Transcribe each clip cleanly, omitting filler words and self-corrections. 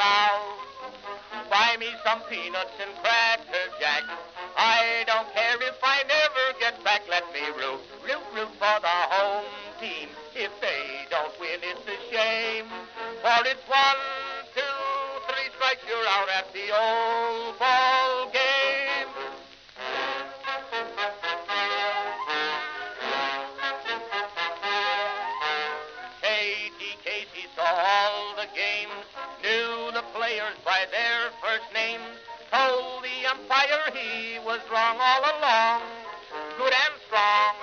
crowd. Buy me some peanuts and cracker jack. I don't care if I never get back. Let me root for the home team. If they don't win, it's a shame. For it's 1, 2, 3 strikes, you're out at the old ball game. Katie Casey saw all the games, knew the players by their first names, told the umpire he was wrong all along, good and strong.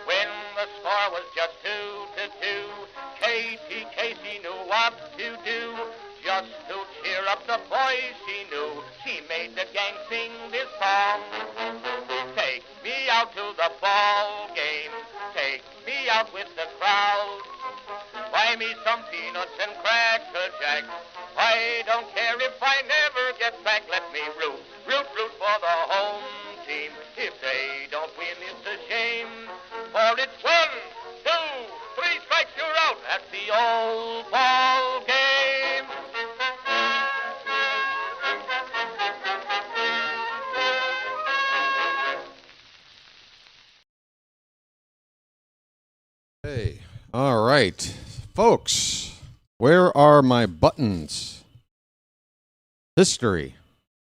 When the score was just 2-2, Katie Casey knew what to do. Just to cheer up the boys she knew, she made the gang sing this song. Take me out to the ball game, take me out with the crowd. Buy me some peanuts and cracker jack. I don't care if I never get back. Let me root for the home team. If they don't win, it's a shame. For it's 1, 2, 3 strikes, you're out at the old ball game. Hey, all right, folks, where are my buttons? History.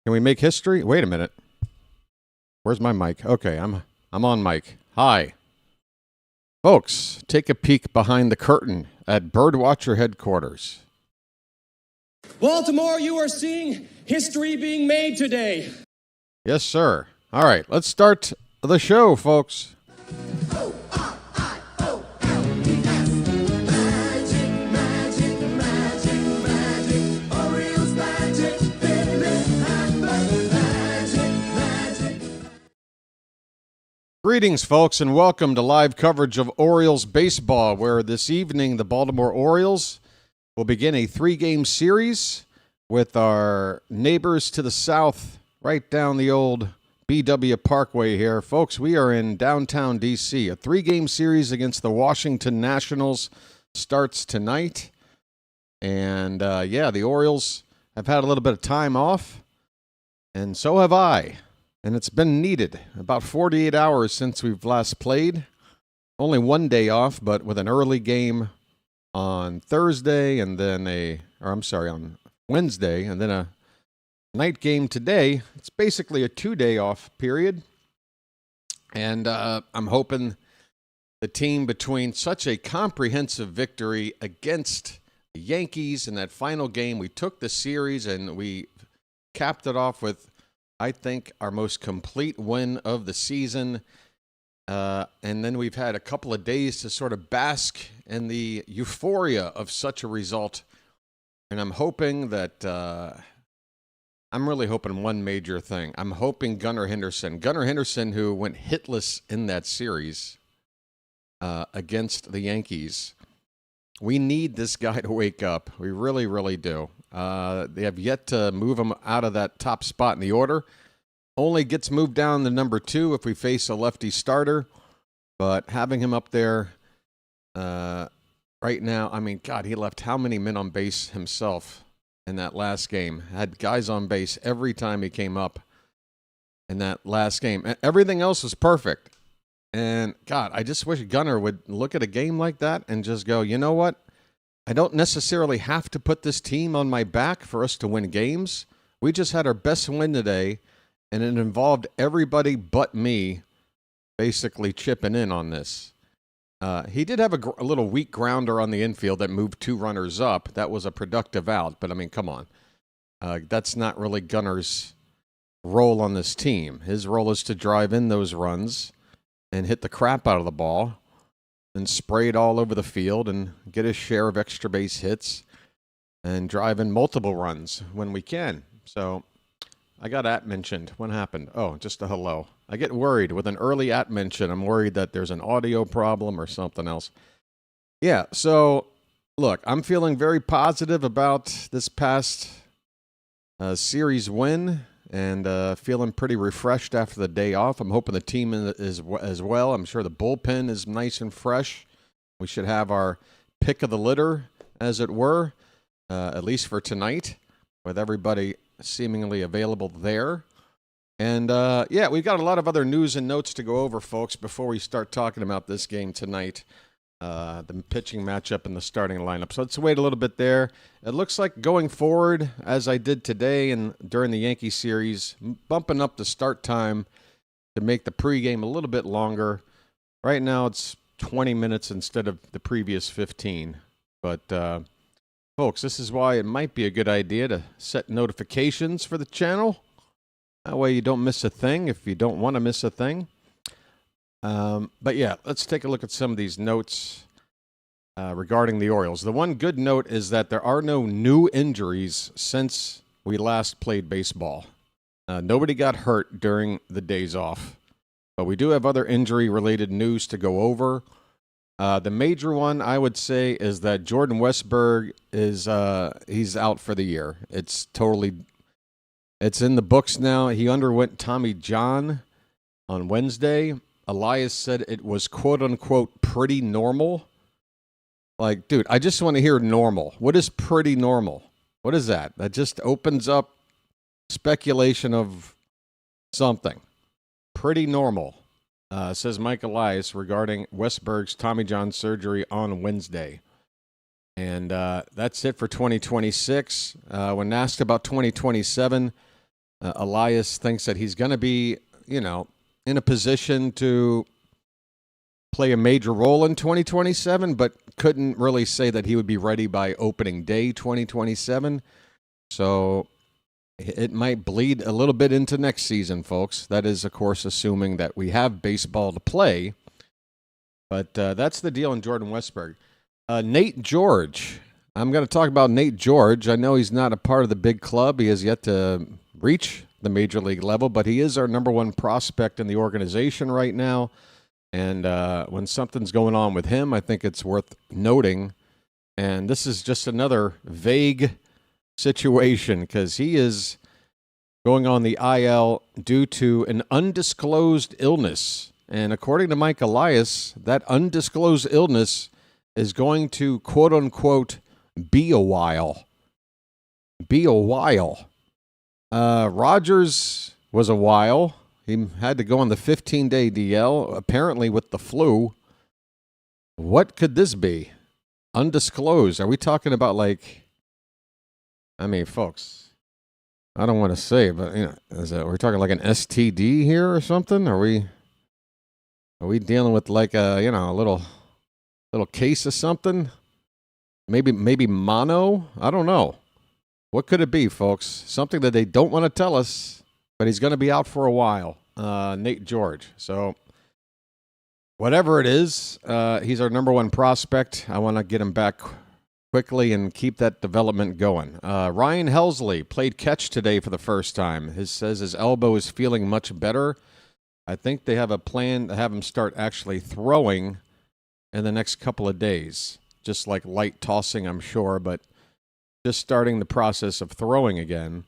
Can we make history? Wait a minute. Where's my mic? Okay, I'm on mic. Hi. Folks, take a peek behind the curtain at BirdWatcher headquarters. Baltimore, you are seeing history being made today. Yes, sir. All right, let's start the show, folks. Orioles magic, Greetings, folks, and welcome to live coverage of Orioles baseball, where this evening the Baltimore Orioles will begin a 3-game series with our neighbors to the south, right down the old BW Parkway here. Folks, we are in downtown D.C. A 3-game series against the Washington Nationals starts tonight. And, the Orioles have had a little bit of time off, and so have I. And it's been needed. About 48 hours since we've last played. Only one day off, but with an early game on Thursday and then on Wednesday, and then a night game today. It's basically a 2-day off period. And I'm hoping the team, between such a comprehensive victory against the Yankees in that final game, we took the series and we capped it off with, I think, our most complete win of the season. And then we've had a couple of days to sort of bask in the euphoria of such a result. And I'm hoping that, I'm really hoping one major thing. I'm hoping Gunnar Henderson, who went hitless in that series against the Yankees. We need this guy to wake up. We really, really do. They have yet to move him out of that top spot in the order. Only gets moved down to number 2 if we face a lefty starter. But having him up there right now, I mean, God, he left how many men on base himself in that last game? Had guys on base every time he came up in that last game. Everything else was perfect. And, God, I just wish Gunnar would look at a game like that and just go, you know what? I don't necessarily have to put this team on my back for us to win games. We just had our best win today, and it involved everybody but me basically chipping in on this. He did have a little weak grounder on the infield that moved 2 runners up. That was a productive out, but, I mean, come on. That's not really Gunnar's role on this team. His role is to drive in those runs and hit the crap out of the ball and spray it all over the field and get his share of extra base hits and drive in multiple runs when we can. So I got at mentioned. What happened? Oh, just a hello. I get worried with an early at mention. I'm worried that there's an audio problem or something else. Yeah, so look, I'm feeling very positive about this past series win. And feeling pretty refreshed after the day off. I'm hoping the team is as well. I'm sure the bullpen is nice and fresh. We should have our pick of the litter, as it were. at least for tonight, with everybody seemingly available there. And, we've got a lot of other news and notes to go over, folks, before we start talking about this game tonight, the pitching matchup and the starting lineup. So let's wait a little bit there. It looks like going forward, as I did today and during the Yankee series, bumping up the start time to make the pregame a little bit longer. Right now it's 20 minutes instead of the previous 15. But, folks, this is why it might be a good idea to set notifications for the channel. That way you don't miss a thing if you don't want to miss a thing. But yeah, let's take a look at some of these notes regarding the Orioles. The one good note is that there are no new injuries since we last played baseball. Nobody got hurt during the days off. But we do have other injury-related news to go over. The major one, I would say, is that Jordan Westburg is he's out for the year. It's in the books now. He underwent Tommy John on Wednesday. Elias said it was quote-unquote pretty normal. Like, dude, I just want to hear normal. What is pretty normal? What is that? That just opens up speculation of something. Pretty normal, says Mike Elias regarding Westberg's Tommy John surgery on Wednesday. And that's it for 2026. When asked about 2027, Elias thinks that he's going to be, in a position to play a major role in 2027, but couldn't really say that he would be ready by opening day 2027. So it might bleed a little bit into next season, folks. That is, of course, assuming that we have baseball to play. But that's the deal in Jordan Westburg. Nate George. I'm going to talk about Nate George. I know he's not a part of the big club. He has yet to reach the major league level, but he is our number one prospect in the organization right now. And when something's going on with him, I think it's worth noting. And this is just another vague situation because he is going on the IL due to an undisclosed illness. And according to Mike Elias, that undisclosed illness is going to, quote-unquote, be a while. Be a while. Rogers was a while. He had to go on the 15-day DL, apparently with the flu. What could this be? Undisclosed. Are we talking about folks, I don't want to say, but we're talking like an STD here or something? Are we dealing with like a little case of something? Maybe mono? I don't know. What could it be, folks? Something that they don't want to tell us, but he's going to be out for a while. Nate George. So whatever it is, he's our number one prospect. I want to get him back quickly and keep that development going. Ryan Helsley played catch today for the first time. He says his elbow is feeling much better. I think they have a plan to have him start actually throwing in the next couple of days. Just like light tossing, I'm sure, but just starting the process of throwing again.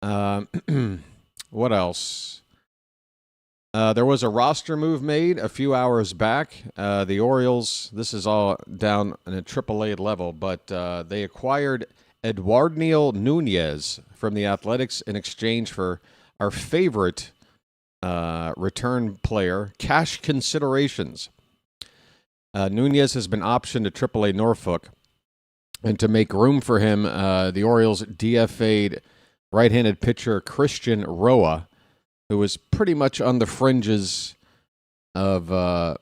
What else? There was a roster move made a few hours back. The Orioles, this is all down in a AAA level, but they acquired Eduardo Nunez from the Athletics in exchange for our favorite return player, cash considerations. Nunez has been optioned to AAA Norfolk. And to make room for him, the Orioles DFA'd right-handed pitcher Christian Roa, who was pretty much on the fringes of the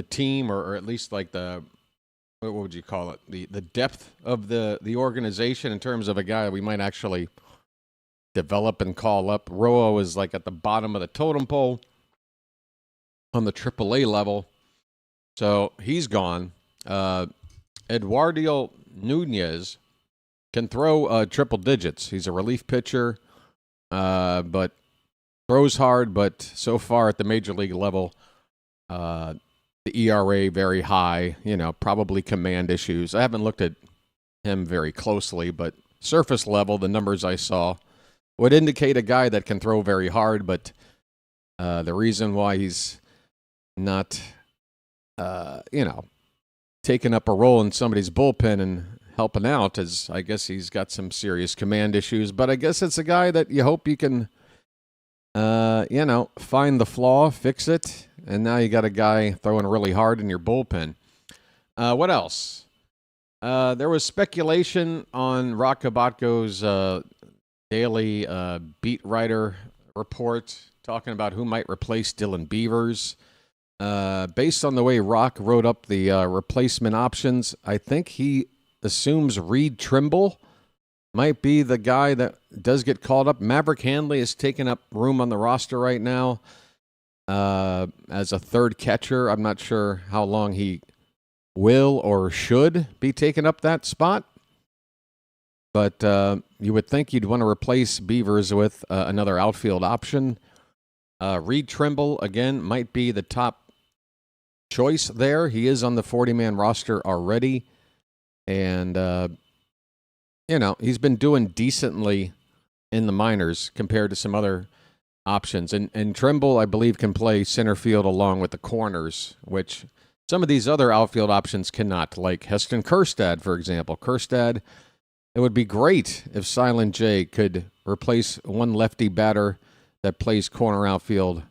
team, or at least like what would you call it? The depth of the organization in terms of a guy we might actually develop and call up. Roa was like at the bottom of the totem pole on the AAA level. So he's gone. Eduardo Nunez can throw triple digits. He's a relief pitcher, but throws hard. But so far at the major league level, the ERA very high. Probably command issues. I haven't looked at him very closely, but surface level, the numbers I saw would indicate a guy that can throw very hard. But the reason why he's not taking up a role in somebody's bullpen and helping out, as I guess he's got some serious command issues. But I guess it's a guy that you hope you can, find the flaw, fix it, and now you got a guy throwing really hard in your bullpen. What else? There was speculation on Rock Kabatko's daily beat writer report talking about who might replace Dylan Beavers. Based on the way Rock wrote up the replacement options, I think he assumes Reed Trimble might be the guy that does get called up. Maverick Handley is taking up room on the roster right now as a third catcher. I'm not sure how long he will or should be taking up that spot. But you would think you'd want to replace Beavers with another outfield option. Reed Trimble, again, might be the top choice there. He is on the 40-man roster already. And, he's been doing decently in the minors compared to some other options. And Trimble, I believe, can play center field along with the corners, which some of these other outfield options cannot, like Heston Kjerstad, for example. Kjerstad, it would be great if Silent J could replace one lefty batter that plays corner outfield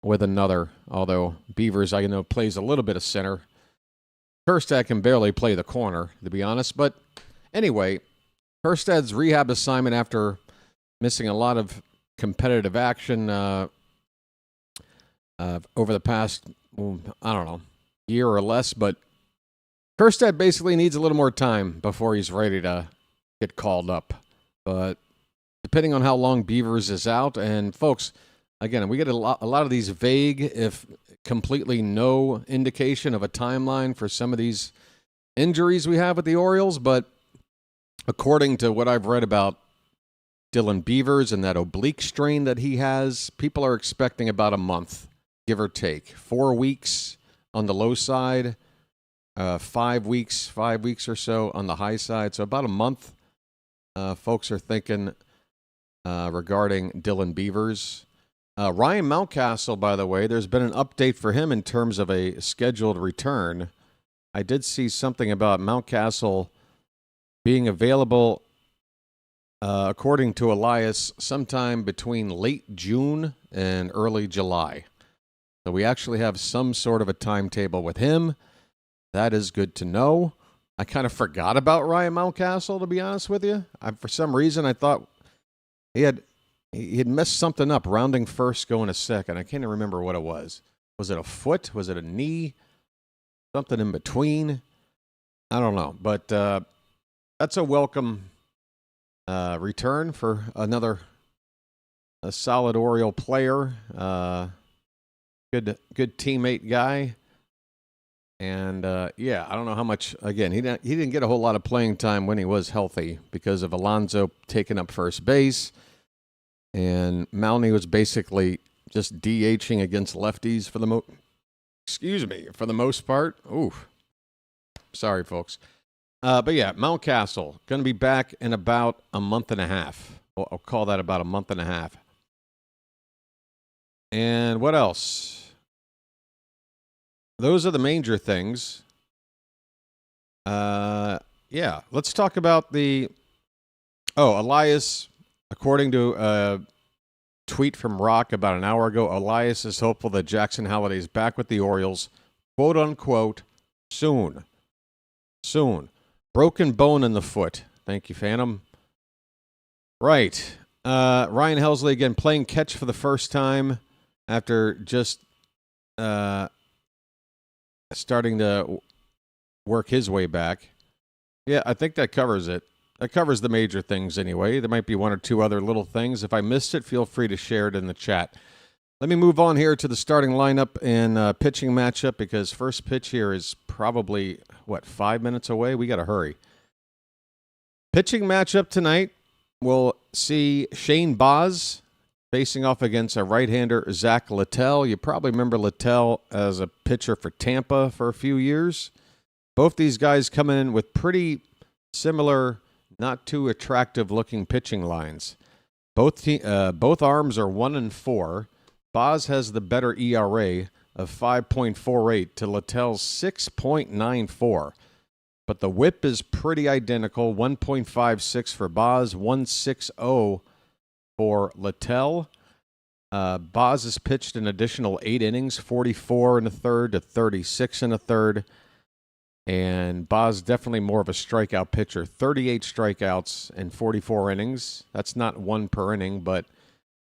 with another, although Beavers, I know, plays a little bit of center. Kjerstad can barely play the corner, to be honest. But anyway, Kjerstad's rehab assignment after missing a lot of competitive action over the past, year or less, but Kjerstad basically needs a little more time before he's ready to get called up. But depending on how long Beavers is out, and folks, again, we get a lot of these vague, if completely no indication of a timeline for some of these injuries we have with the Orioles, but according to what I've read about Dylan Beavers and that oblique strain that he has, people are expecting about a month, give or take. 4 weeks on the low side, 5 weeks or so on the high side. So about a month, folks are thinking regarding Dylan Beavers. Ryan Mountcastle, by the way, there's been an update for him in terms of a scheduled return. I did see something about Mountcastle being available, according to Elias, sometime between late June and early July. So we actually have some sort of a timetable with him. That is good to know. I kind of forgot about Ryan Mountcastle, to be honest with you. For some reason, I thought he had messed something up, rounding first, going to second. I can't even remember what it was. Was it a foot? Was it a knee? Something in between? I don't know. But that's a welcome return for another solid Oriole player. Good teammate guy. And, I don't know how much, again, he didn't get a whole lot of playing time when he was healthy because of Alonso taking up first base. And Mounty was basically just DHing against lefties for the most part. Ooh, sorry, folks. But yeah, Mountcastle going to be back in about a month and a half. I'll call that about a month and a half. And what else? Those are the major things. Let's talk about Elias. According to a tweet from Rock about an hour ago, Elias is hopeful that Jackson Halliday is back with the Orioles, quote unquote, soon. Soon. Broken bone in the foot. Thank you, Phantom. Right. Ryan Helsley again playing catch for the first time after just starting to work his way back. Yeah, I think that covers it. That covers the major things anyway. There might be one or two other little things. If I missed it, feel free to share it in the chat. Let me move on here to the starting lineup and pitching matchup because first pitch here is probably, 5 minutes away? We got to hurry. Pitching matchup tonight, we'll see Shane Baz facing off against a right-hander, Zack Littell. You probably remember Littell as a pitcher for Tampa for a few years. Both these guys coming in with pretty similar, not too attractive-looking pitching lines. Both arms are 1-4. Baz has the better ERA of 5.48 to Littell's 6.94. But the whip is pretty identical, 1.56 for Baz, 1.60 for Littell. Baz has pitched an additional 8 innings, 44 and a third to 36 and a third. And Baz definitely more of a strikeout pitcher, 38 strikeouts in 44 innings. That's not one per inning, but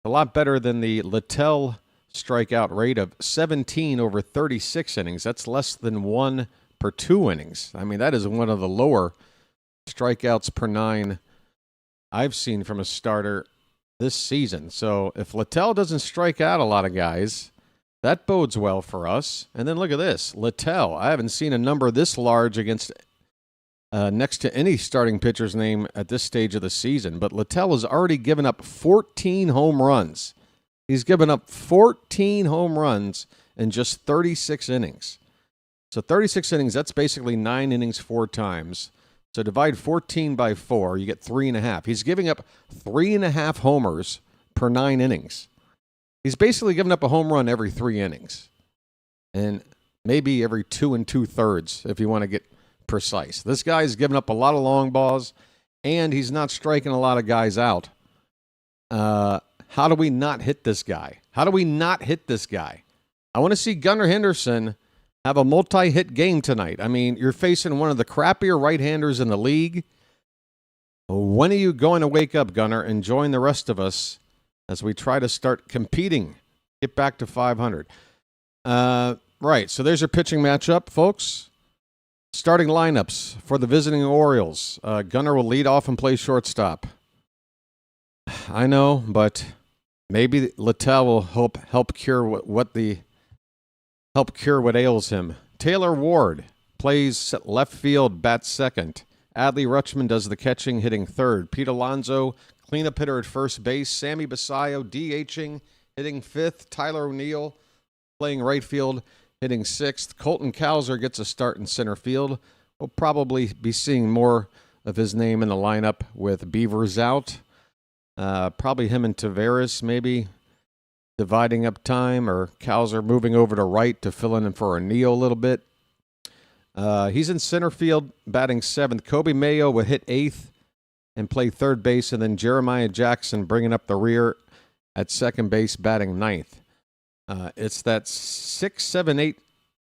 a lot better than the Littell strikeout rate of 17 over 36 innings. That's less than 1 per 2 innings. I mean, that is one of the lower strikeouts per 9 I've seen from a starter this season. So if Littell doesn't strike out a lot of guys, that bodes well for us. And then look at this. Littell, I haven't seen a number this large against next to any starting pitcher's name at this stage of the season. But Littell has already given up 14 home runs. He's given up 14 home runs in just 36 innings. So 36 innings, that's basically 9 innings 4 times. So divide 14 by 4, you get 3.5. He's giving up 3.5 homers per 9 innings. He's basically giving up a home run every 3 innings. And maybe every 2 2/3 if you want to get precise. This guy's giving up a lot of long balls, and he's not striking a lot of guys out. How do we not hit this guy? How do we not hit this guy? I want to see Gunnar Henderson have a multi-hit game tonight. I mean, you're facing one of the crappier right-handers in the league. When are you going to wake up, Gunnar, and join the rest of us as we try to start competing, get back to 500? Right, so there's your pitching matchup, folks. Starting lineups for the visiting Orioles. Gunnar will lead off and play shortstop. I know, but maybe Littell will help cure what ails him. Taylor Ward plays left field, bats second. Adley Rutschman does the catching, hitting third. Pete Alonso, cleanup hitter at first base. Sammy Basayo, DHing, hitting fifth. Tyler O'Neill playing right field, hitting sixth. Colton Cowser gets a start in center field. We'll probably be seeing more of his name in the lineup with Beavers out. Probably him and Taveras maybe dividing up time, or Cowser moving over to right to fill in for O'Neill a little bit. He's in center field, batting seventh. Kobe Mayo would hit eighth and play third base, and then Jeremiah Jackson bringing up the rear at second base, batting ninth. It's that 6, 7, 8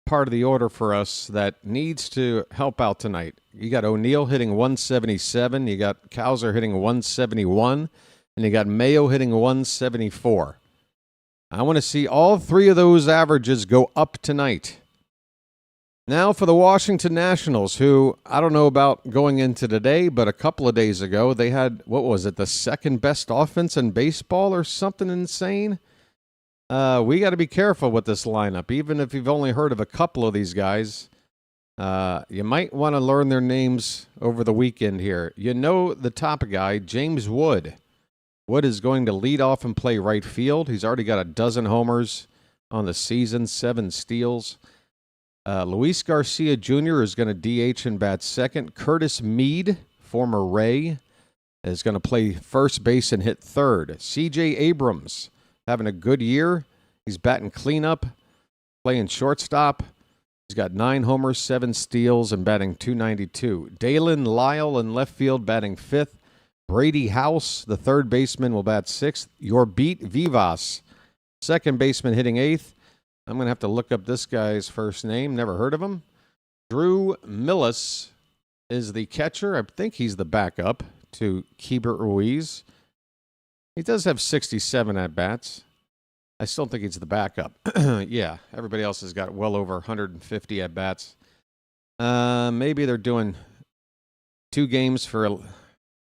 part of the order for us that needs to help out tonight. You got O'Neill hitting 177, you got Cowser hitting 171, and you got Mayo hitting 174. I want to see all 3 of those averages go up tonight. Now for the Washington Nationals, who I don't know about going into today, but a couple of days ago they had, what was it, the second best offense in baseball or something insane? We got to be careful with this lineup. Even if you've only heard of a couple of these guys, you might want to learn their names over the weekend here. You know the top guy, James Wood. Wood is going to lead off and play right field. He's already got 12 homers on the season, 7 steals. Luis Garcia Jr. is going to DH and bat second. Curtis Mead, former Ray, is going to play first base and hit third. C.J. Abrams having a good year. He's batting cleanup, playing shortstop. He's got 9 homers, 7 steals, and batting .292. Dalen Lyle in left field, batting fifth. Brady House, the third baseman, will bat sixth. Yorbit Vivas, second baseman, hitting eighth. I'm going to have to look up this guy's first name. Never heard of him. Drew Millis is the catcher. I think he's the backup to Keibert Ruiz. He does have 67 at-bats. I still think he's the backup. Yeah, everybody else has got well over 150 at-bats. Maybe they're doing 2 games for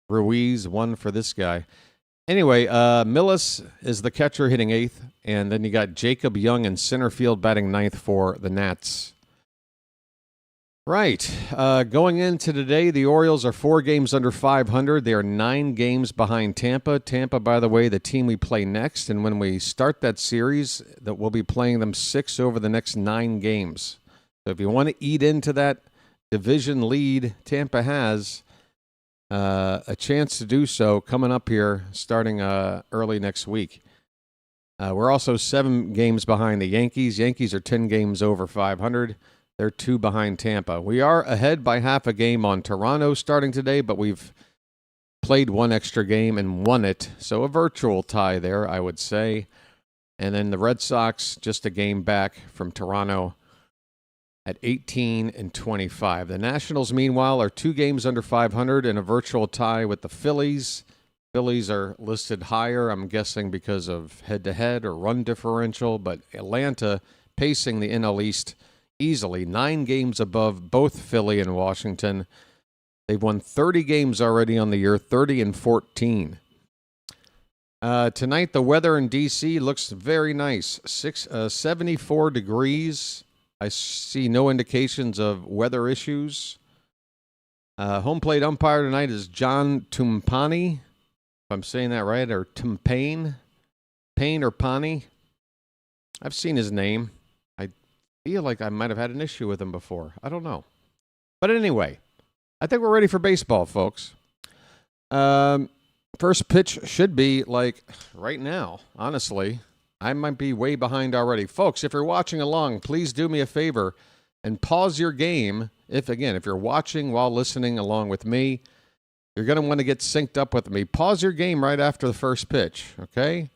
Ruiz, 1 for this guy. Anyway, Millis is the catcher, hitting eighth. And then you got Jacob Young in center field, batting ninth for the Nats. Right. Going into today, the Orioles are 4 games under 500. They are 9 games behind Tampa. Tampa, by the way, the team we play next. And when we start that series, that we'll be playing them 6 over the next 9 games. So if you want to eat into that division lead Tampa has, a chance to do so coming up here starting early next week. We're also 7 games behind the Yankees. Yankees are 10 games over 500. They're 2 behind Tampa. We are ahead by half a game on Toronto starting today, but we've played 1 extra game and won it. So a virtual tie there, I would say. And then the Red Sox just a game back from Toronto at 18 and 25. The Nationals, meanwhile, are 2 games under 500 and a virtual tie with the Phillies. Phillies are listed higher, I'm guessing because of head-to-head or run differential, but Atlanta pacing the NL East easily, 9 games above both Philly and Washington. They've won 30 games already on the year, 30 and 14. Tonight, the weather in D.C. looks very nice, 74 degrees. I see no indications of weather issues. Home plate umpire tonight is John Tumpani, if I'm saying that right, or Tumpane, Payne or Pani. I've seen his name. I feel like I might have had an issue with him before. I don't know. But anyway, I think we're ready for baseball, folks. First pitch should be like right now, honestly. I might be way behind already. Folks, if you're watching along, please do me a favor and pause your game. If you're watching while listening along with me, you're going to want to get synced up with me. Pause your game right after the first pitch, okay?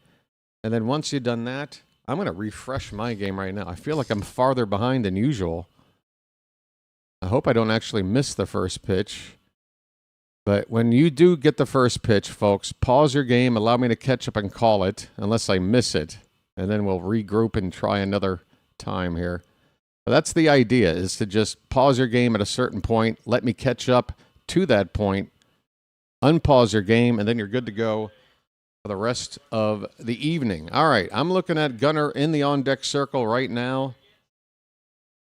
And then once you've done that, I'm going to refresh my game right now. I feel like I'm farther behind than usual. I hope I don't actually miss the first pitch. But when you do get the first pitch, folks, pause your game, allow me to catch up and call it, unless I miss it. And then we'll regroup and try another time here. But that's the idea, is to just pause your game at a certain point, let me catch up to that point, unpause your game, and then you're good to go for the rest of the evening. All right, I'm looking at Gunnar in the on-deck circle right now.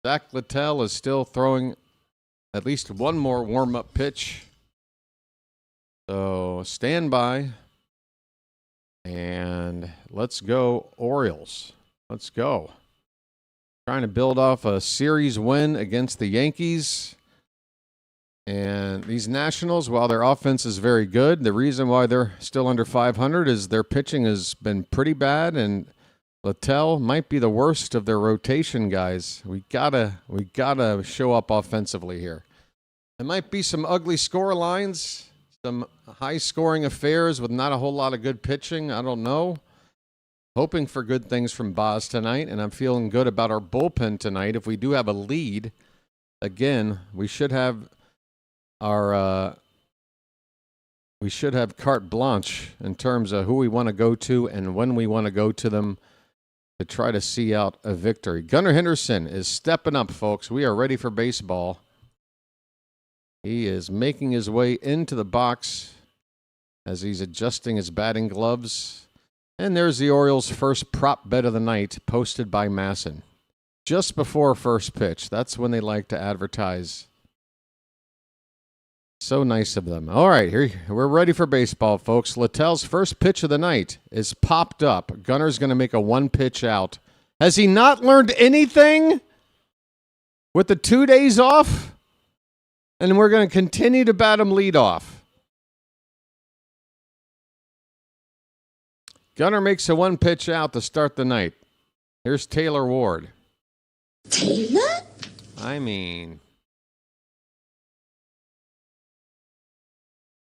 Zack Littell is still throwing at least one more warm-up pitch. So stand by, and let's go Orioles. Let's go. Trying to build off a series win against the Yankees. And these Nationals, while their offense is very good, the reason why they're still under 500 is their pitching has been pretty bad, and Littell might be the worst of their rotation guys. We gotta show up offensively here. There might be some ugly score lines, some high-scoring affairs with not a whole lot of good pitching. I don't know. Hoping for good things from Baz tonight, and I'm feeling good about our bullpen tonight. If we do have a lead, again, we should have carte blanche in terms of who we want to go to and when we want to go to them to try to see out a victory. Gunnar Henderson is stepping up, folks. We are ready for baseball. He is making his way into the box as he's adjusting his batting gloves. And there's the Orioles' first prop bet of the night, posted by Masson. Just before first pitch. That's when they like to advertise. So nice of them. All right, here we're ready for baseball, folks. Littell's first pitch of the night is popped up. Gunnar's going to make a 1-pitch out. Has he not learned anything with the 2 days off? And we're going to continue to bat him leadoff. Gunnar makes a 1-pitch out to start the night. Here's Taylor Ward. Taylor?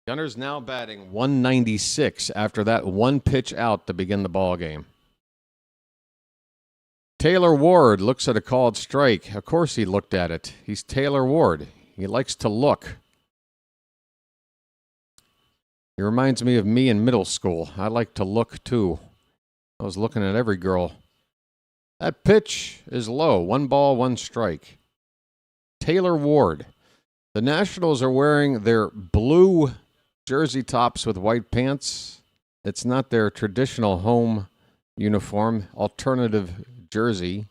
Gunnar's now batting 196 after that 1-pitch out to begin the ball game. Taylor Ward looks at a called strike. Of course he looked at it. He's Taylor Ward. He likes to look. He reminds me of me in middle school. I like to look too. I was looking at every girl. That pitch is low. 1 ball, 1 strike. Taylor Ward. The Nationals are wearing their blue jersey tops with white pants. It's not their traditional home uniform, alternative jersey.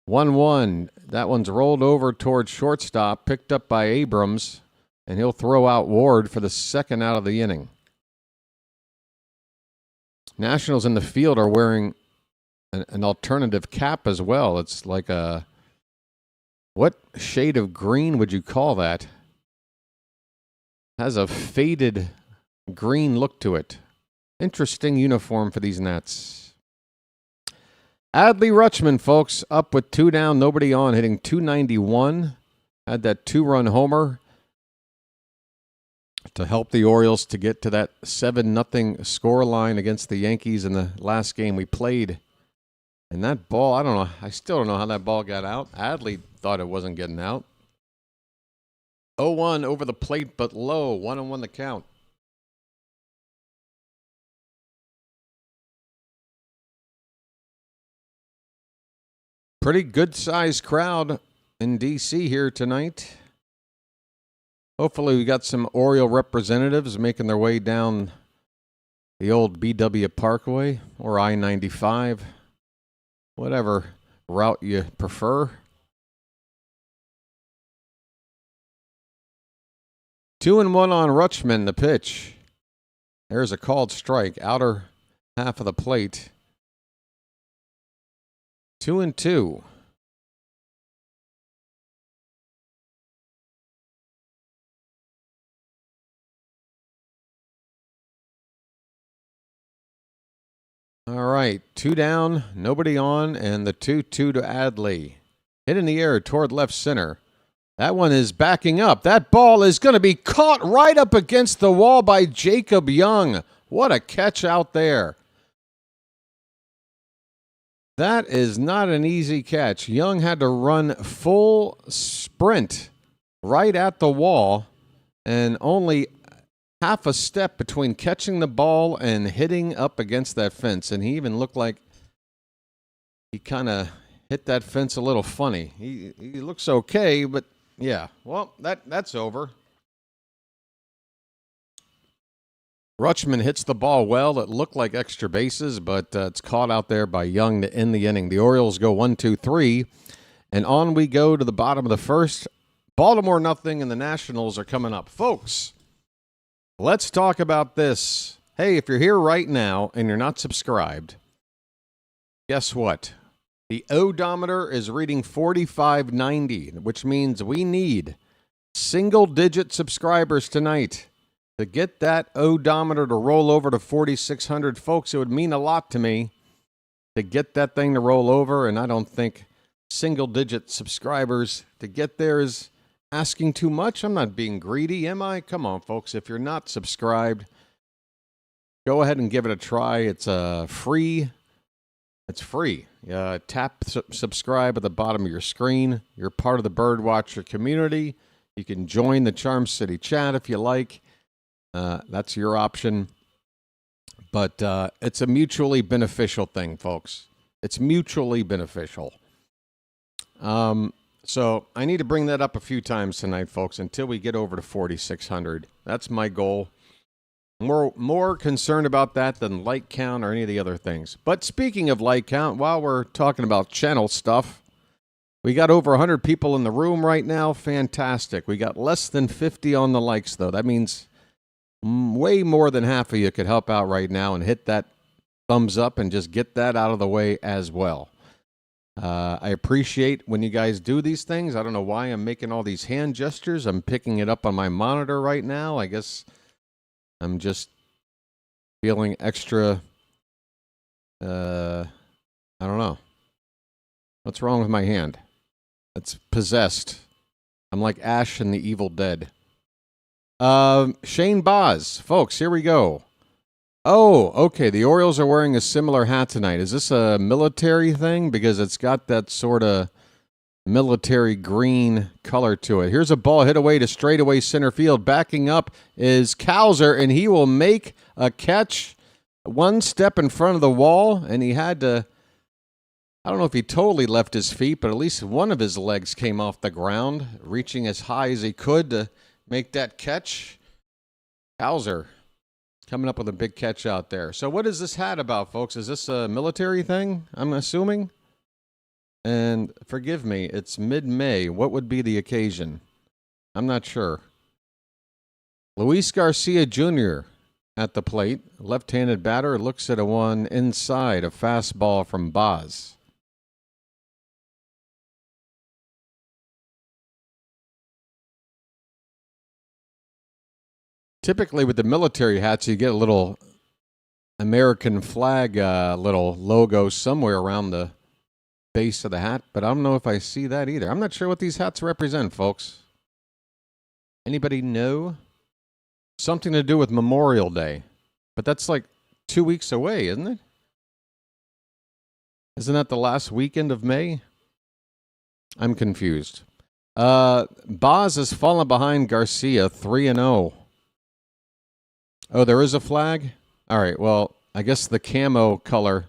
1-1. That one's rolled over towards shortstop, picked up by Abrams, and he'll throw out Ward for the second out of the inning. Nationals in the field are wearing an alternative cap as well. It's like a, what shade of green would you call that? Has a faded green look to it. Interesting uniform for these Nats. Adley Rutschman, folks, up with 2 down, nobody on, hitting .291. Had that 2-run homer to help the Orioles to get to that 7-0 score line against the Yankees in the last game we played. And that ball, I don't know. I still don't know how that ball got out. Adley thought it wasn't getting out. 0-1 over the plate, but low. 1-1 the count. Pretty good-sized crowd in D.C. here tonight. Hopefully we got some Oriole representatives making their way down the old BW Parkway or I-95, whatever route you prefer. 2-1 on Rutschman, the pitch. There's a called strike, outer half of the plate. 2-2. All right, 2 down, nobody on, and the 2-2 to Adley. Hit in the air toward left center. That one is backing up. That ball is going to be caught right up against the wall by Jacob Young. What a catch out there. That is not an easy catch. Young had to run full sprint right at the wall, and only half a step between catching the ball and hitting up against that fence. And he even looked like he kind of hit that fence a little funny. He looks okay, but yeah. Well, that's over. Rutschman hits the ball well. It looked like extra bases, but it's caught out there by Young to end the inning. The Orioles go 1-2-3, and on we go to the bottom of the first. Baltimore nothing, and the Nationals are coming up. Folks, let's talk about this. Hey, if you're here right now and you're not subscribed, guess what? The odometer is reading 4590, which means we need single-digit subscribers tonight to get that odometer to roll over to 4,600. Folks, it would mean a lot to me to get that thing to roll over, and I don't think single-digit subscribers to get there is asking too much. I'm not being greedy, am I? Come on, folks. If you're not subscribed, go ahead and give it a try. It's free. It's free. Tap subscribe at the bottom of your screen. You're part of the BirdWatcher community. You can join the Charm City chat if you like. That's your option. But it's a mutually beneficial thing, folks. It's mutually beneficial. So I need to bring that up a few times tonight, folks, until we get over to 4,600. That's my goal. More concerned about that than like count or any of the other things. But speaking of like count, while we're talking about channel stuff, we got over 100 people in the room right now. Fantastic. We got less than 50 on the likes, though. That means way more than half of you could help out right now and hit that thumbs up and just get that out of the way as well. I appreciate when you guys do these things. I don't know why I'm making all these hand gestures. I'm picking it up on my monitor right now. I guess I'm just feeling extra, I don't know. What's wrong with my hand? It's possessed. I'm like Ash in the Evil Dead. Shane Baz. Folks, here we go. Oh, okay. The Orioles are wearing a similar hat tonight. Is this a military thing? Because it's got that sort of military green color to it. Here's a ball hit away to straightaway center field. Backing up is Cowser, and he will make a catch one step in front of the wall, and he had to, I don't know if he totally left his feet, but at least one of his legs came off the ground, reaching as high as he could to make that catch. Cowser coming up with a big catch out there. So what is this hat about, folks? Is this a military thing, I'm assuming? And forgive me, it's mid-May. What would be the occasion? I'm not sure. Luis Garcia Jr. at the plate. Left-handed batter looks at a one inside, a fastball from Baz. Typically with the military hats, you get a little American flag little logo somewhere around the base of the hat, but I don't know if I see that either. I'm not sure what these hats represent, folks. Anybody know? Something to do with Memorial Day, but that's like 2 weeks away, isn't it? Isn't that the last weekend of May? I'm confused. Baz has fallen behind Garcia 3-0. Oh, there is a flag? All right, well, I guess the camo color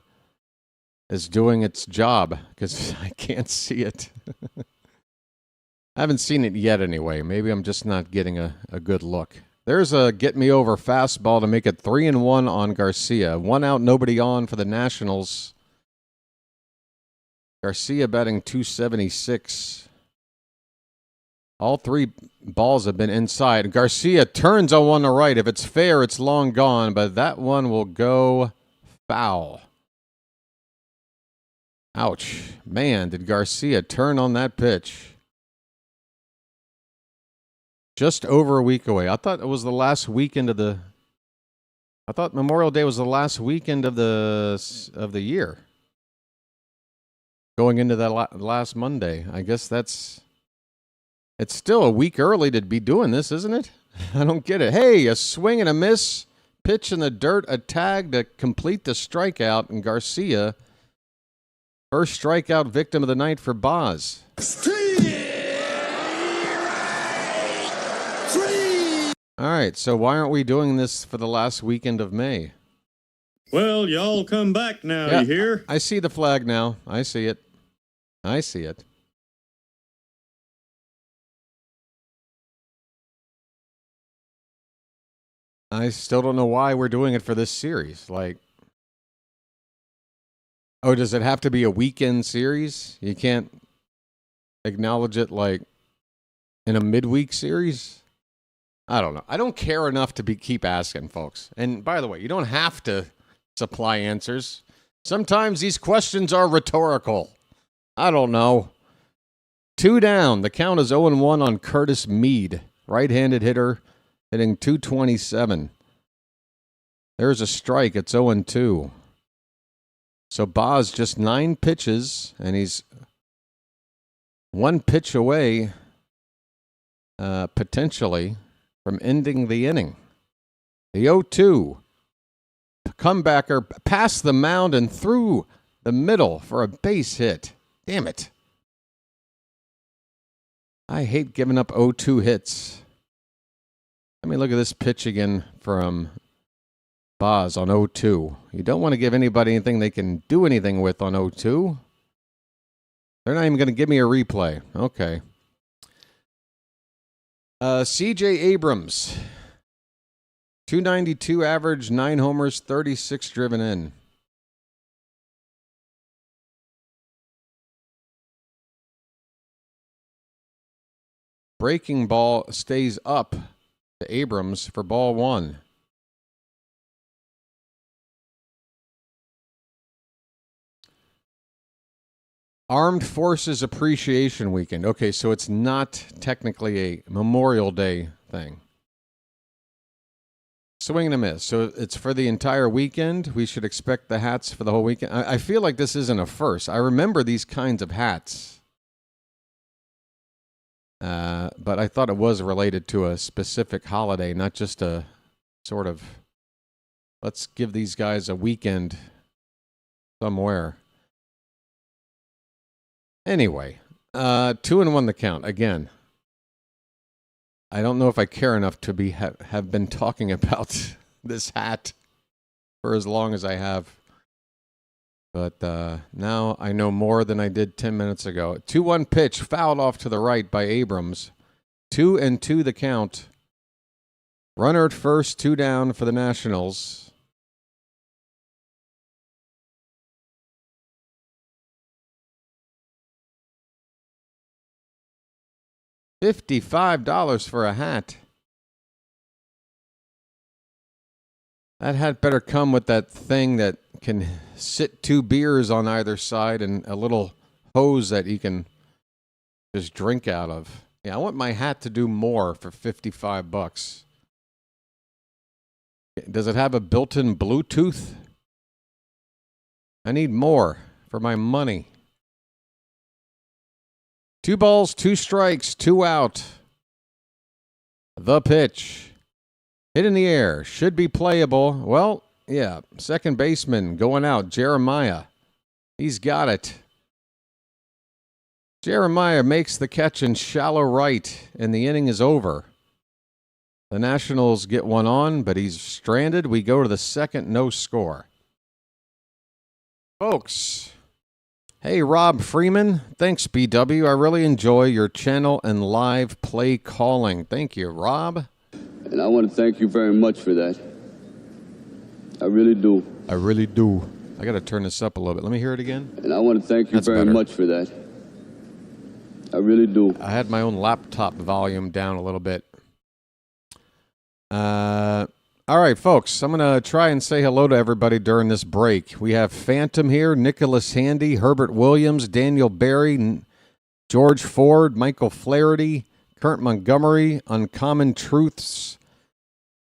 is doing its job because I can't see it. I haven't seen it yet anyway. Maybe I'm just not getting a good look. There's a get-me-over fastball to make it 3-1 on Garcia. 1 out, nobody on for the Nationals. Garcia batting .276. All 3 balls have been inside. Garcia turns on one to right. If it's fair, it's long gone, but that one will go foul. Ouch. Man, did Garcia turn on that pitch. Just over a week away. I thought it was the last weekend of the... I thought Memorial Day was the last weekend of the year. Going into that last Monday. I guess that's... It's still a week early to be doing this, isn't it? I don't get it. Hey, a swing and a miss, pitch in the dirt, a tag to complete the strikeout, and Garcia, first strikeout victim of the night for Baz. All right, so why aren't we doing this for the last weekend of May? Well, y'all come back now, Yeah, you hear? I see the flag now. I see it. I see it. I still don't know why we're doing it for this series. Like, oh, does it have to be a weekend series? You can't acknowledge it like in a midweek series? I don't know. I don't care enough to keep asking, folks. And by the way, you don't have to supply answers. Sometimes these questions are rhetorical. I don't know. 2 down. The count is 0-1 on Curtis Mead, right-handed hitter, hitting .227. There's a strike. It's 0-2. So Baz just 9 pitches, and he's 1 pitch away, potentially, from ending the inning. The 0-2. Comebacker past the mound and through the middle for a base hit. Damn it. I hate giving up 0-2 hits. Let me look at this pitch again from Baz on 0-2. You don't want to give anybody anything they can do anything with on 0-2. They're not even going to give me a replay. Okay. C.J. Abrams. 292 average, 9 homers, 36 driven in. Breaking ball stays up to Abrams for ball 1. Armed Forces Appreciation Weekend. Okay, so it's not technically a Memorial Day thing. Swing and a miss. So it's for the entire weekend. We should expect the hats for the whole weekend. I feel like this isn't a first. I remember these kinds of hats. But I thought it was related to a specific holiday, not just a sort of, let's give these guys a weekend somewhere. Anyway, 2-1 the count. Again, I don't know if I care enough to have been talking about this hat for as long as I have. But now I know more than I did 10 minutes ago. 2-1 pitch, fouled off to the right by Abrams. 2-2 the count. Runner at first, 2 down for the Nationals. $55 for a hat. That hat better come with that thing that can sit 2 beers on either side and a little hose that you can just drink out of. Yeah, I want my hat to do more for $55. Does it have a built-in Bluetooth I need more for my money. 2 balls, 2 strikes, 2 out. The pitch. Hit in the air. Should be playable. Well, yeah. Second baseman going out. Jeremiah. He's got it. Jeremiah makes the catch in shallow right, and the inning is over. The Nationals get one on, but he's stranded. We go to the second, no score. Folks, hey, Rob Freeman. Thanks, BW. I really enjoy your channel and live play calling. Thank you, Rob. And I want to thank you very much for that. I really do. I really do. I got to turn this up a little bit. Let me hear it again. And I want to thank you very much for that. I really do. I had my own laptop volume down a little bit. All right, folks. I'm going to try and say hello to everybody during this break. We have Phantom here, Nicholas Handy, Herbert Williams, Daniel Barry, George Ford, Michael Flaherty, Kurt Montgomery, Uncommon Truths,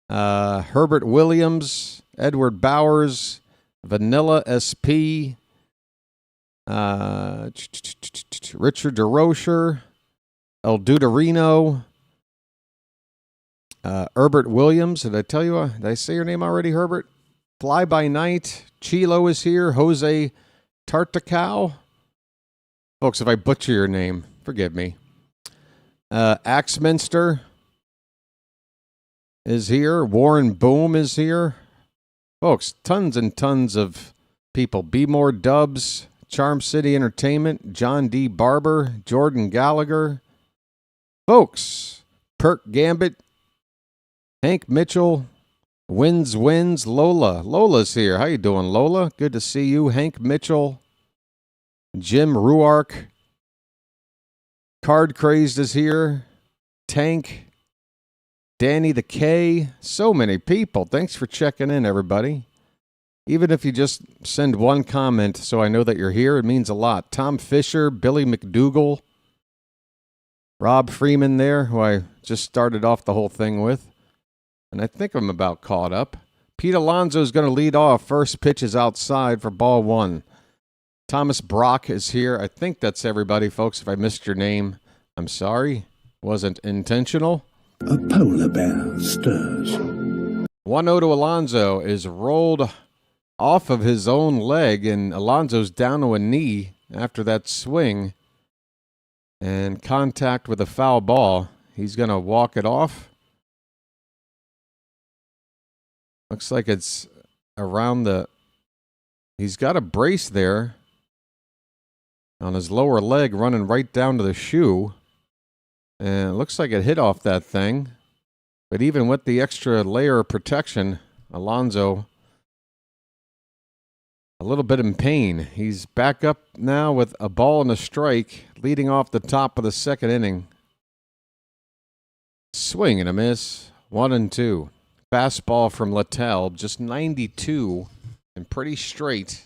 Herbert Williams, Edward Bowers, Vanilla SP, Richard DeRocher, El Duderino, Herbert Williams. Did I tell you? Did I say your name already, Herbert? Fly by Night. Chilo is here. Jose Tartacow. Folks, if I butcher your name, forgive me. Axminster is here. Warren Boom is here. Folks, tons and tons of people. Be More Dubs, Charm City Entertainment, John D. Barber, Jordan Gallagher. Folks, Perk Gambit, Hank Mitchell, Wins, Lola. Lola's here. How you doing, Lola? Good to see you. Hank Mitchell, Jim Ruark, Card Crazed is here. Tank, Danny the K. So many people. Thanks for checking in, everybody. Even if you just send one comment so I know that you're here, it means a lot. Tom Fisher, Billy McDougal, Rob Freeman there, who I just started off the whole thing with. And I think I'm about caught up. Pete Alonso is going to lead off. First pitch is outside for ball 1. Thomas Brock is here. I think that's everybody, folks. If I missed your name, I'm sorry. Wasn't intentional. A polar bear stirs. 1-0 to Alonso is rolled off of his own leg, and Alonso's down to a knee after that swing and contact with a foul ball. He's going to walk it off. Looks like it's around the... He's got a brace there on his lower leg running right down to the shoe. And it looks like it hit off that thing. But even with the extra layer of protection, Alonso a little bit in pain. He's back up now with a ball and a strike, leading off the top of the second inning. Swing and a miss. 1-2. Fastball from Littell, just 92 and pretty straight.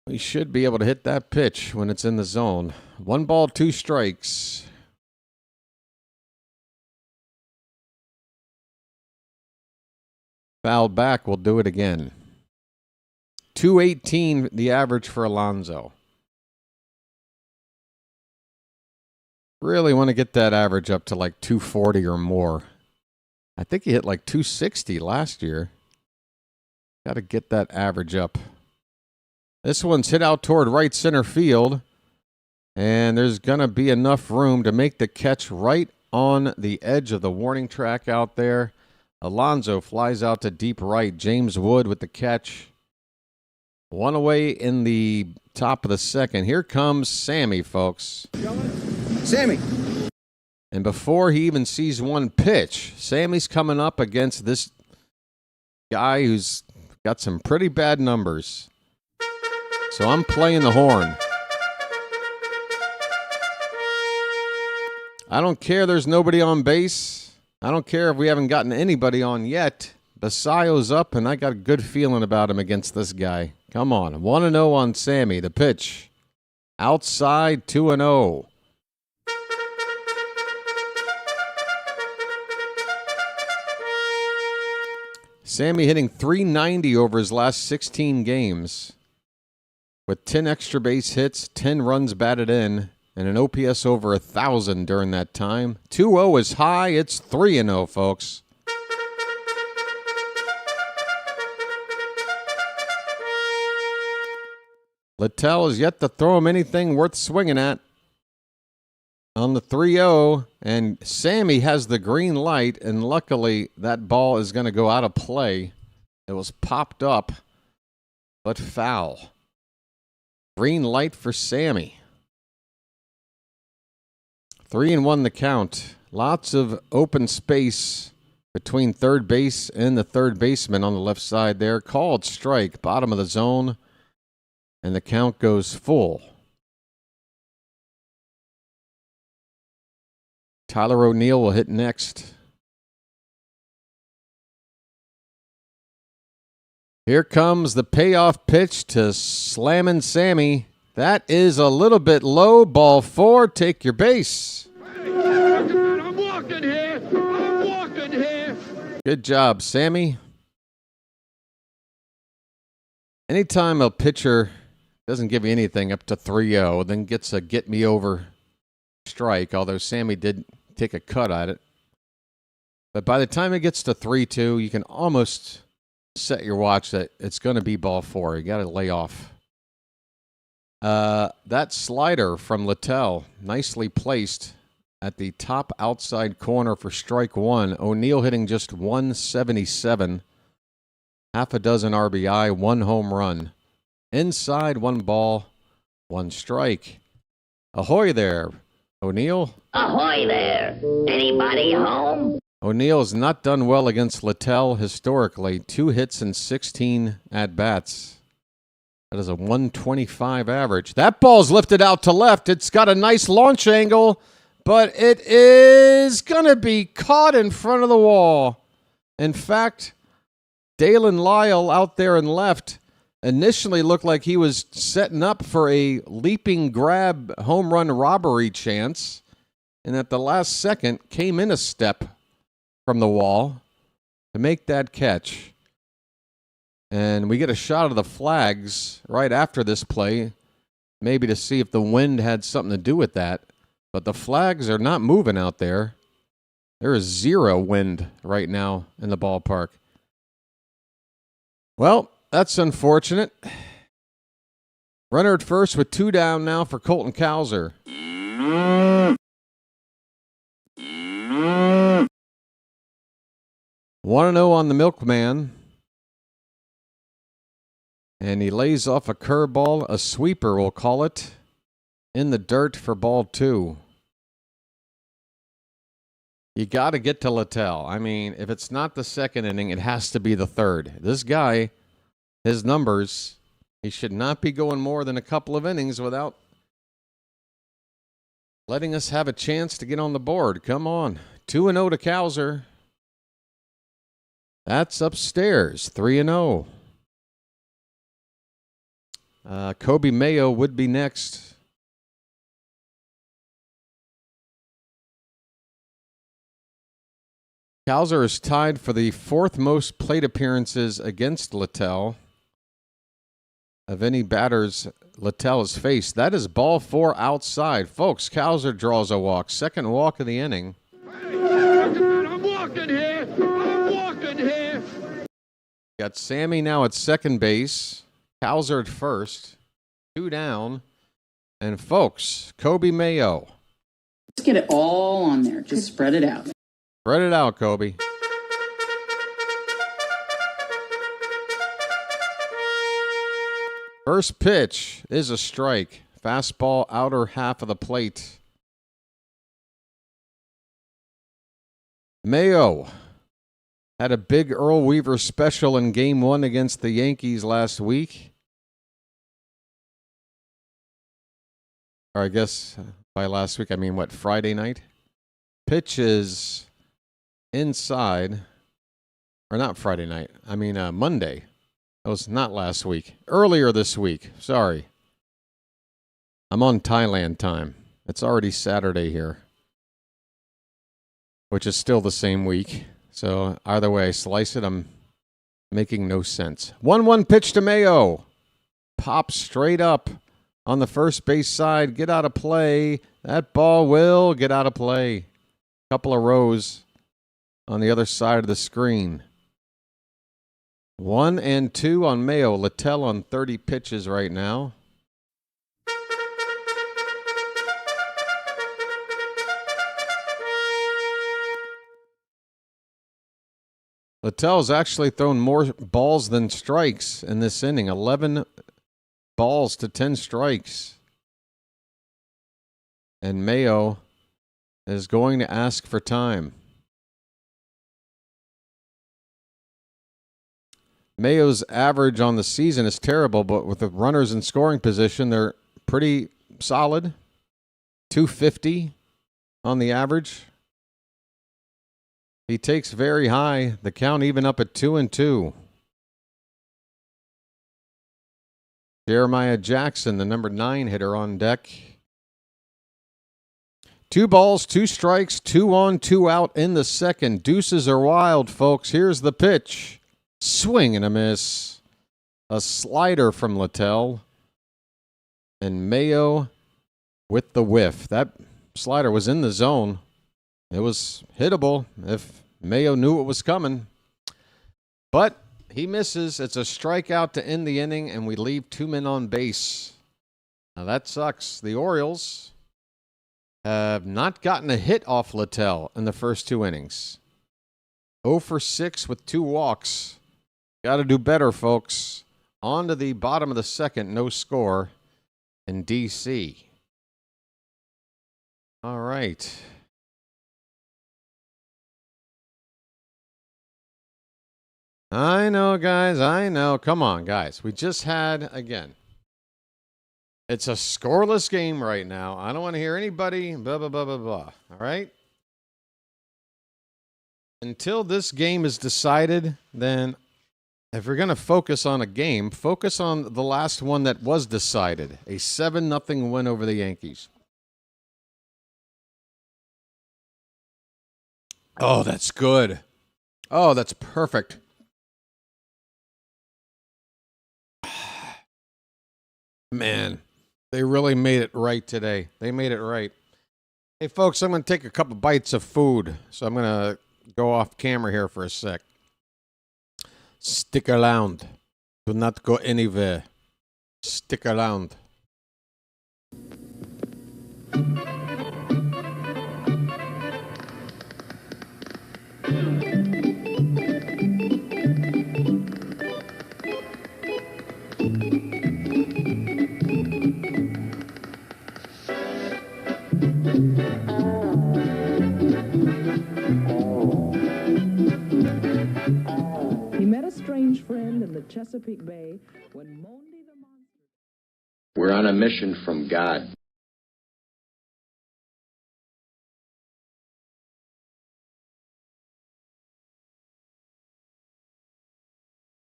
We should be able to hit that pitch when it's in the zone. 1 ball, 2 strikes. Fouled back, we'll do it again. 218 the average for Alonso. Really want to get that average up to like 240 or more. I think he hit like 260 last year. Got to get that average up. This one's hit out toward right center field. And there's going to be enough room to make the catch right on the edge of the warning track out there. Alonso flies out to deep right. James Wood with the catch. 1 away in the top of the second. Here comes Sammy, folks. Sammy. And before he even sees one pitch, Sammy's coming up against this guy who's got some pretty bad numbers. So I'm playing the horn. I don't care there's nobody on base. I don't care if we haven't gotten anybody on yet. Basayo's up, and I got a good feeling about him against this guy. Come on. 1-0 on Sammy. The pitch. Outside, 2-0. Sammy hitting .390 over his last 16 games with 10 extra base hits, 10 runs batted in, and an OPS over 1,000 during that time. 2-0 is high. It's 3-0, folks. Littell has yet to throw him anything worth swinging at on the 3-0, and Sammy has the green light, and luckily that ball is going to go out of play. It was popped up, but foul. Green light for Sammy. 3-1 the count. Lots of open space between third base and the third baseman on the left side there. Called strike, bottom of the zone, and the count goes full. Tyler O'Neill will hit next. Here comes the payoff pitch to Slammin' Sammy. That is a little bit low. Ball 4. Take your base. I'm walking here. I'm walking here. Good job, Sammy. Anytime a pitcher doesn't give you anything up to 3-0, then gets a get me over strike, although Sammy did take a cut at it. But by the time it gets to 3-2, you can almost set your watch that it's going to be ball 4. You got to lay off. That slider from Littell, nicely placed at the top outside corner for strike 1. O'Neill hitting just 177. Half a dozen RBI, 1 home run. Inside, 1 ball, 1 strike. Ahoy there, O'Neill. Ahoy there! Anybody home? O'Neill has not done well against Littell historically. 2 hits and 16 at-bats. That is a 125 average. That ball's lifted out to left. It's got a nice launch angle, but it is going to be caught in front of the wall. In fact, Dalen Lyle out there in left initially looked like he was setting up for a leaping grab home run robbery chance, and at the last second came in a step from the wall to make that catch. And we get a shot of the flags right after this play, maybe to see if the wind had something to do with that. But the flags are not moving out there. There is 0 wind right now in the ballpark. Well, that's unfortunate. Runner at first with 2 down now for Colton Cowser. 1-0 on the Milkman. And he lays off a curveball, a sweeper we'll call it, in the dirt for ball 2. You got to get to Littell. I mean, if it's not the second inning, it has to be the third. This guy, his numbers, he should not be going more than a couple of innings without letting us have a chance to get on the board. Come on. 2-0 to Cowser. That's upstairs. 3-0. Kobe Mayo would be next. Cowser is tied for the 4th most plate appearances against Littell of any batters Littell has faced. That is ball 4 outside. Folks, Cowser draws a walk. 2nd walk of the inning. I'm walking here. I'm walking here. Got Sammy now at second base. Cowser at first. 2 down. And folks, Kobe Mayo. Just get it all on there. Just spread it out. Spread it out, Kobe. First pitch is a strike. Fastball outer half of the plate. Mayo had a big Earl Weaver special in Game 1 against the Yankees last week. Or I guess by last week, I mean, what, Friday night? Pitch is inside. Or not Friday night. I mean, Monday. That was not last week. Earlier this week. Sorry. I'm on Thailand time. It's already Saturday here. Which is still the same week. So either way I slice it, I'm making no sense. 1-1 pitch to Mayo. Pops straight up on the first base side. Get out of play. That ball will get out of play. Couple of rows on the other side of the screen. 1-2 on Mayo. Littell on 30 pitches right now. Littell's actually thrown more balls than strikes in this inning. 11 balls to 10 strikes. And Mayo is going to ask for time. Mayo's average on the season is terrible, but with the runners in scoring position, they're pretty solid. 250 on the average. He takes very high. The count even up at 2-2. Jeremiah Jackson, the number 9 hitter on deck. 2 balls, 2 strikes, 2 on, 2 out in the second. Deuces are wild, folks. Here's the pitch. Swing and a miss. A slider from Littell. And Mayo with the whiff. That slider was in the zone. It was hittable if Mayo knew it was coming. But he misses. It's a strikeout to end the inning, and we leave 2 men on base. Now that sucks. The Orioles have not gotten a hit off Littell in the first 2 innings. 0 for 6 with 2 walks. Got to do better, folks. On to the bottom of the second, no score in D.C. All right. I know, guys. I know. Come on, guys. We just had, again, it's a scoreless game right now. I don't want to hear anybody blah, blah, blah, blah, blah. All right? Until this game is decided, then if we're going to focus on a game, focus on the last one that was decided. A 7-0 win over the Yankees. Oh, that's good. Oh, that's perfect. Man, they really made it right today. They made it right. Hey, folks, I'm going to take a couple bites of food, so I'm going to go off camera here for a sec. Stick around. Do not go anywhere. Stick around. Chesapeake Bay when Mondi the monster. We're on a mission from God.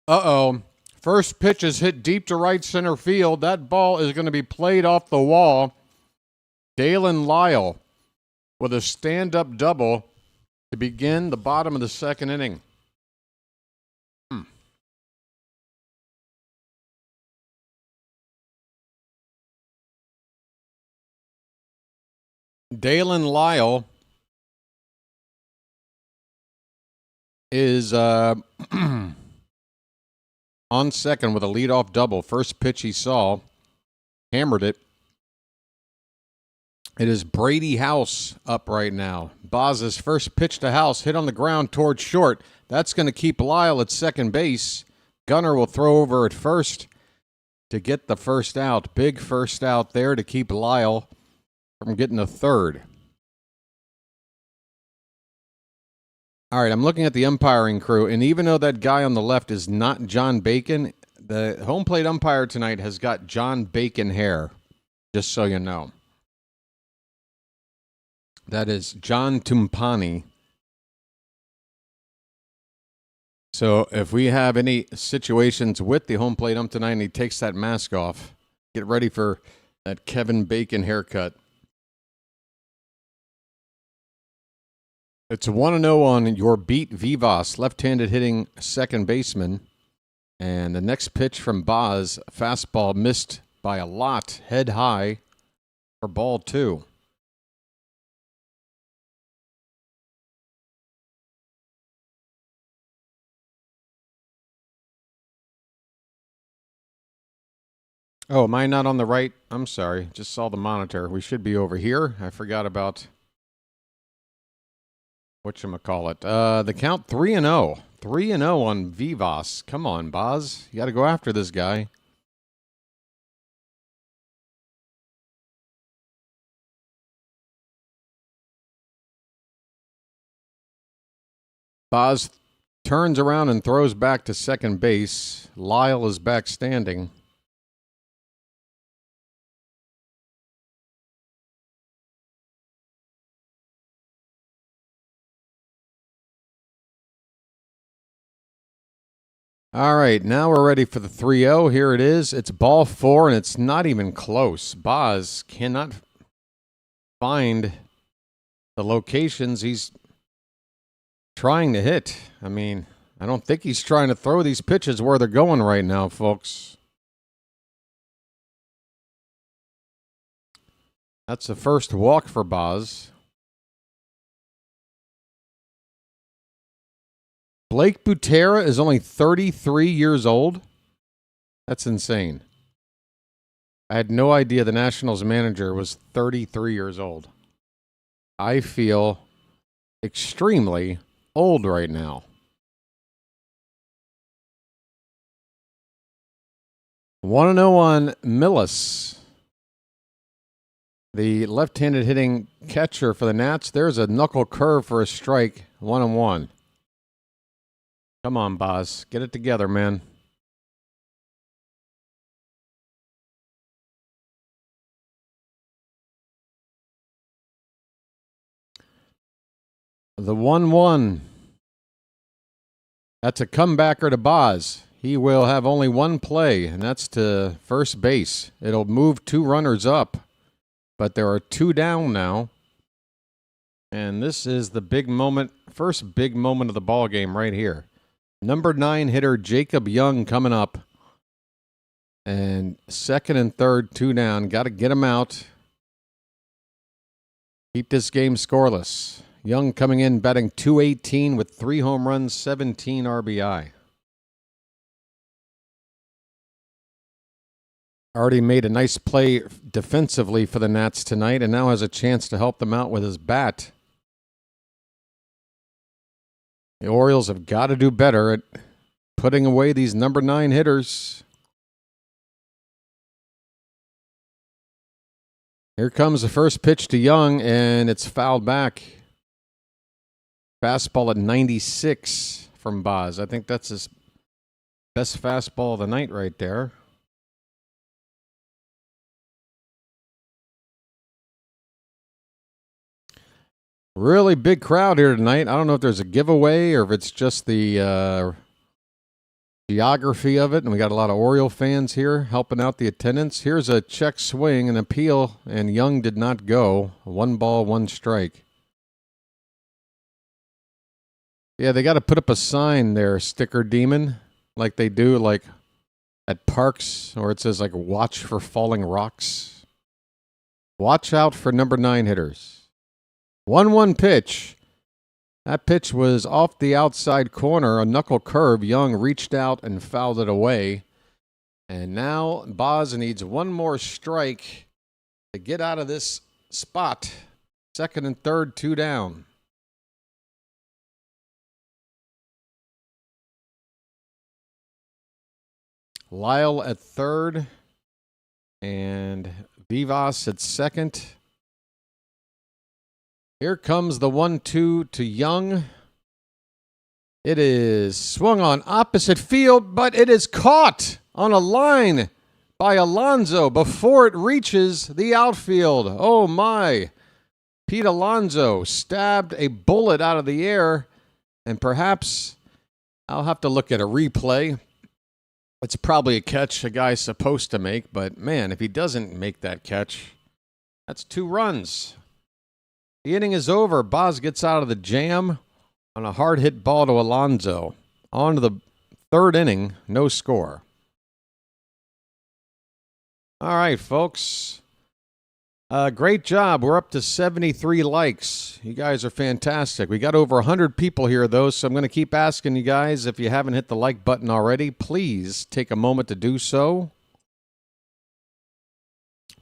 Uh-oh. First pitch is hit deep to right center field. That ball is going to be played off the wall. Dalen Lyle with a stand-up double to begin the bottom of the second inning. Dalen Lyle is on second with a leadoff double. First pitch he saw, hammered it. It is Brady House up right now. Baz's first pitch to House, hit on the ground towards short. That's going to keep Lyle at second base. Gunner will throw over at first to get the first out. Big first out there to keep Lyle from getting a third. All right, I'm looking at the umpiring crew, and even though that guy on the left is not John Bacon, the home plate umpire tonight has got John Bacon hair, just so you know. That is John Tumpani. So if we have any situations with the home plate ump tonight and he takes that mask off, get ready for that Kevin Bacon haircut. It's 1-0 on your beat Vivas, left-handed hitting second baseman. And the next pitch from Baz, fastball missed by a lot, head high for ball 2. Oh, am I not on the right? I'm sorry. Just saw the monitor. We should be over here. I forgot about whatchamacallit. The count 3-0. 3-0 on Vivas. Come on, Baz. You got to go after this guy. Baz turns around and throws back to second base. Lyle is back standing. All right, now we're ready for the 3-0. Here it is. It's ball 4, and it's not even close. Baz cannot find the locations he's trying to hit. I mean, I don't think he's trying to throw these pitches where they're going right now, folks. That's the first walk for Baz. Blake Butera is only 33 years old. That's insane. I had no idea the Nationals manager was 33 years old. I feel extremely old right now. 1-0 on Millis, the left-handed hitting catcher for the Nats. There's a knuckle curve for a strike, 1-1. Come on, Baz. Get it together, man. The 1-1. That's a comebacker to Baz. He will have only one play, and that's to first base. It'll move 2 runners up, but there are 2 down now. And this is the big moment, first big moment of the ball game right here. Number 9 hitter Jacob Young coming up. And second and third, 2 down. Got to get him out. Keep this game scoreless. Young coming in batting .218 with 3 home runs, 17 RBI. Already made a nice play defensively for the Nats tonight and now has a chance to help them out with his bat. The Orioles have got to do better at putting away these number 9 hitters. Here comes the first pitch to Young, and it's fouled back. Fastball at 96 from Baz. I think that's his best fastball of the night right there. Really big crowd here tonight. I don't know if there's a giveaway or if it's just the geography of it. And we got a lot of Oriole fans here helping out the attendance. Here's a check swing, an appeal, and Young did not go. 1 ball, 1 strike. Yeah, they got to put up a sign there, Sticker Demon, like they do like at parks, or it says like watch for falling rocks. Watch out for number 9 hitters. 1-1 pitch. That pitch was off the outside corner, a knuckle curve. Young reached out and fouled it away. And now Baz needs 1 more strike to get out of this spot. Second and third, 2 down. Lyle at third and Vivas at second. Here comes the 1-2 to Young. It is swung on opposite field, but it is caught on a line by Alonso before it reaches the outfield. Oh my. Pete Alonso stabbed a bullet out of the air, and perhaps I'll have to look at a replay. It's probably a catch a guy's supposed to make, but man, if he doesn't make that catch, that's 2 runs. The inning is over. Baz gets out of the jam on a hard hit ball to Alonso. On to the third inning, no score. All right, folks. Great job. We're up to 73 likes. You guys are fantastic. We got over 100 people here, though, so I'm going to keep asking you guys, if you haven't hit the like button already, please take a moment to do so.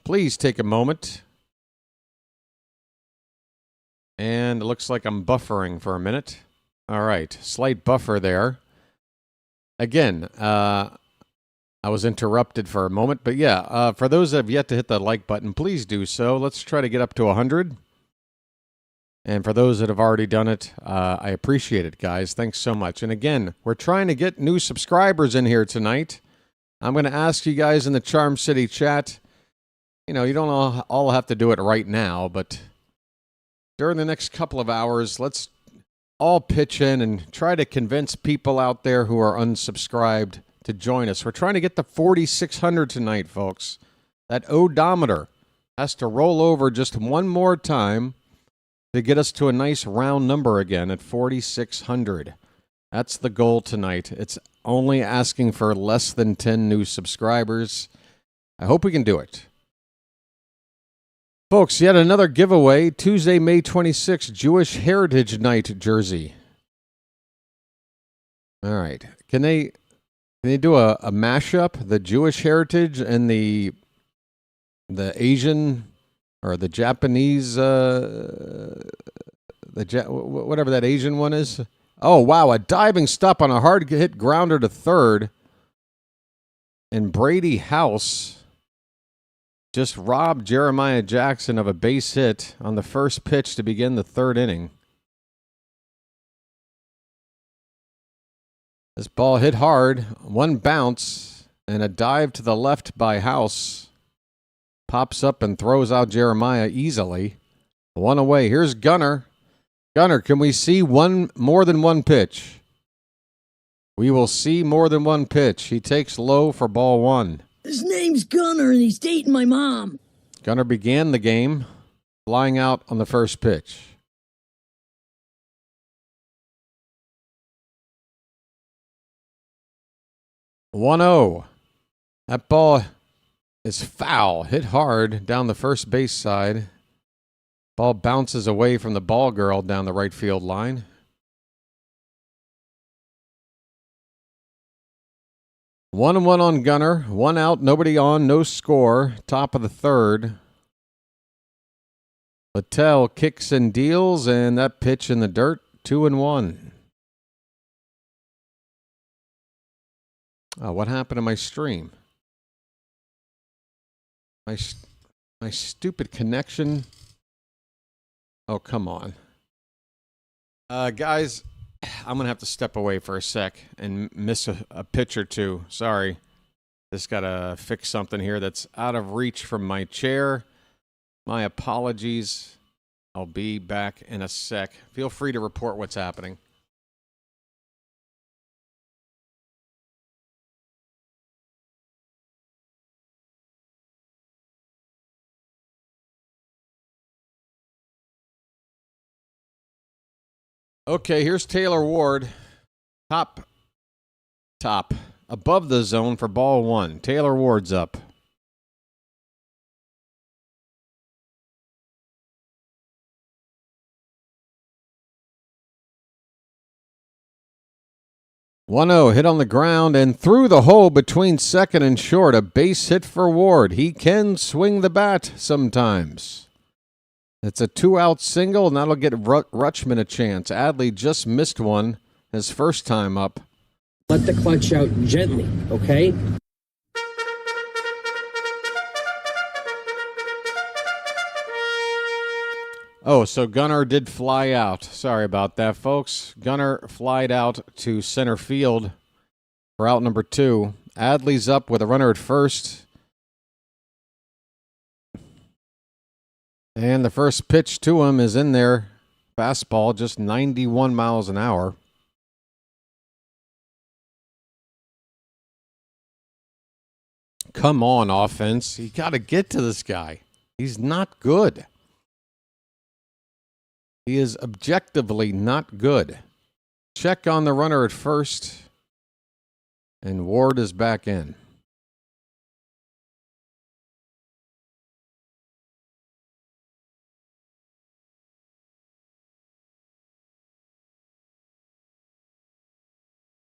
Please take a moment. And it looks like I'm buffering for a minute. All right, slight buffer there. Again, I was interrupted for a moment, but yeah, for those that have yet to hit the like button, please do so. Let's try to get up to 100. And for those that have already done it, I appreciate it, guys. Thanks so much. And again, we're trying to get new subscribers in here tonight. I'm going to ask you guys in the Charm City chat, you know, you don't all have to do it right now, but during the next couple of hours, let's all pitch in and try to convince people out there who are unsubscribed to join us. We're trying to get to 4,600 tonight, folks. That odometer has to roll over just one more time to get us to a nice round number again at 4,600. That's the goal tonight. It's only asking for less than 10 new subscribers. I hope we can do it. Folks, yet another giveaway. Tuesday, May 26th, Jewish Heritage Night jersey. All right. Can they do a mashup, the Jewish heritage and the Asian or the Japanese, whatever that Asian one is? Oh, wow, a diving stop on a hard hit grounder to third. And Brady House just robbed Jeremiah Jackson of a base hit on the first pitch to begin the third inning. This ball hit hard, one bounce, and a dive to the left by House. Pops up and throws out Jeremiah easily. One away. Here's Gunnar. Gunnar, can we see more than one pitch? We will see more than one pitch. He takes low for ball one. His name's Gunnar, and he's dating my mom. Gunnar began the game, flying out on the first pitch. One-0. That ball is foul. Hit hard down the first base side. Ball bounces away from the ball girl down the right field line. 1-1 on Gunnar. One out, nobody on, no score. Top of the third. Littell kicks and deals, and that pitch in the dirt. 2-1. Oh, what happened to my stream? My stupid connection. Oh, come on. Guys, I'm going to have to step away for a sec and miss a pitch or two. Sorry. Just got to fix something here that's out of reach from my chair. My apologies. I'll be back in a sec. Feel free to report what's happening. Okay, here's Taylor Ward. Top. Above the zone for ball one. Taylor Ward's up. One-0 hit on the ground and through the hole between second and short. A base hit for Ward. He can swing the bat sometimes. It's a 2-out single, and that'll get Rutschman a chance. Adley just missed one his first time up. Let the clutch out gently, okay? Oh, so Gunnar did fly out. Sorry about that, folks. Gunnar flied out to center field for out number 2. Adley's up with a runner at first. And the first pitch to him is in there. Fastball, just 91 miles an hour. Come on, offense. You got to get to this guy. He's not good. He is objectively not good. Check on the runner at first, and Ward is back in.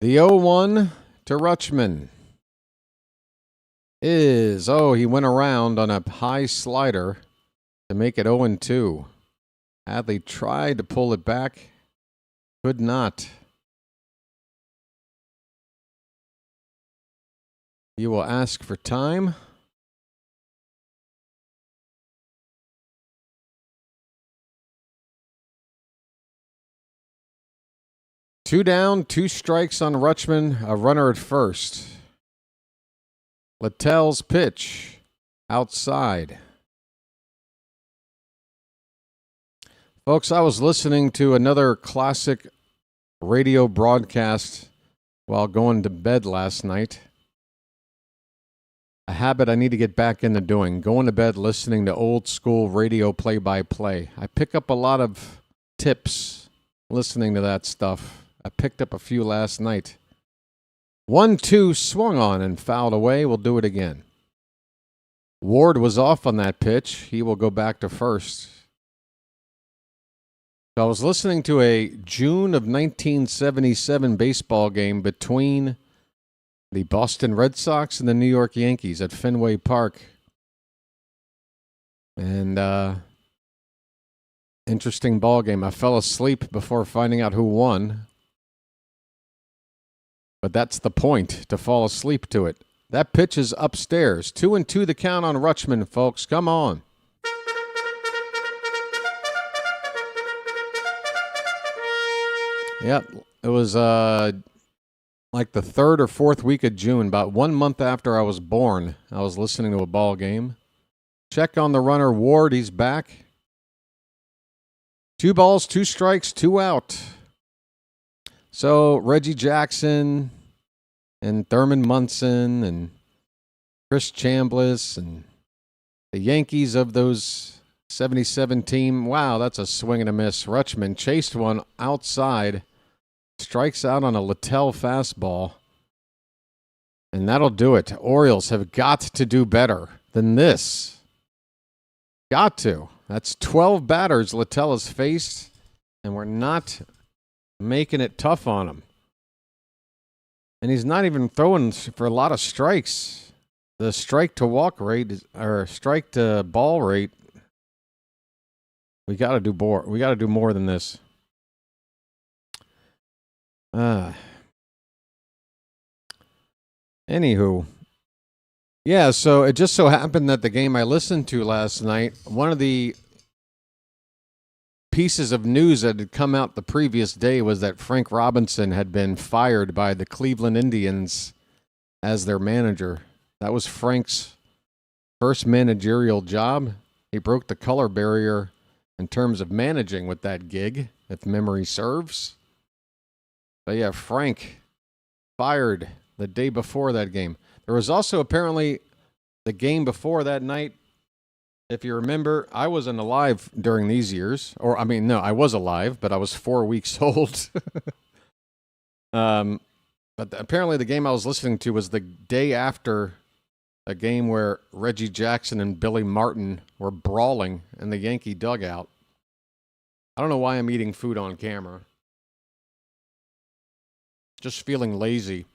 The 0-1 to Rutschman is, he went around on a high slider to make it 0-2. Hadley tried to pull it back, could not. He will ask for time. Two down, 2 strikes on Rutschman, a runner at first. Littell's pitch outside. Folks, I was listening to another classic radio broadcast while going to bed last night. A habit I need to get back into doing, going to bed listening to old school radio play-by-play. I pick up a lot of tips listening to that stuff. I picked up a few last night. 1-2 swung on and fouled away. We'll do it again. Ward was off on that pitch. He will go back to first. So I was listening to a June of 1977 baseball game between the Boston Red Sox and the New York Yankees at Fenway Park. And interesting ball game. I fell asleep before finding out who won. But that's the point, to fall asleep to it. That pitch is upstairs. 2-2 the count on Rutschman, folks. Come on. Yep, it was like the 3rd or 4th week of June, about 1 month after I was born. I was listening to a ball game. Check on the runner, Ward. He's back. 2 balls, 2 strikes, 2 out. So Reggie Jackson and Thurman Munson and Chris Chambliss and the Yankees of those 77 team. Wow, that's a swing and a miss. Rutschman chased one outside, strikes out on a Littell fastball, and that'll do it. Orioles have got to do better than this. Got to. That's 12 batters Littell has faced, and we're not making it tough on him. And he's not even throwing for a lot of strikes. The strike to walk rate or strike to ball rate, we got to do more. We got to do more than this. Anywho, yeah, so it just so happened that the game I listened to last night, one of the pieces of news that had come out the previous day was that Frank Robinson had been fired by the Cleveland Indians as their manager. That was Frank's first managerial job. He broke the color barrier in terms of managing with that gig, if memory serves. But yeah, Frank fired the day before that game. There was also apparently the game before that night. If you remember, I wasn't alive during these years. No, I was alive, but I was 4 weeks old. But apparently the game I was listening to was the day after a game where Reggie Jackson and Billy Martin were brawling in the Yankee dugout. I don't know why I'm eating food on camera. Just feeling lazy.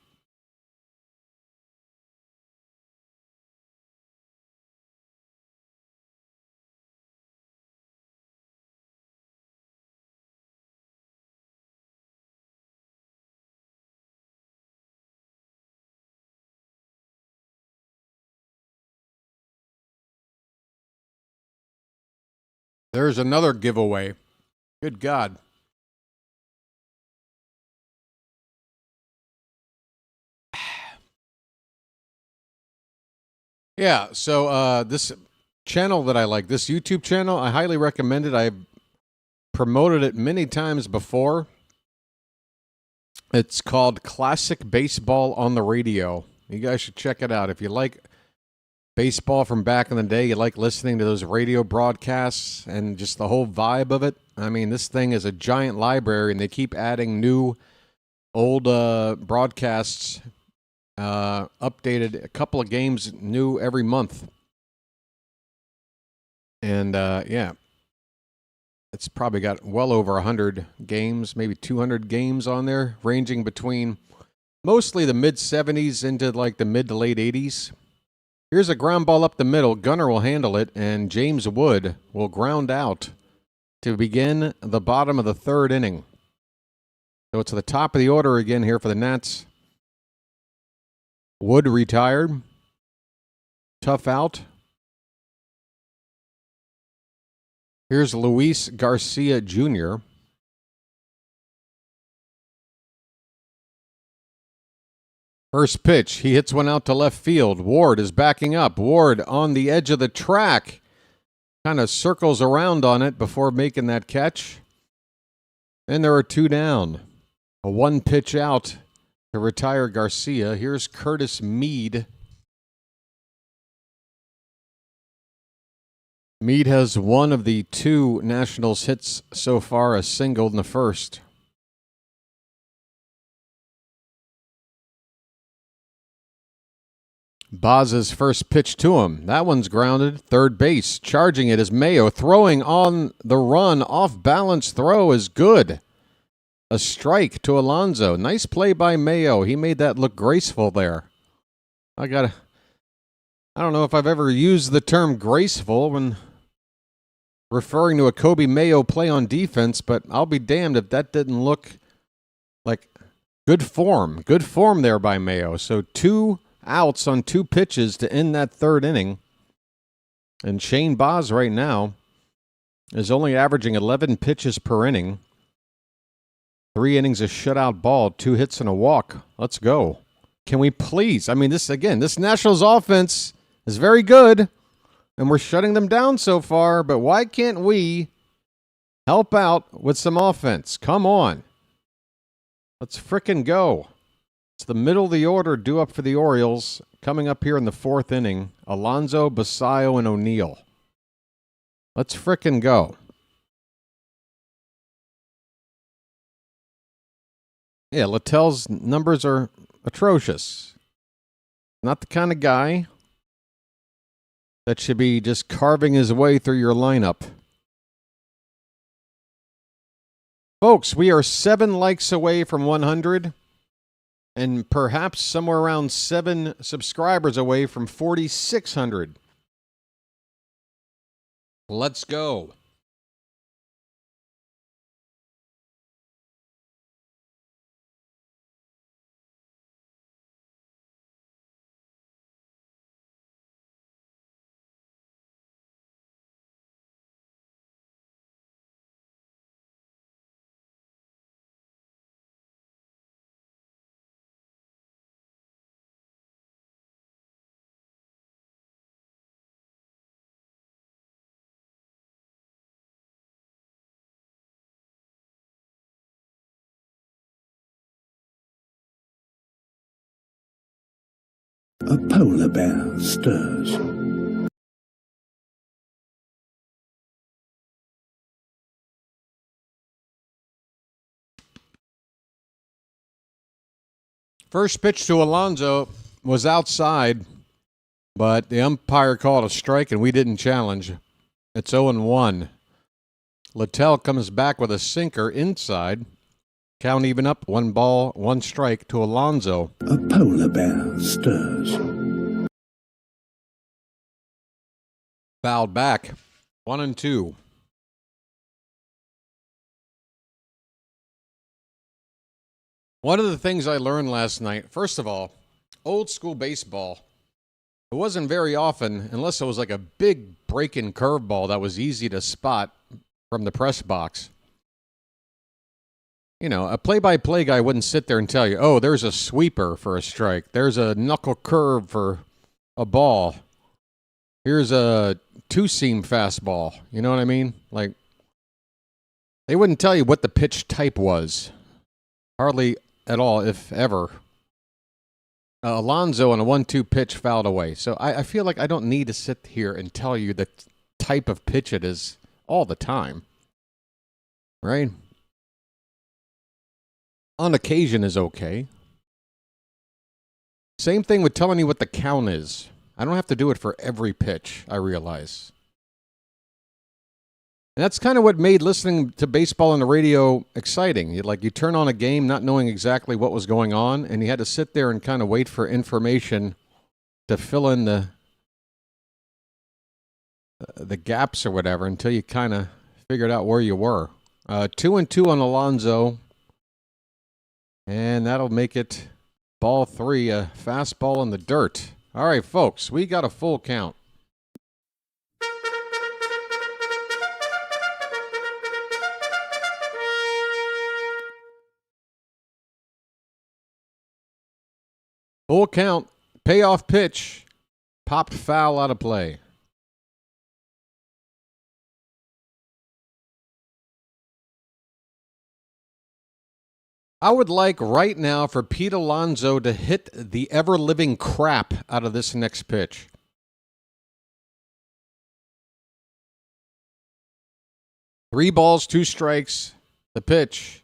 There's another giveaway. Good God. Yeah, so this channel that I like, this YouTube channel, I highly recommend it. I've promoted it many times before. It's called Classic Baseball on the Radio. You guys should check it out. If you like baseball from back in the day, you like listening to those radio broadcasts and just the whole vibe of it. I mean, this thing is a giant library, and they keep adding new, old broadcasts, updated, a couple of games new every month. And, yeah, it's probably got well over 100 games, maybe 200 games on there, ranging between mostly the mid-70s into like the mid to late 80s. Here's a ground ball up the middle. Gunner will handle it, and James Wood will ground out to begin the bottom of the third inning. So it's the top of the order again here for the Nats. Wood retired. Tough out. Here's Luis Garcia Jr. First pitch, he hits one out to left field. Ward is backing up. Ward on the edge of the track. Kind of circles around on it before making that catch. And there are two down. A one pitch out to retire Garcia. Here's Curtis Mead. Mead has one of the two Nationals hits so far, a single in the first. Baz's first pitch to him. That one's grounded. Third base. Charging it is Mayo. Throwing on the run. Off balance throw is good. A strike to Alonso. Nice play by Mayo. He made that look graceful there. I don't know if I've ever used the term graceful when referring to a Kobe Mayo play on defense, but I'll be damned if that didn't look like good form. Good form there by Mayo. So 2 outs on 2 pitches to end that third inning. And Shane Baz right now is only averaging 11 pitches per inning. 3 innings of shutout ball, 2 hits and a walk. Let's go. Can we please? I mean, this Nationals offense is very good, and we're shutting them down so far, but why can't we help out with some offense? Come on. Let's frickin' go. It's the middle of the order due up for the Orioles. Coming up here in the 4th inning, Alonso, Basayo, and O'Neill. Let's frickin' go. Yeah, Littell's numbers are atrocious. Not the kind of guy that should be just carving his way through your lineup. Folks, we are 7 likes away from 100 and perhaps somewhere around 7 subscribers away from 4,600. Let's go. A polar bear stirs. First pitch to Alonso was outside, but the umpire called a strike and we didn't challenge. It's 0-1. Littell comes back with a sinker inside. Count even up, 1 ball, 1 strike to Alonso. A polar bear stirs. Fouled back, 1-2. One of the things I learned last night, first of all, old school baseball, it wasn't very often, unless it was like a big breaking curveball that was easy to spot from the press box. You know, a play-by-play guy wouldn't sit there and tell you, oh, there's a sweeper for a strike. There's a knuckle curve for a ball. Here's a 2-seam fastball. You know what I mean? Like, they wouldn't tell you what the pitch type was. Hardly at all, if ever. Alonso on a 1-2 pitch fouled away. So I feel like I don't need to sit here and tell you the type of pitch it is all the time. Right? On occasion is okay. Same thing with telling you what the count is. I don't have to do it for every pitch, I realize. And that's kind of what made listening to baseball on the radio exciting. You turn on a game not knowing exactly what was going on, and you had to sit there and kind of wait for information to fill in the gaps or whatever until you kind of figured out where you were. 2-2 on Alonso, and that'll make it ball 3, a fastball in the dirt. All right, folks, we got a full count. Full count, payoff pitch, popped foul out of play. I would like right now for Pete Alonso to hit the ever-living crap out of this next pitch. Three balls, 2 strikes, the pitch.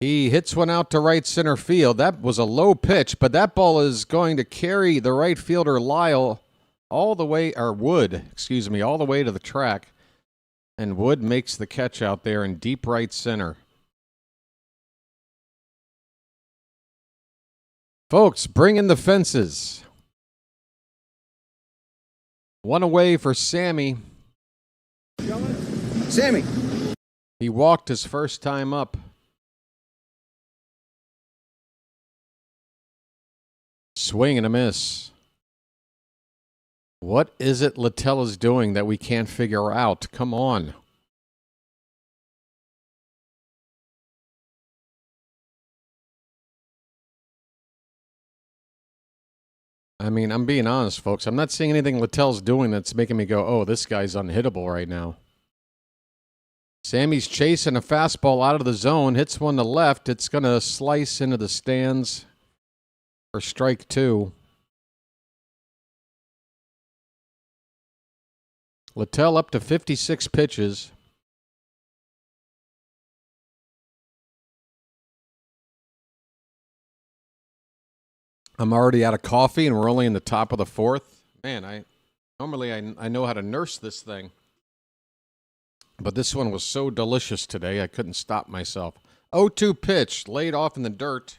He hits one out to right center field. That was a low pitch, but that ball is going to carry the right fielder Lyle all the way to the track. And Wood makes the catch out there in deep right center. Folks, bring in the fences. One away for Sammy. Sammy. He walked his first time up. Swing and a miss. What is it Littell is doing that we can't figure out? Come on. I mean, I'm being honest, folks. I'm not seeing anything Littell's doing that's making me go, oh, this guy's unhittable right now. Sammy's chasing a fastball out of the zone, hits one to left. It's going to slice into the stands for strike 2. Littell up to 56 pitches. I'm already out of coffee, and we're only in the top of the 4th. Man, I know how to nurse this thing. But this one was so delicious today, I couldn't stop myself. 0-2 pitch, laid off in the dirt.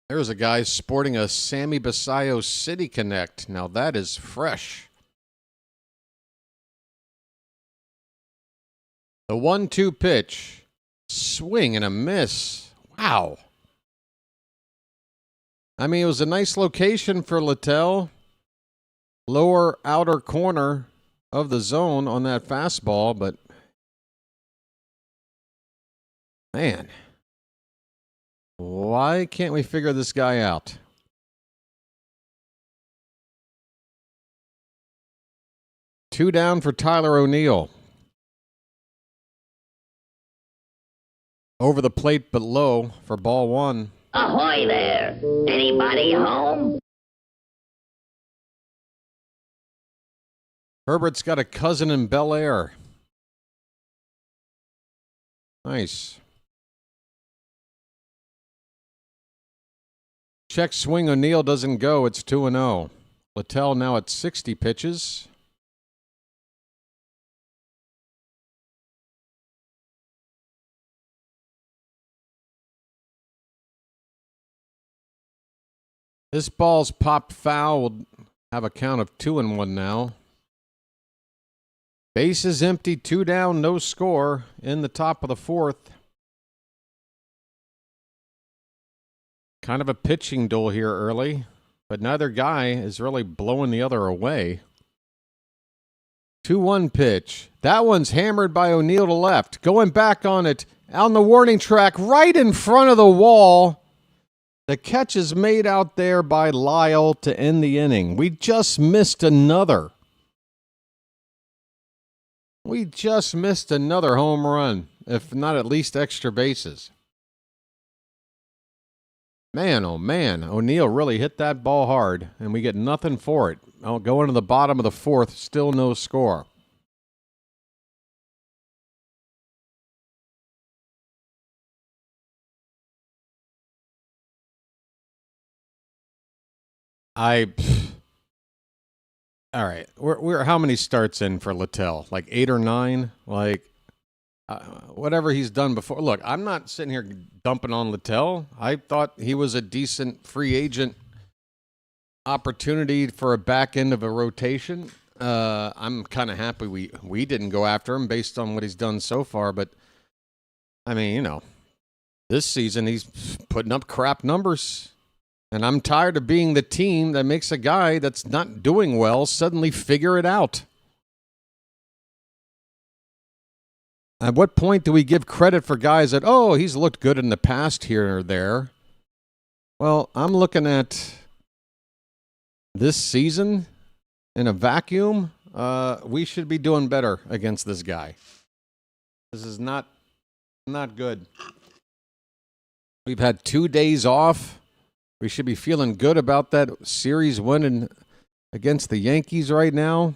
There's a guy sporting a Sammy Basayo City Connect. Now that is fresh. The 1-2 pitch. Swing and a miss. Wow. I mean, it was a nice location for Littell. Lower outer corner of the zone on that fastball, but man, why can't we figure this guy out? Two down for Tyler O'Neill. Over the plate but low for ball 1. Ahoy there! Anybody home? Herbert's got a cousin in Bel Air. Nice. Check swing, O'Neill doesn't go. It's 2-0. Littell now at 60 pitches. This ball's popped foul. We'll have a count of 2-1 now. Base is empty, 2 down, no score in the top of the 4th. Kind of a pitching duel here early, but neither guy is really blowing the other away. 2-1 pitch. That one's hammered by O'Neill to left. Going back on it, on the warning track, right in front of the wall. The catch is made out there by Lyle to end the inning. We just missed another. We just missed another home run. if not at least extra bases. Man, oh man, O'Neill really hit that ball hard, and we get nothing for it. I'll go into the bottom of the fourth, still no score. All right. We're how many starts in for Littell? Like 8 or 9? Like whatever he's done before. Look, I'm not sitting here dumping on Littell. I thought he was a decent free agent opportunity for a back end of a rotation. I'm kind of happy we didn't go after him based on what he's done so far. But I mean, you know, this season he's putting up crap numbers. And I'm tired of being the team that makes a guy that's not doing well suddenly figure it out. At what point do we give credit for guys that, oh, he's looked good in the past here or there? Well, I'm looking at this season in a vacuum. We should be doing better against this guy. This is not good. We've had 2 days off. We should be feeling good about that series winning against the Yankees right now.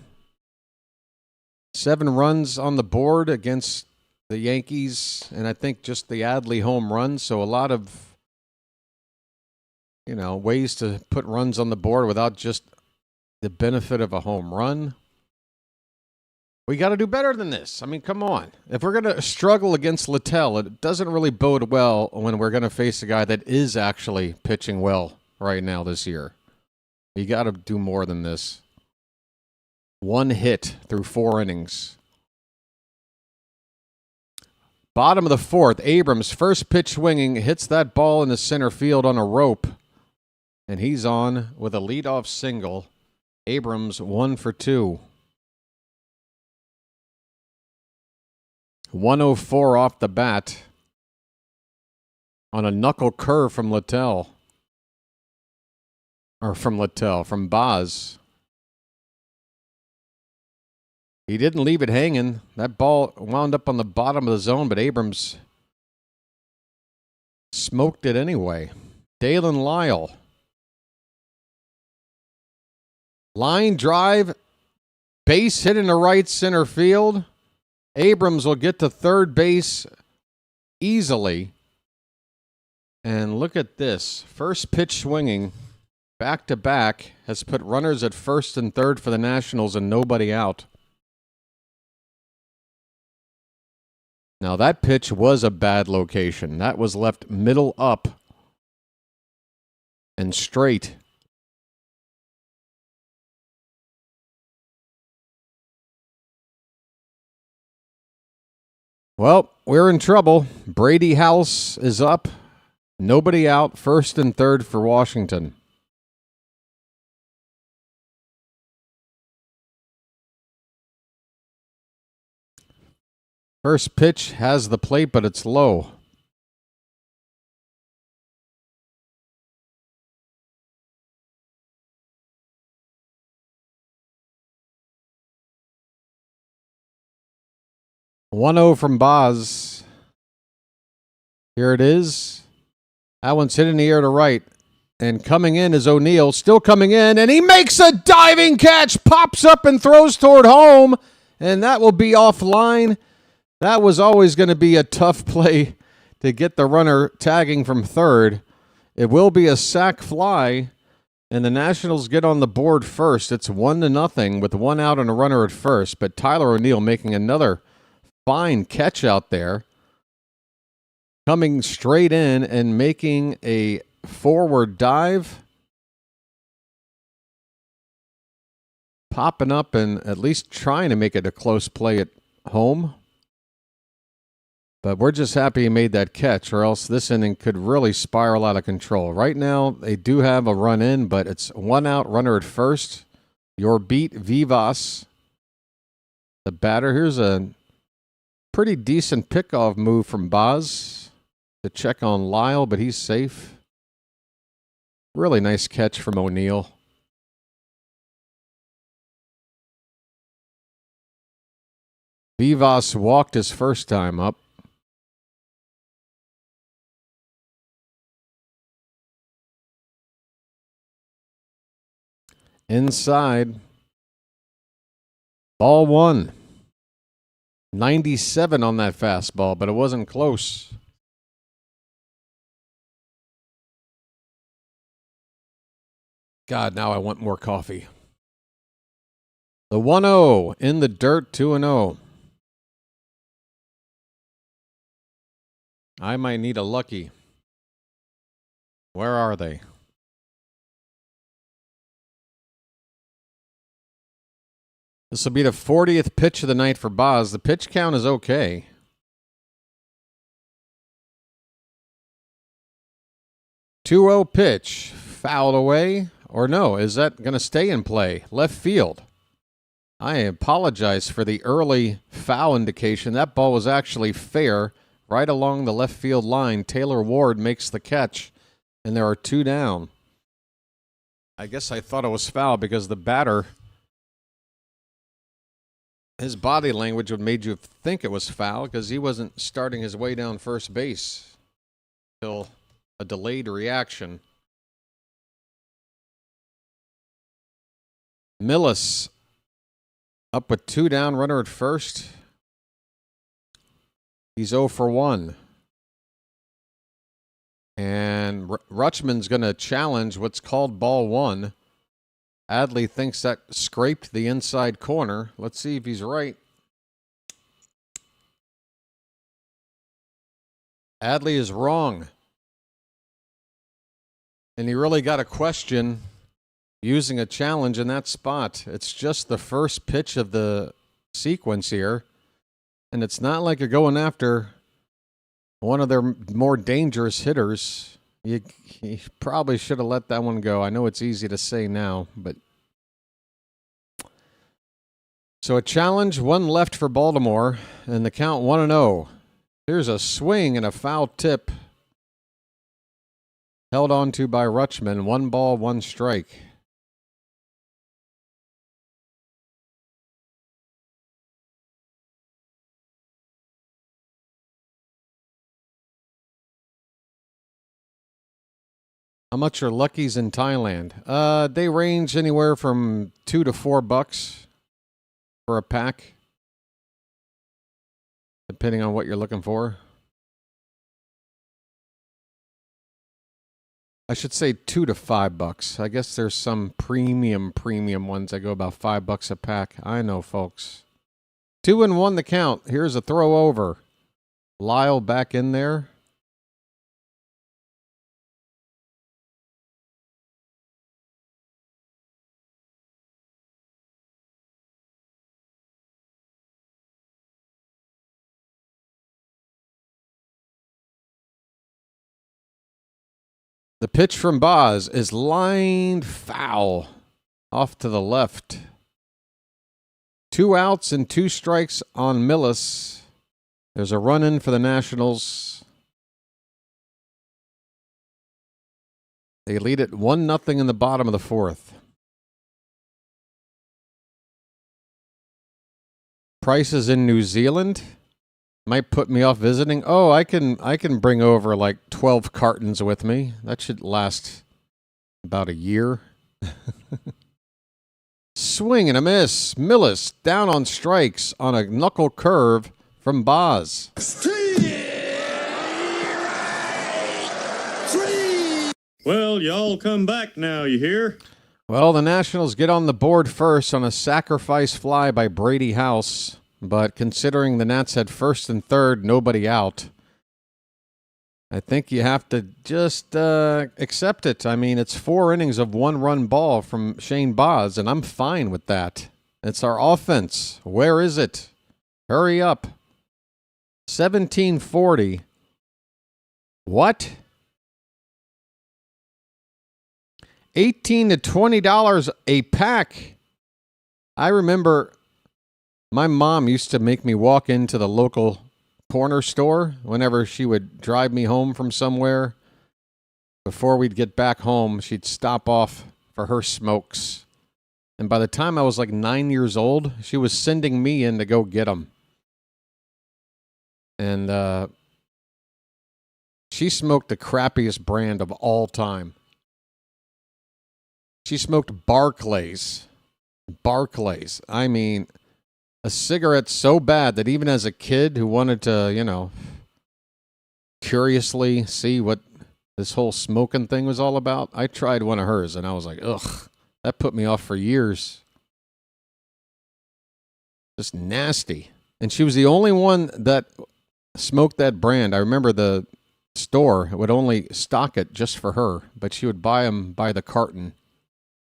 7 runs on the board against the Yankees, and I think just the Adley home run. So a lot of, ways to put runs on the board without just the benefit of a home run. We got to do better than this. I mean, come on. If we're going to struggle against Littell, it doesn't really bode well when we're going to face a guy that is actually pitching well right now this year. You got to do more than this. 1 hit through 4 innings. Bottom of the 4th, Abrams, first pitch swinging, hits that ball in the center field on a rope. And he's on with a leadoff single. Abrams 1 for 2. 104 off the bat on a knuckle curve from Littell. Or from Baz. He didn't leave it hanging. That ball wound up on the bottom of the zone, but Abrams smoked it anyway. Dalen Lyle. Line drive. Base hit in the right center field. Abrams will get to third base easily. And look at this. First pitch swinging, back-to-back, has put runners at first and third for the Nationals and nobody out. Now, that pitch was a bad location. That was left middle up and straight. Well, we're in trouble. Brady House is up. Nobody out. First and third for Washington. First pitch has the plate, but it's low. One-0 from Baz. Here it is. That one's hit in the air to right. And coming in is O'Neill. Still coming in. And he makes a diving catch. Pops up and throws toward home. And that will be offline. That was always going to be a tough play to get the runner tagging from third. It will be a sac fly. And the Nationals get on the board first. It's 1-0 with 1 out and a runner at first. But Tyler O'Neill making another fine catch out there. Coming straight in and making a forward dive. Popping up and at least trying to make it a close play at home. But we're just happy he made that catch, or else this inning could really spiral out of control. Right now, they do have a run in, but it's 1 out, runner at first. Your beat, Vivas. The batter, here's a pretty decent pickoff move from Baz to check on Lyle, but he's safe. Really nice catch from O'Neill. Vivas walked his first time up. Inside. Ball one. 97 on that fastball, but it wasn't close. God, now I want more coffee. The 1-0 in the dirt, 2-0. I might need a lucky. Where are they? This will be the 40th pitch of the night for Baz. The pitch count is okay. .2-0 pitch. Fouled away. Or no, is that going to stay in play? Left field. I apologize for the early foul indication. That ball was actually fair. Right along the left field line. Taylor Ward makes the catch. And there are 2 down. I guess I thought it was foul because the batter, his body language would made you think it was foul because he wasn't starting his way down first base till a delayed reaction. Millis up with 2 down, runner at first. He's 0 for 1. And Rutschman's going to challenge what's called ball 1. Adley thinks that scraped the inside corner. Let's see if he's right. Adley is wrong. And he really got a question using a challenge in that spot. It's just the first pitch of the sequence here. And it's not like you're going after one of their more dangerous hitters. You probably should have let that one go. I know it's easy to say now, but. So a challenge, 1 left for Baltimore, and the count 1-0. Here's a swing and a foul tip. Held on to by Rutschman. 1 ball, 1 strike. How much are luckies in Thailand? They range anywhere from $2 to $4 for a pack, depending on what you're looking for. I should say $2 to $5. I guess there's some premium ones that go about $5 a pack. I know, folks. 2-1 the count. Here's a throw over. Lyle back in there. The pitch from Baz is lined foul off to the left. 2 outs and 2 strikes on Millis. There's a run in for the Nationals. They lead it 1-0 in the bottom of the 4th. Prices in New Zealand might put me off visiting. Oh, I can bring over like 12 cartons with me. That should last about a year. Swing and a miss. Millis down on strikes on a knuckle curve from Baz. Well, y'all come back now, you hear? Well, the Nationals get on the board first on a sacrifice fly by Brady House. But considering the Nats had first and third, nobody out, I think you have to just accept it. I mean, it's 4 innings of 1-run ball from Shane Baz, and I'm fine with that. It's our offense. Where is it? Hurry up. 1740. What? $18 to $20 a pack. I remember my mom used to make me walk into the local corner store whenever she would drive me home from somewhere. Before we'd get back home, she'd stop off for her smokes. And by the time I was like 9 years old, she was sending me in to go get them. And she smoked the crappiest brand of all time. She smoked Barclays. Barclays. I mean, a cigarette so bad that even as a kid who wanted to, curiously see what this whole smoking thing was all about, I tried one of hers and I was like, ugh, that put me off for years. Just nasty. And she was the only one that smoked that brand. I remember the store would only stock it just for her, but she would buy them by the carton.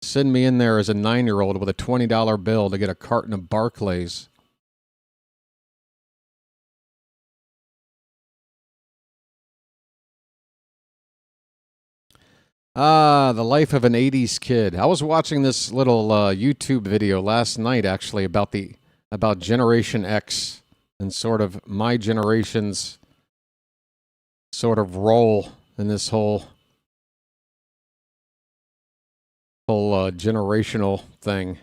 Send me in there as a 9-year-old with a $20 bill to get a carton of Barclays. The life of an 80s kid. I was watching this little YouTube video last night, actually, about Generation X and sort of my generation's sort of role in this whole generational thing.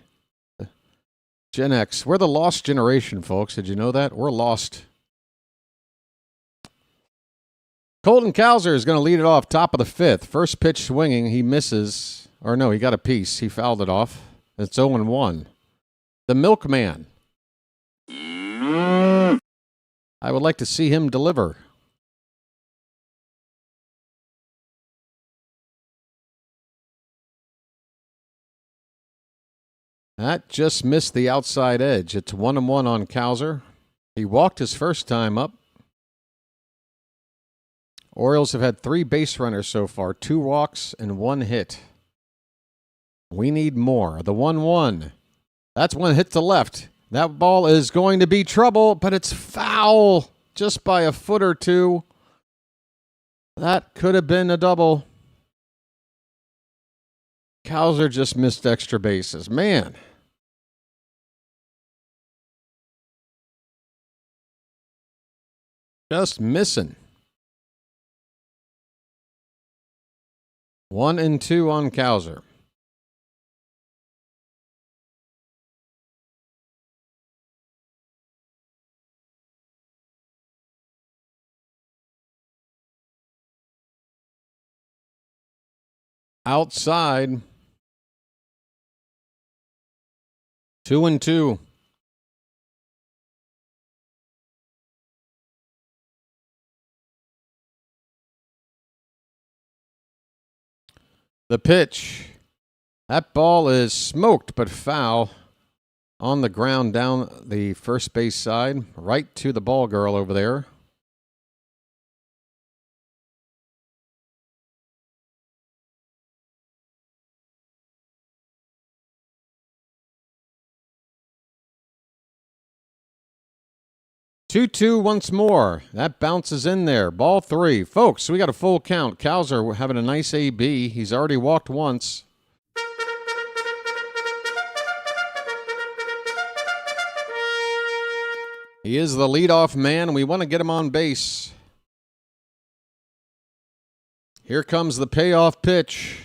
Gen X, we're the lost generation, folks. Did you know that? We're lost. Colton Cowser is going to lead it off, top of the 5th. First pitch swinging, he misses. Or no, he got a piece. He fouled it off. It's 0-1. The Milkman. I would like to see him deliver. That just missed the outside edge. It's 1-1 on Cowser. He walked his first time up. Orioles have had 3 base runners so far, 2 walks and 1 hit. We need more. The 1-1. That's one hit to left. That ball is going to be trouble, but it's foul just by a foot or two. That could have been a double. Cowser just missed extra bases. Man. Just missing. 1-2 on Cowser. Outside. 2-2. The pitch. That ball is smoked but foul on the ground down the first base side, right to the ball girl over there. Two once more. That bounces in there. Ball 3. Folks, we got a full count. Cowser having a nice AB. He's already walked once. He is the leadoff man. We want to get him on base. Here comes the payoff pitch.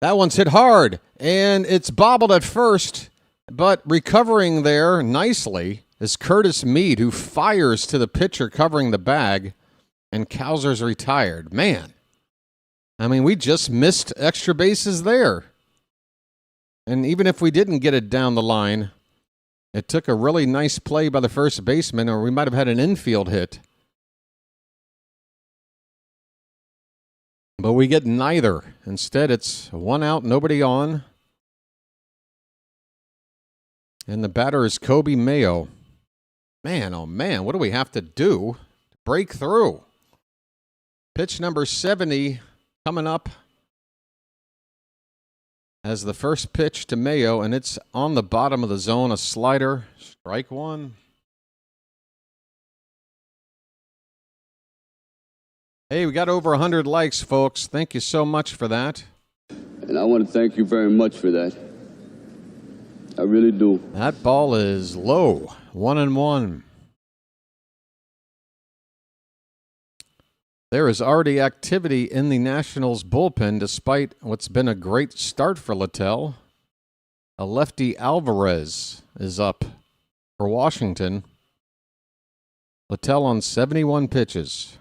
That one's hit hard, and it's bobbled at first, but recovering there nicely is Curtis Mead, who fires to the pitcher covering the bag, and Cowser's retired. Man, I mean, we just missed extra bases there. And even if we didn't get it down the line, it took a really nice play by the first baseman, or we might have had an infield hit. But we get neither. Instead, it's 1 out, nobody on. And the batter is Kobe Mayo. Man, oh man, what do we have to do to break through? Pitch number 70 coming up as the first pitch to Mayo, and it's on the bottom of the zone, a slider. Strike 1. Hey, we got over 100 likes, folks. Thank you so much for that. And I want to thank you very much for that. I really do. That ball is low. 1-1. There is already activity in the Nationals bullpen despite what's been a great start for Littell. A lefty Alvarez is up for Washington. Littell on 71 pitches.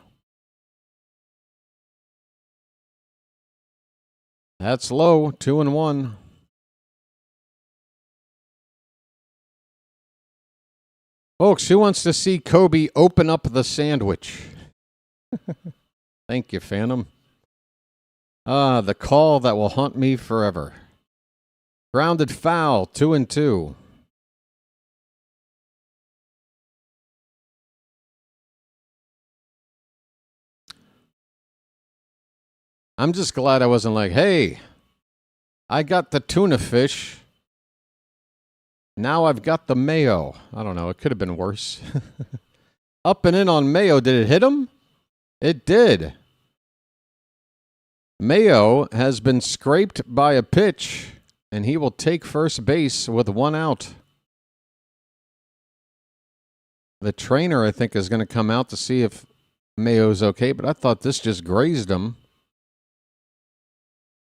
That's low. 2-1. Folks, who wants to see Kobe open up the sandwich? Thank you, Phantom. The call that will haunt me forever. Grounded foul, 2-2. I'm just glad I wasn't like, hey, I got the tuna fish. Now I've got the mayo. I don't know. It could have been worse. Up and in on Mayo. Did it hit him? It did. Mayo has been scraped by a pitch, and he will take first base with 1 out. The trainer, I think, is going to come out to see if Mayo's okay, but I thought this just grazed him.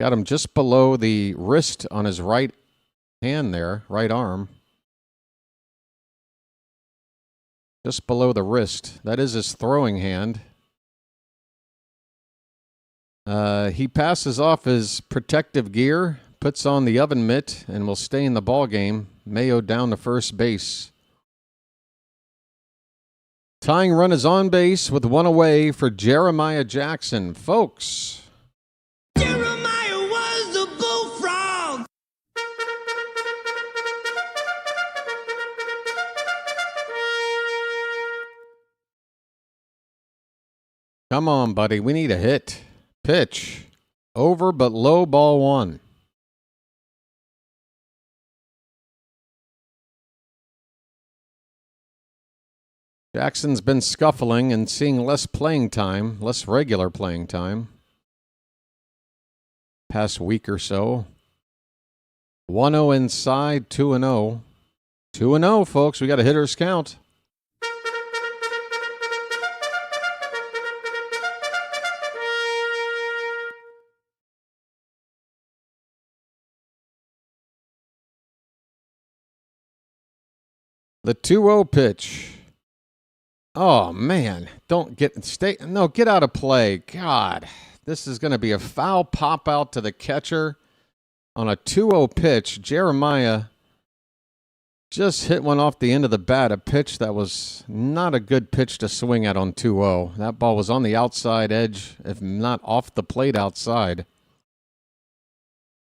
Got him just below the wrist on his right hand there, right arm. Just below the wrist. That is his throwing hand. He passes off his protective gear, puts on the oven mitt, and will stay in the ball game. Mayo down to first base. Tying run is on base with 1 away for Jeremiah Jackson. Folks. Jeremiah was the bullfrog. Come on, buddy. We need a hit. Pitch. Over but low, ball 1. Jackson's been scuffling and seeing less playing time, less regular playing time. Past week or so. 1-0 inside, 2-0. 2-0, folks. We got a hitter's count. The 2-0 pitch. Oh, man. Get out of play. God, this is going to be a foul pop out to the catcher on a 2-0 pitch. Jeremiah just hit one off the end of the bat, a pitch that was not a good pitch to swing at on 2-0. That ball was on the outside edge, if not off the plate outside.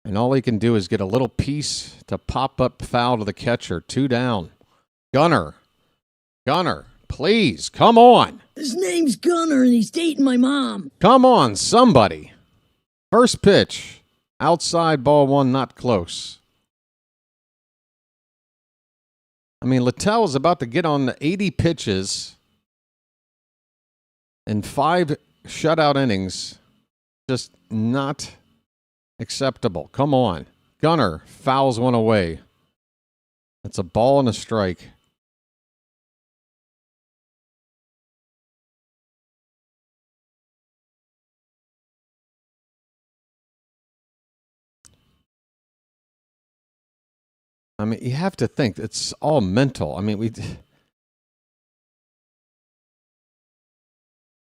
And all he can do is get a little piece to pop up foul to the catcher. 2 down. Gunner, please, come on. His name's Gunner, and he's dating my mom. Come on, somebody. First pitch. Outside, ball 1, not close. I mean, Littell is about to get on the 80 pitches in 5 shutout innings. Just not acceptable. Come on. Gunner fouls 1 away. That's a ball and a strike. I mean, you have to think it's all mental. I mean, we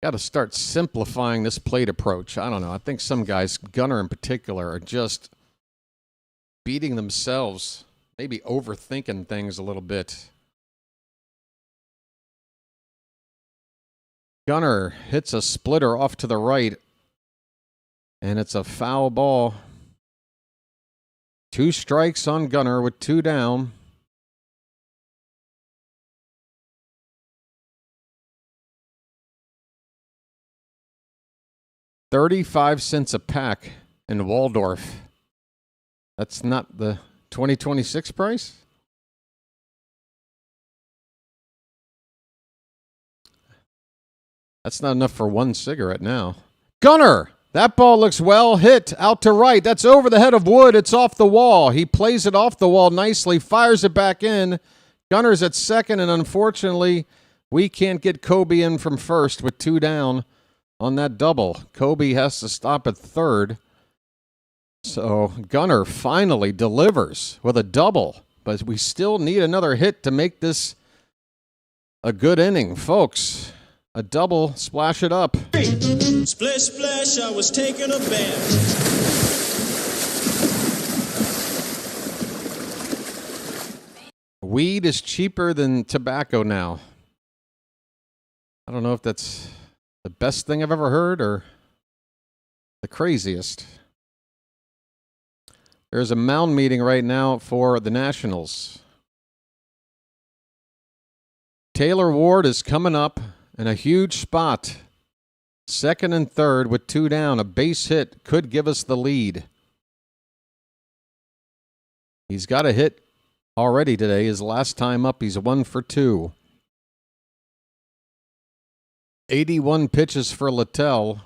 got to start simplifying this plate approach. I don't know. I think some guys, Gunner in particular, are just beating themselves, maybe overthinking things a little bit. Gunner hits a splitter off to the right, and it's a foul ball. 2 strikes on Gunner with 2 down. $0.35 a pack in Waldorf. That's not the 2026 price? That's not enough for 1 cigarette now. Gunner! That ball looks well hit out to right. That's over the head of Wood. It's off the wall. He plays it off the wall nicely, fires it back in. Gunner's at second, and unfortunately, we can't get Kobe in from first with 2 down on that double. Kobe has to stop at third. So Gunner finally delivers with a double, but we still need another hit to make this a good inning, folks. A double, splash it up. Splish, splash, I was taking a bath. Weed is cheaper than tobacco now. I don't know if that's the best thing I've ever heard or the craziest. There's a mound meeting right now for the Nationals. Taylor Ward is coming up in a huge spot. Second and third with 2 down. A base hit could give us the lead. He's got a hit already today. His last time up, he's 1 for 2. 81 pitches for Littell.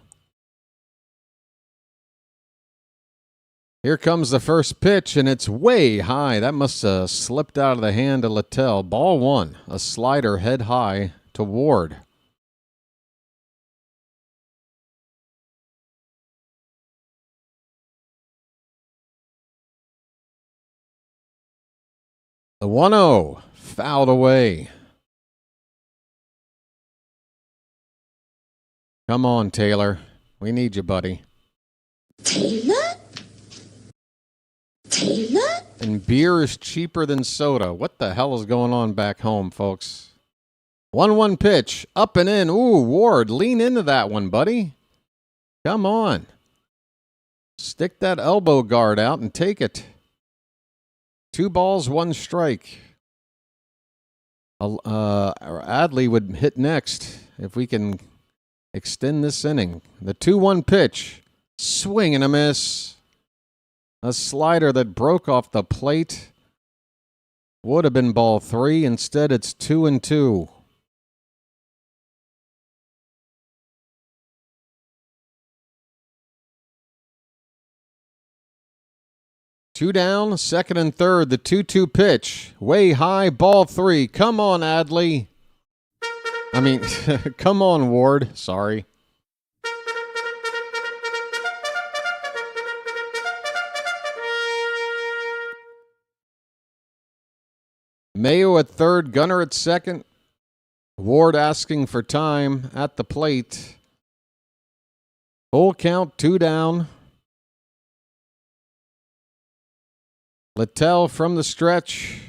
Here comes the first pitch, and it's way high. That must have slipped out of the hand of Littell. Ball 1, a slider head high to Ward. The 1-0, fouled away. Come on, Taylor. We need you, buddy. Taylor? Taylor? And beer is cheaper than soda. What the hell is going on back home, folks? 1-1 pitch, up and in. Ooh, Ward, lean into that one, buddy. Come on. Stick that elbow guard out and take it. 2 balls, 1 strike. Adley would hit next if we can extend this inning. The 2-1 pitch. Swing and a miss. A slider that broke off the plate. Would have been ball 3. Instead, it's 2-2. Two down, second and third, the 2-2 pitch. Way high, ball 3. Come on, Adley. Come on, Ward. Sorry. Mayo at third, Gunner at second. Ward asking for time at the plate. Full count, 2 down. Littell from the stretch.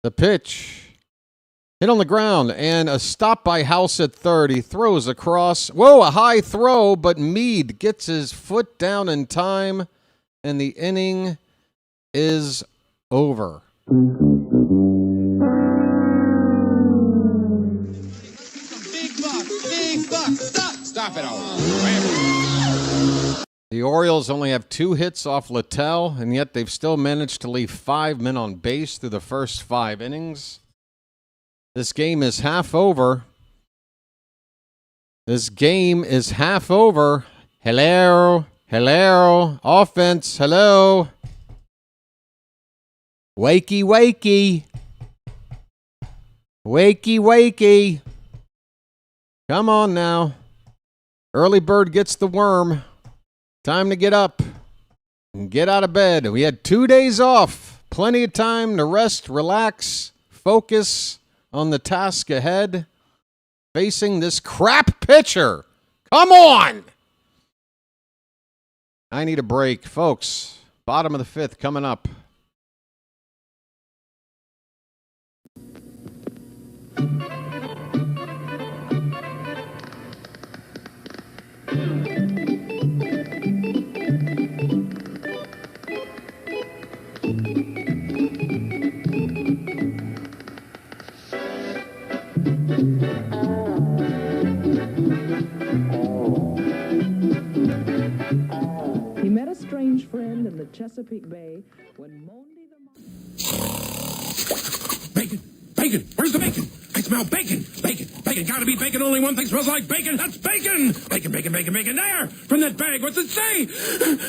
The pitch. Hit on the ground and a stop by House at third. He throws across. Whoa, a high throw, but Meade gets his foot down in time, and the inning is over. Big buck, stop it all. The Orioles only have 2 hits off Littell, and yet they've still managed to leave 5 men on base through the first 5 innings. This game is half over. Hello. Offense, hello. Wakey. Come on now. Early bird gets the worm. Time to get up and get out of bed. We had 2 days off. Plenty of time to rest, relax, focus on the task ahead. Facing this crap pitcher. Come on! I need a break. Folks, bottom of the 5th coming up. He met a strange friend in the Chesapeake Bay when Monday the Bacon! Where's the bacon? I smell bacon! Bacon! Gotta be bacon! Only one thing smells like bacon! That's bacon! Bacon! There! From that bag! What's it say?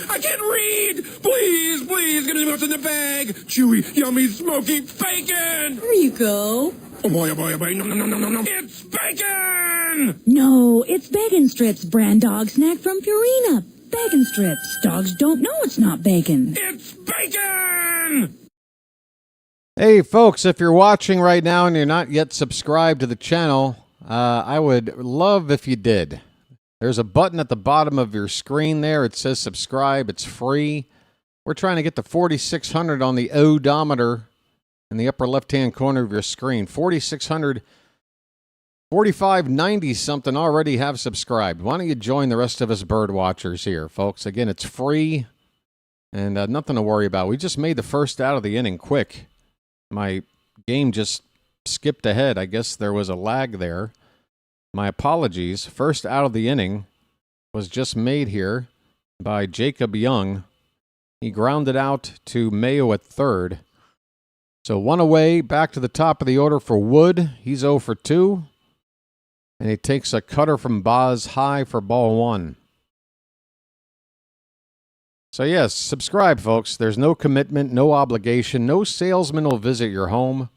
I can't read! Please! Give me what's in the bag! Chewy, yummy, smoky bacon! There you go. Oh boy! No! It's bacon! No, it's Bacon Strips, brand dog snack from Purina. Bacon Strips. Dogs don't know it's not bacon. It's bacon! Hey, folks, if you're watching right now and you're not yet subscribed to the channel, I would love if you did. There's a button at the bottom of your screen there. It says subscribe. It's free. We're trying to get to 4,600 on the odometer. in the upper left-hand corner of your screen. 4,600, 4,590 something already have subscribed. Why don't you join the rest of us bird watchers here, folks? Again, it's free and nothing to worry about. We just made the first out of the inning quick. My game just skipped ahead. I guess there was a lag there. My apologies. First out of the inning was just made here by Jacob Young. He grounded out to Mayo at third. So one away, back to the top of the order for Wood. He's 0 for 2. And he takes a cutter from Baz high for ball 1. So yes, subscribe, folks. There's no commitment, no obligation. No salesman will visit your home.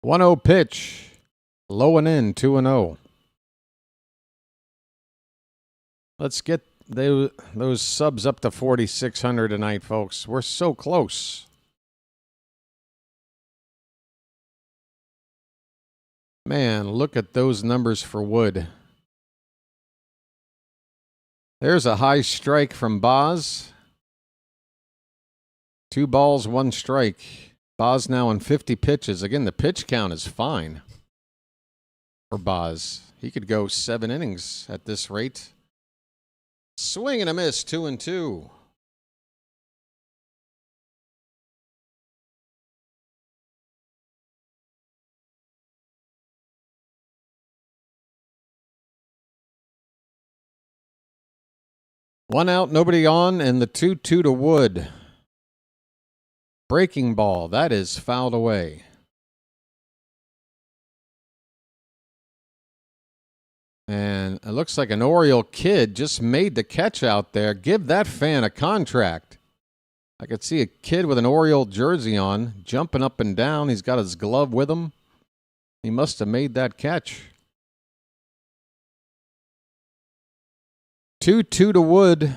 1-0 pitch. Low and in, 2-0. Let's get those subs up to 4,600 tonight, folks. We're so close. Man, look at those numbers for Wood. There's a high strike from Baz. 2 balls, 1 strike. Baz now on 50 pitches. Again, the pitch count is fine for Baz. He could go 7 innings at this rate. Swing and a miss, 2-2. One out, nobody on, and the 2-2 to Wood. Breaking ball, that is fouled away. And it looks like an Oriole kid just made the catch out there. Give that fan a contract. I could see a kid with an Oriole jersey on, jumping up and down. He's got his glove with him. He must have made that catch. 2-2 to Wood.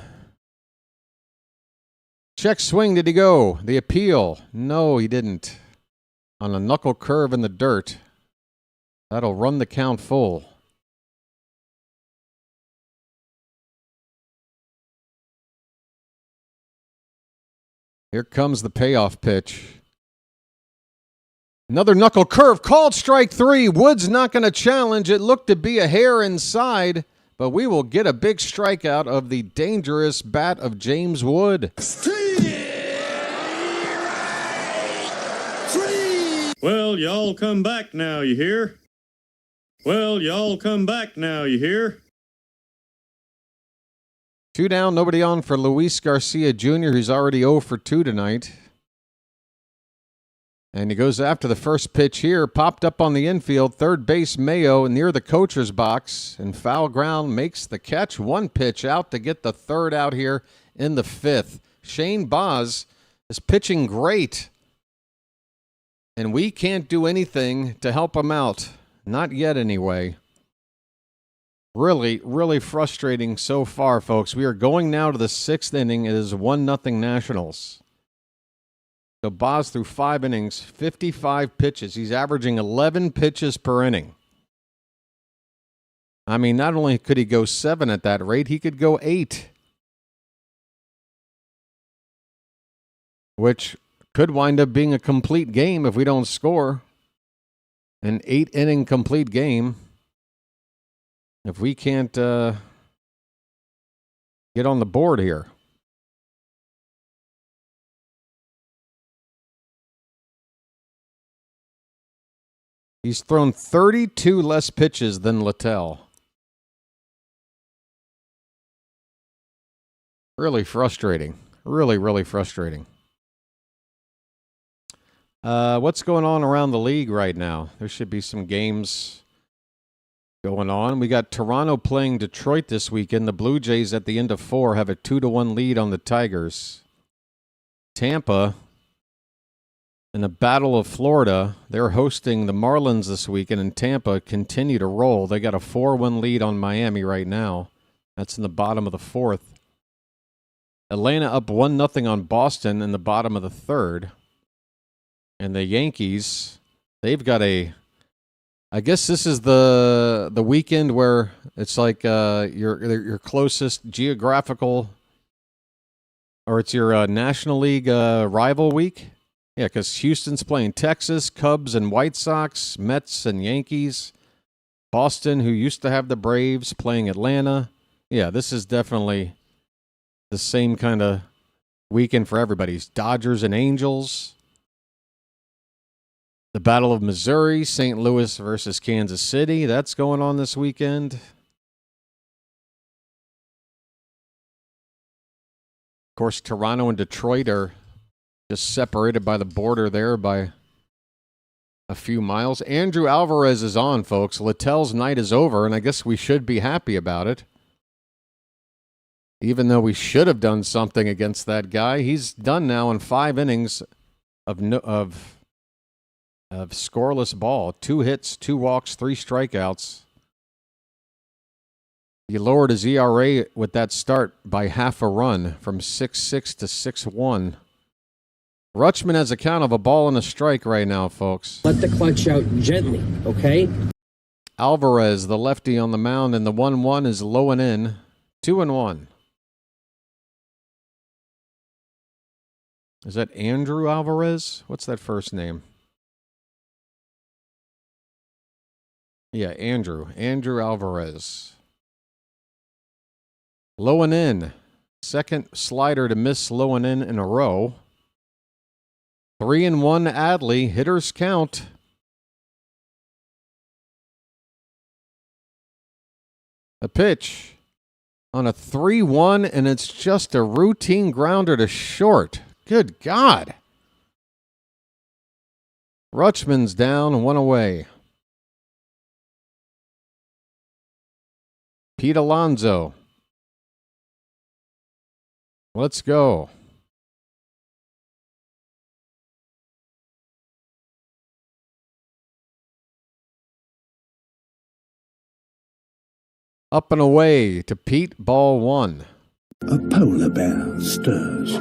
Check swing, did he go? The appeal. No, he didn't. On a knuckle curve in the dirt. That'll run the count full. Here comes the payoff pitch. Another knuckle curve, called strike 3. Wood's not going to challenge. It looked to be a hair inside, but we will get a big strikeout of the dangerous bat of James Wood. Well, y'all come back now, you hear? Well, y'all come back now, you hear? 2 down, nobody on for Luis Garcia Jr., who's already 0 for 2 tonight. And he goes after the first pitch here, popped up on the infield, third base Mayo near the coacher's box, and foul ground makes the catch. 1 pitch out to get the third out here in the 5th. Shane Baz is pitching great, and we can't do anything to help him out. Not yet, anyway. Really, really frustrating so far, folks. We are going now to the 6th inning. It is 1-0 Nationals. So Baz through 5 innings, 55 pitches. He's averaging 11 pitches per inning. I mean, not only could he go 7 at that rate, he could go 8. Which could wind up being a complete game if we don't score. An 8-inning complete game. If we can't get on the board here. He's thrown 32 less pitches than Littell. Really frustrating. Really, really frustrating. What's going on around the league right now? There should be some games going on. We got Toronto playing Detroit this weekend. The Blue Jays at the end of 4 have a 2-1 lead on the Tigers. Tampa in the Battle of Florida, they're hosting the Marlins this weekend, and Tampa continue to roll. They got a 4-1 lead on Miami right now. That's in the bottom of the 4th. Atlanta up 1-0 on Boston in the bottom of the 3rd. And the Yankees, they've got I guess this is the weekend where it's like your closest geographical Or it's your National League rival week? Yeah, because Houston's playing Texas, Cubs and White Sox, Mets and Yankees, Boston, who used to have the Braves, playing Atlanta. Yeah, this is definitely the same kind of weekend for everybody. Dodgers and Angels. The Battle of Missouri, St. Louis versus Kansas City. That's going on this weekend. Of course, Toronto and Detroit are just separated by the border there by a few miles. Andrew Alvarez is on, folks. Littell's night is over, and I guess we should be happy about it. Even though we should have done something against that guy, he's done now in 5 innings of scoreless ball. 2 hits, 2 walks, 3 strikeouts. He lowered his ERA with that start by half a run from 6.6 to 6.1. Rutschman has a count of a ball and a strike right now, folks. Let the clutch out gently, okay? Alvarez, the lefty on the mound, and the 1-1 is low and in. 2-1. Is that Andrew Alvarez? What's that first name? Yeah, Andrew. Andrew Alvarez. Low and in. Second slider to miss low and in a row. 3-1 Adley. Hitters count. A pitch on a 3-1, and it's just a routine grounder to short. Good God. Rutschman's down, 1 away. Pete Alonso. Let's go. Up and away to Pete, ball 1. A polar bear stirs.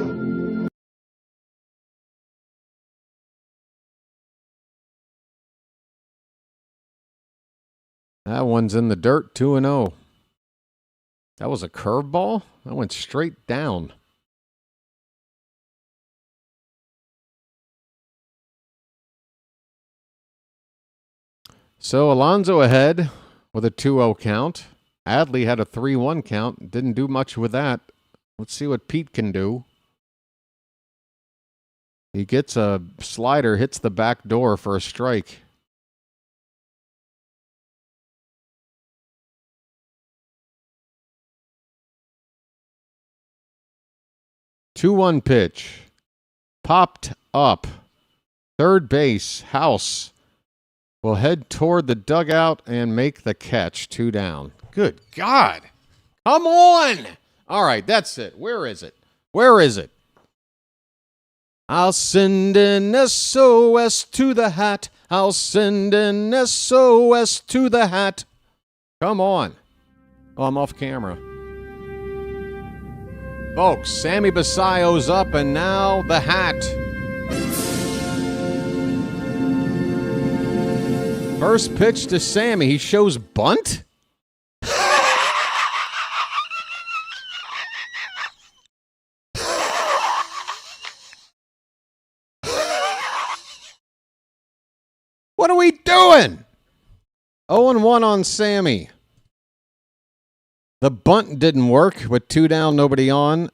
That one's in the dirt, 2-0. That was a curveball? That went straight down. So Alonso ahead with a 2-0 count. Adley had a 3-1 count. Didn't do much with that. Let's see what Pete can do. He gets a slider, hits the back door for a strike. Two-one pitch. Popped up. Third base, House will head toward the dugout and make the catch. 2 down. Good God. Come on. All right, that's it. Where is it? Where is it? I'll send an SOS to the hat. I'll send an SOS to the hat. Come on. Oh, I'm off camera. Folks, Sammy Basayo's up, and now the hat. First pitch to Sammy. He shows bunt? What are we doing? 0-1 on Sammy. The bunt didn't work with 2 down, nobody on.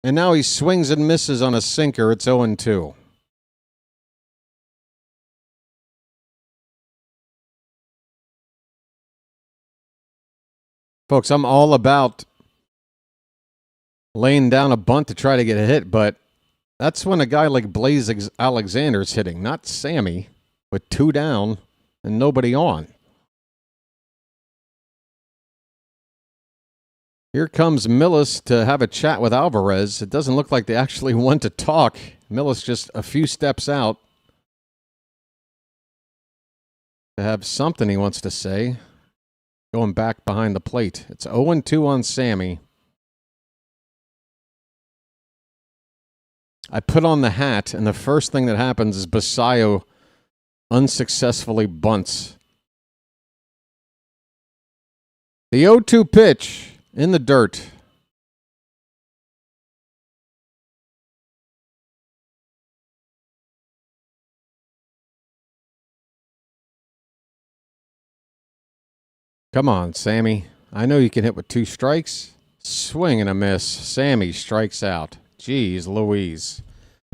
And now he swings and misses on a sinker. It's 0-2. Folks, I'm all about laying down a bunt to try to get a hit, but that's when a guy like Blaze Alexander's hitting, not Sammy, with 2 down and nobody on. Here comes Millis to have a chat with Alvarez. It doesn't look like they actually want to talk. Millis just a few steps out to have something he wants to say. Going back behind the plate. It's 0-2 on Sammy. I put on the hat, and the first thing that happens is Basayo unsuccessfully bunts. The 0-2 pitch in the dirt. Come on, Sammy. I know you can hit with 2 strikes. Swing and a miss. Sammy strikes out. Jeez Louise.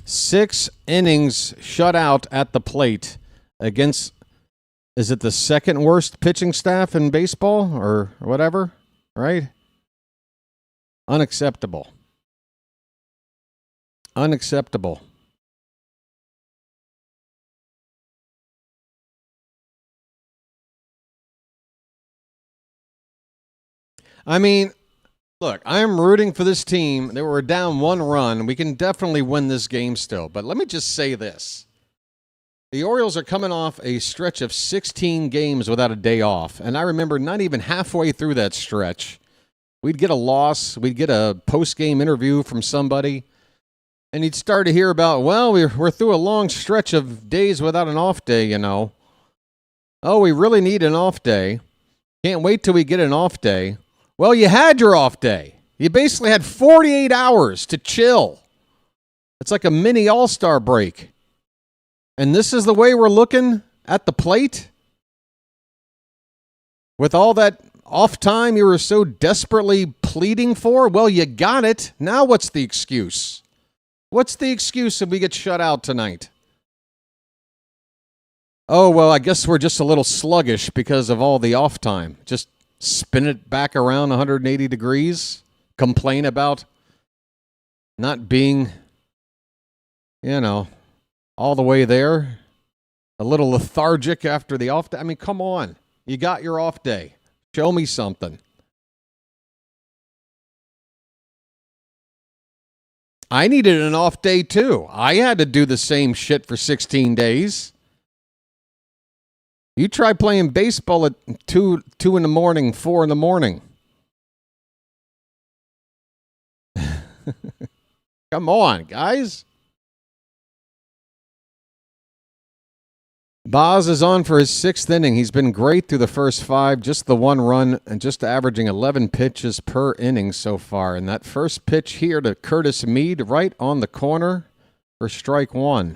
6 innings shut out at the plate against, is it the second worst pitching staff in baseball or whatever? Right? Unacceptable. Unacceptable. I mean, look, I'm rooting for this team. They were down 1 run. We can definitely win this game still. But let me just say this. The Orioles are coming off a stretch of 16 games without a day off. And I remember not even halfway through that stretch, we'd get a loss. We'd get a post-game interview from somebody. And you'd start to hear about, well, we're through a long stretch of days without an off day, you know. Oh, we really need an off day. Can't wait till we get an off day. Well, you had your off day. You basically had 48 hours to chill. It's like a mini all-star break. And this is the way we're looking at the plate? With all that off time you were so desperately pleading for? Well, you got it. Now what's the excuse? What's the excuse if we get shut out tonight? Oh, well, I guess we're just a little sluggish because of all the off time. Just spin it back around 180 degrees, complain about not being, all the way there, a little lethargic after the off day. I mean, come on. You got your off day. Show me something. I needed an off day too. I had to do the same shit for 16 days. You try playing baseball at 2 in the morning, 4 in the morning. Come on, guys. Baz is on for his 6th inning. He's been great through the first 5, just the 1 run, and just averaging 11 pitches per inning so far. And that first pitch here to Curtis Mead, right on the corner for strike 1.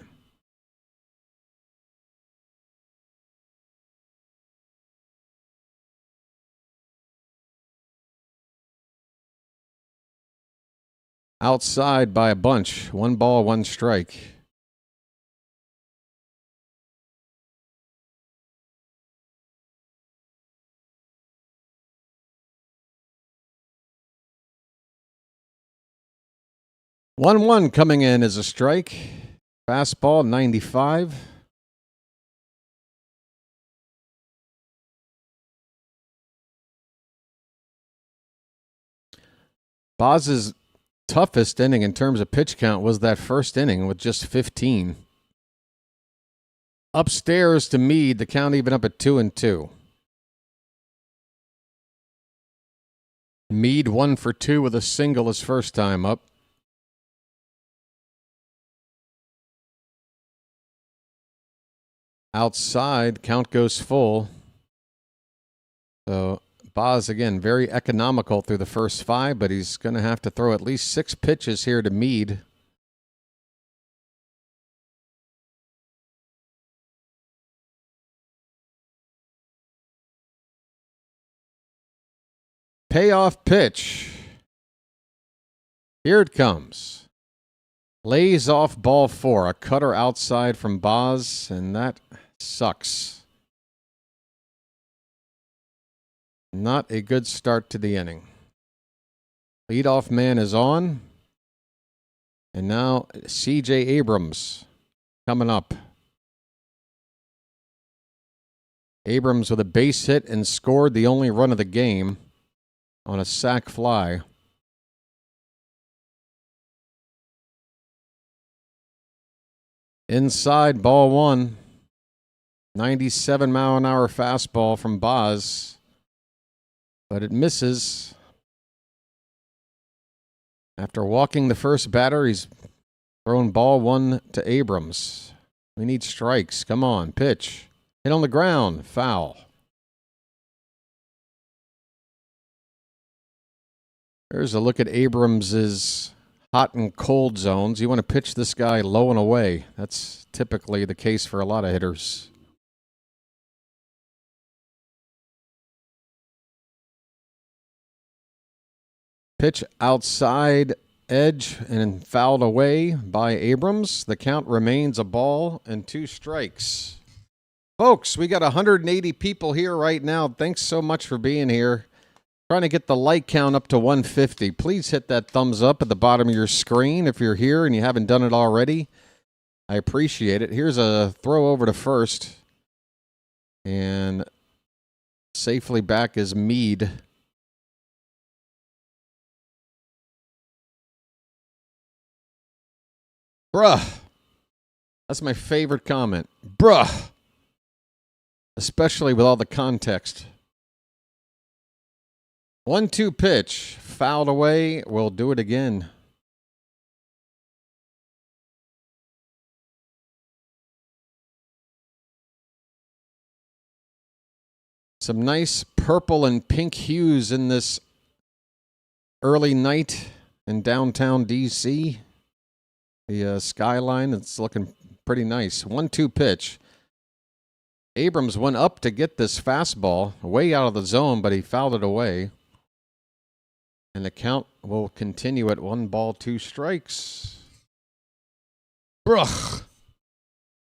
Outside by a bunch. 1 ball, 1 strike. One coming in as a strike. Fastball, 95. Baz's toughest inning in terms of pitch count was that first inning with just 15. Upstairs to Mead, the count even up at 2-2. Mead 1 for 2 with a single his first time up. Outside, count goes full. So Baz, again, very economical through the first 5, but he's going to have to throw at least 6 pitches here to Mead. Payoff pitch. Here it comes. Lays off ball 4. A cutter outside from Baz, and that sucks. Not a good start to the inning. Leadoff man is on. And now C.J. Abrams coming up. Abrams with a base hit and scored the only run of the game on a sac fly. Inside, ball 1. 97-mile-an-hour fastball from Baz. But it misses. After walking the first batter, he's thrown ball 1 to Abrams. We need strikes. Come on, pitch. Hit on the ground. Foul. There's a look at Abrams's hot and cold zones. You want to pitch this guy low and away. That's typically the case for a lot of hitters. Pitch outside edge and fouled away by Abrams. The count remains a ball and 2 strikes. Folks, we got 180 people here right now. Thanks so much for being here. Trying to get the like count up to 150. Please hit that thumbs up at the bottom of your screen if you're here and you haven't done it already. I appreciate it. Here's a throw over to first. And safely back is Meade. Bruh. That's my favorite comment. Bruh. Especially with all the context. 1-2 pitch. Fouled away. We'll do it again. Some nice purple and pink hues in this early night in downtown D.C. The skyline, it's looking pretty nice. 1-2 pitch. Abrams went up to get this fastball way out of the zone, but he fouled it away. And the count will continue at 1 ball, 2 strikes. Bruh.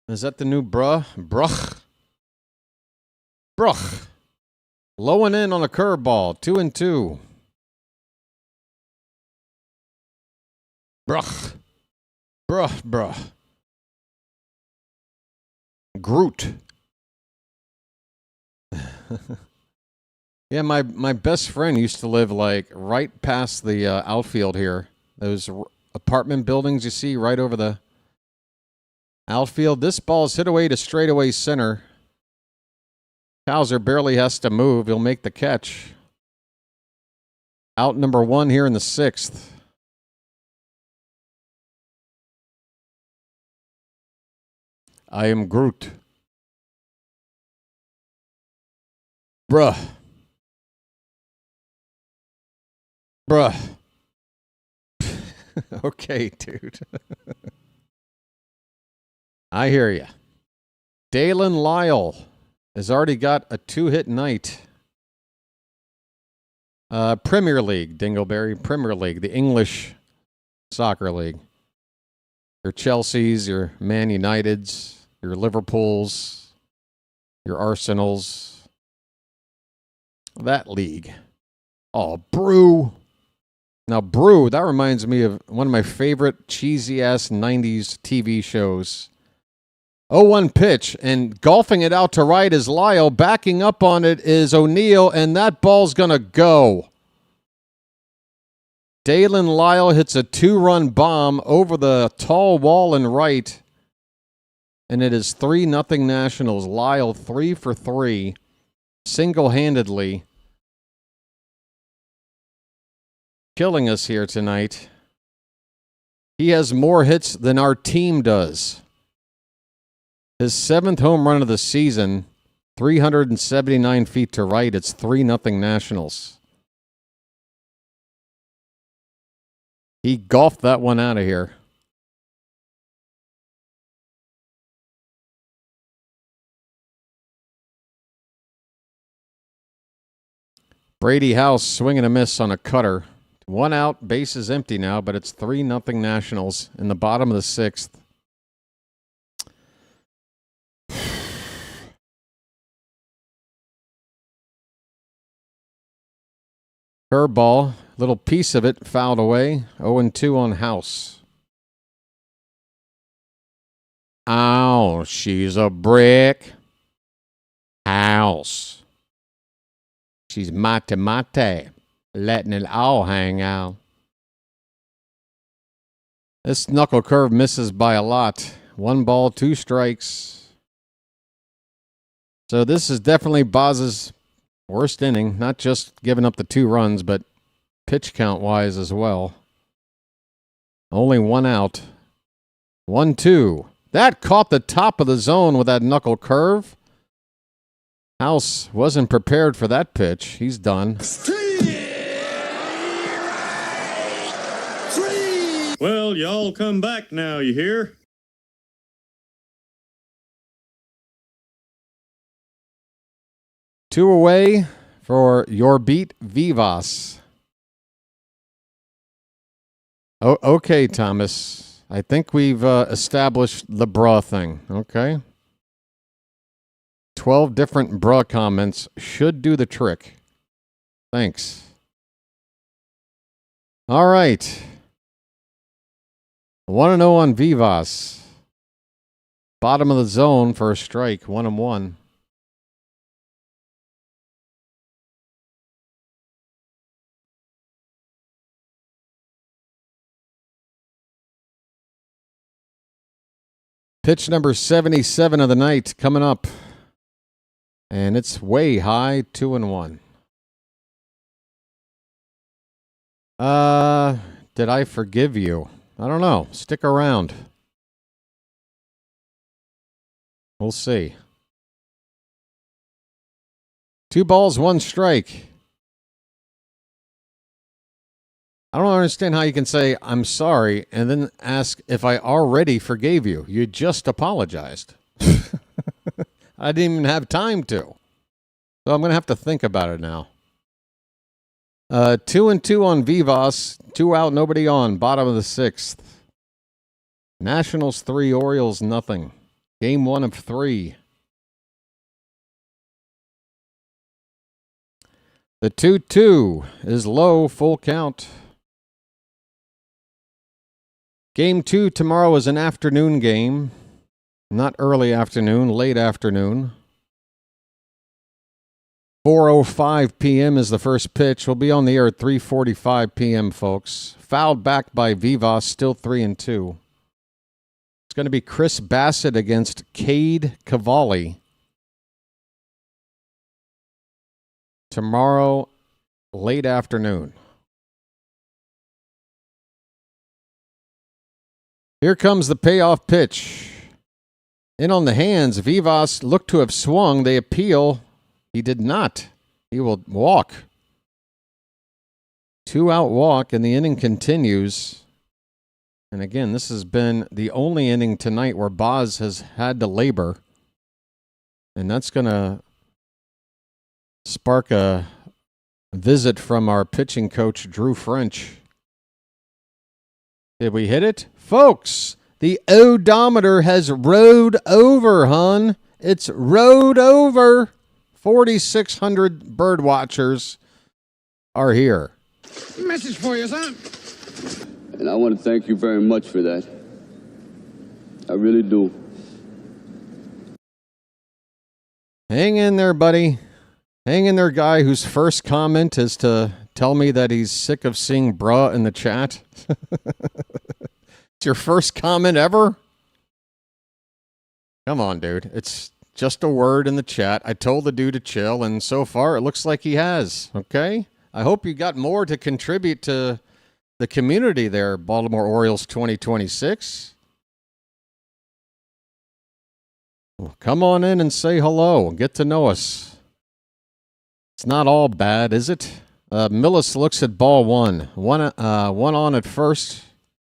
Is that the new bruh? Bruh. Bruh. Low and in on a curveball. 2-2. Bruh. Bruh, bruh. Groot. Yeah, my best friend used to live like right past the outfield here. Those apartment buildings you see right over the outfield. This ball is hit away to straightaway center. Hauser barely has to move. He'll make the catch. Out number 1 here in the 6th. I am Groot. Bruh. Bruh. Okay, dude. I hear you. Dalen Lyle has already got a 2-hit night. Premier League, Dingleberry. Premier League, the English soccer league. Your Chelseas, your Man Uniteds, your Liverpools, your Arsenals. That league. Oh, Brew. Now, Brew, that reminds me of one of my favorite cheesy-ass 90s TV shows. 0-1 pitch, and golfing it out to right is Lyle. Backing up on it is O'Neill, and that ball's going to go. Dalen Lyle hits a 2-run bomb over the tall wall in right, and it is 3-0 Nationals. Lyle 3 for 3, single-handedly. Killing us here tonight. He has more hits than our team does. His 7th home run of the season, 379 feet to right. It's 3-0 Nationals. He golfed that one out of here. Brady House swinging a miss on a cutter. 1 out, base is empty now, but it's 3-0 Nationals in the bottom of the 6th. Curveball, little piece of it fouled away. 0-2 on House. Oh, she's a brick. House. She's mate, letting it all hang out. This knuckle curve misses by a lot. 1 ball, 2 strikes. So this is definitely Baz's worst inning. Not just giving up the 2 runs, but pitch count-wise as well. Only 1 out. 1-2. That caught the top of the zone with that knuckle curve. House wasn't prepared for that pitch. He's done. Well, y'all come back now, you hear? Two away for your beat, Vivas. Oh, okay, Thomas. I think we've established the bra thing. Okay. 12 different bra comments should do the trick. Thanks. All right. 1-0 on Vivas. Bottom of the zone for a strike. 1-1. Pitch number 77 of the night coming up. And it's way high, 2-1. Did I forgive you? I don't know. Stick around. We'll see. 2 balls, 1 strike. I don't understand how you can say, I'm sorry, and then ask if I already forgave you. You just apologized. I didn't even have time to. So I'm going to have to think about it now. 2-2 on Vivas. 2 out, nobody on. Bottom of the 6th. Nationals 3, Orioles nothing. Game 1 of 3. The 2-2 is low, full count. Game 2 tomorrow is an afternoon game. Not early afternoon, late afternoon. 4:05 p.m. is the first pitch. We'll be on the air at 3:45 p.m., folks. Fouled back by Vivas, still 3-2. It's going to be Chris Bassett against Cade Cavalli. Tomorrow, late afternoon. Here comes the payoff pitch. In on the hands, Vivas looked to have swung. They appeal. He did not. He will walk. 2 out walk, and the inning continues. And again, this has been the only inning tonight where Baz has had to labor. And that's going to spark a visit from our pitching coach, Drew French. Did we hit it? Folks, the odometer has rode over, hon. It's rode over. 4,600 bird watchers are here. Message for you, son. And I want to thank you very much for that. I really do. Hang in there, buddy. Hang in there, guy whose first comment is to tell me that he's sick of seeing bruh in the chat. It's your first comment ever? Come on, dude. It's just a word in the chat. I told the dude to chill, and so far it looks like he has. Okay? I hope you got more to contribute to the community there, Baltimore Orioles 2026. Well, come on in and say hello. Get to know us. It's not all bad, is it? Millis looks at ball 1. One on at first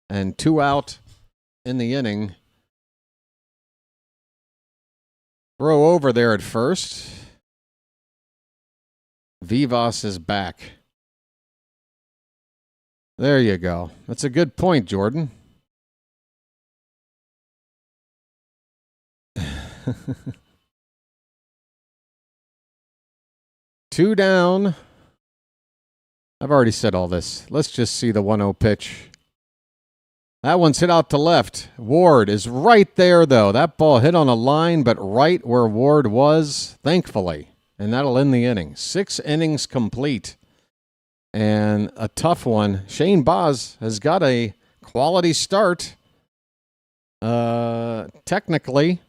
and 2 out in the inning. Throw over there at first. Vivas is back. There you go. That's a good point, Jordan. Two down. I've already said all this. Let's just see the 1-0 pitch. That one's hit out to left. Ward is right there, though. That ball hit on a line, but right where Ward was, thankfully. And that'll end the inning. 6 innings complete. And a tough one. Shane Baz has got a quality start. Technically.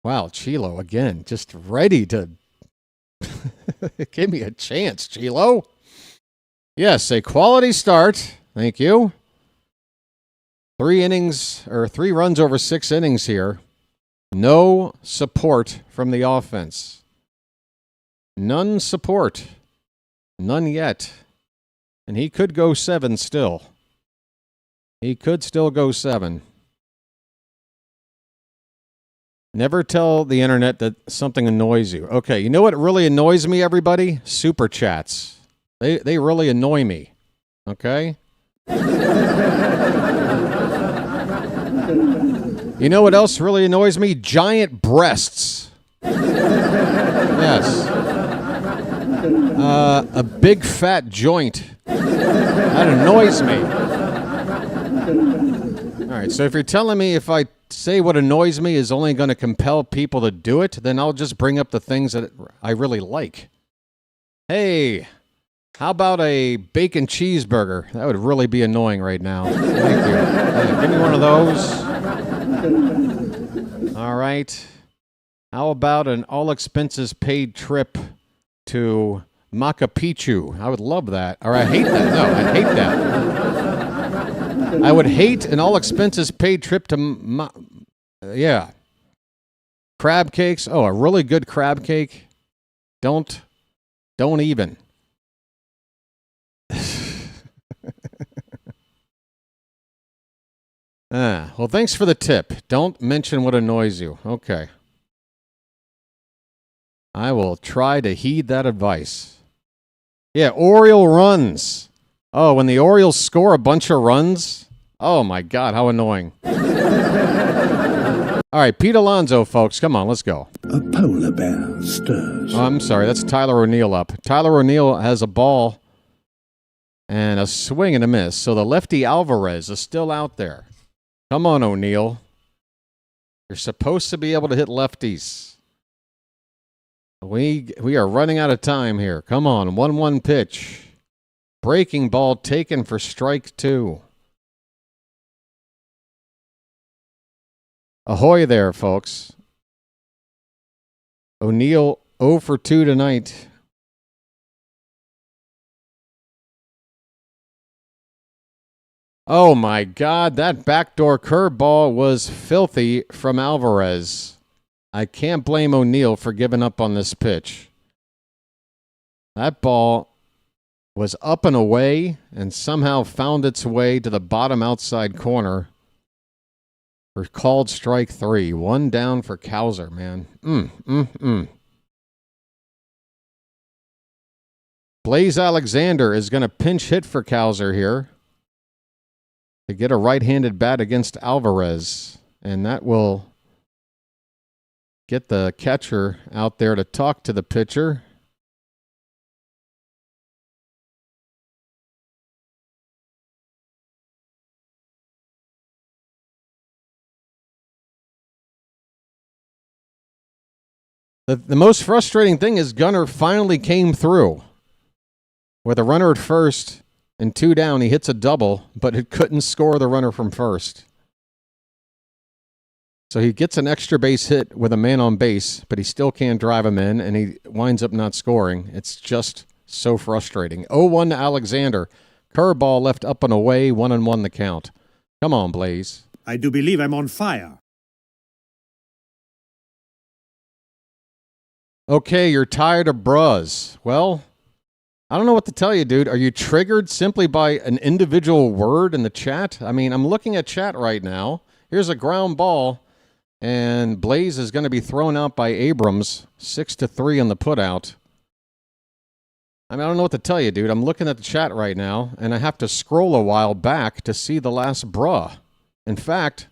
Wow, Chilo again. Just ready to... Give me a chance, Chilo. Yes, a quality start. Thank you. 3 runs over 6 innings here. No support from the offense. None support. None yet. And he could go 7 still. He could still go 7. Never tell the internet that something annoys you. Okay, you know what really annoys me, everybody? Super chats. They really annoy me. Okay? You know what else really annoys me? Giant breasts. Yes. A big fat joint. That annoys me. All right, so if you're telling me if I say what annoys me is only going to compel people to do it, then I'll just bring up the things that I really like. Hey, how about a bacon cheeseburger? That would really be annoying right now. Thank you. Yeah, give me one of those. All right. How about an all-expenses-paid trip to Machu Picchu? I would love that. Or I hate that. No, I'd hate that. I would hate an all-expenses-paid trip to yeah. Crab cakes. Oh, a really good crab cake. Don't even. Well, thanks for the tip. Don't mention what annoys you. Okay. I will try to heed that advice. Yeah, Oriole runs. Oh, when the Orioles score a bunch of runs? Oh, my God, how annoying. All right, Pete Alonso, folks. Come on, let's go. A polar bear stirs. Oh, I'm sorry, that's Tyler O'Neill up. Tyler O'Neill has a ball and a swing and a miss. So the lefty Alvarez is still out there. Come on, O'Neill. You're supposed to be able to hit lefties. We are running out of time here. Come on, 1-1 pitch. Breaking ball taken for strike 2. Ahoy there, folks. O'Neill 0 for 2 tonight. Oh, my God. That backdoor curveball was filthy from Alvarez. I can't blame O'Neill for giving up on this pitch. That ball was up and away and somehow found its way to the bottom outside corner for called strike 3. 1 down for Cowser, man. Blaze Alexander is going to pinch hit for Cowser here to get a right-handed bat against Alvarez. And that will get the catcher out there to talk to the pitcher. The most frustrating thing is Gunnar finally came through. With a runner at first and 2 down, he hits a double, but it couldn't score the runner from first. So he gets an extra base hit with a man on base, but he still can't drive him in, and he winds up not scoring. It's just so frustrating. 0-1 to Alexander. Curveball left up and away, 1-1 the count. Come on, Blaze. I do believe I'm on fire. Okay, you're tired of bras. Well, I don't know what to tell you, dude. Are you triggered simply by an individual word in the chat? I mean, I'm looking at chat right now. Here's a ground ball, and Blaze is going to be thrown out by Abrams, 6-3 on the putout. I mean, I don't know what to tell you, dude. I'm looking at the chat right now, and I have to scroll a while back to see the last bruh. In fact,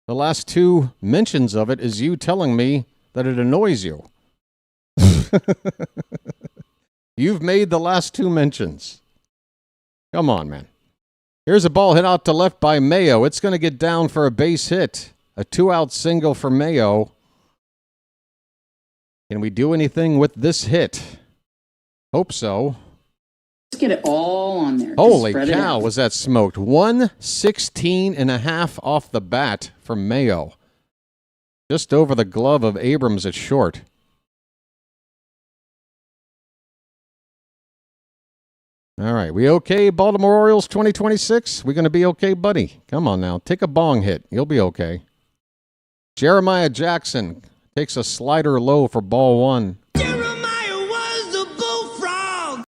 the last 2 mentions of it is you telling me that it annoys you. You've made the last 2 mentions. Come on, man. Here's a ball hit out to left by Mayo. It's going to get down for a base hit. A 2-out single for Mayo. Can we do anything with this hit? Hope so. Let's get it all on there. Holy cow, was that smoked. 116.5 off the bat from Mayo. Just over the glove of Abrams at short. All right, we okay, Baltimore Orioles 2026? We going to be okay, buddy? Come on now, take a bong hit. You'll be okay. Jeremiah Jackson takes a slider low for ball 1. Jeremiah was the bullfrog.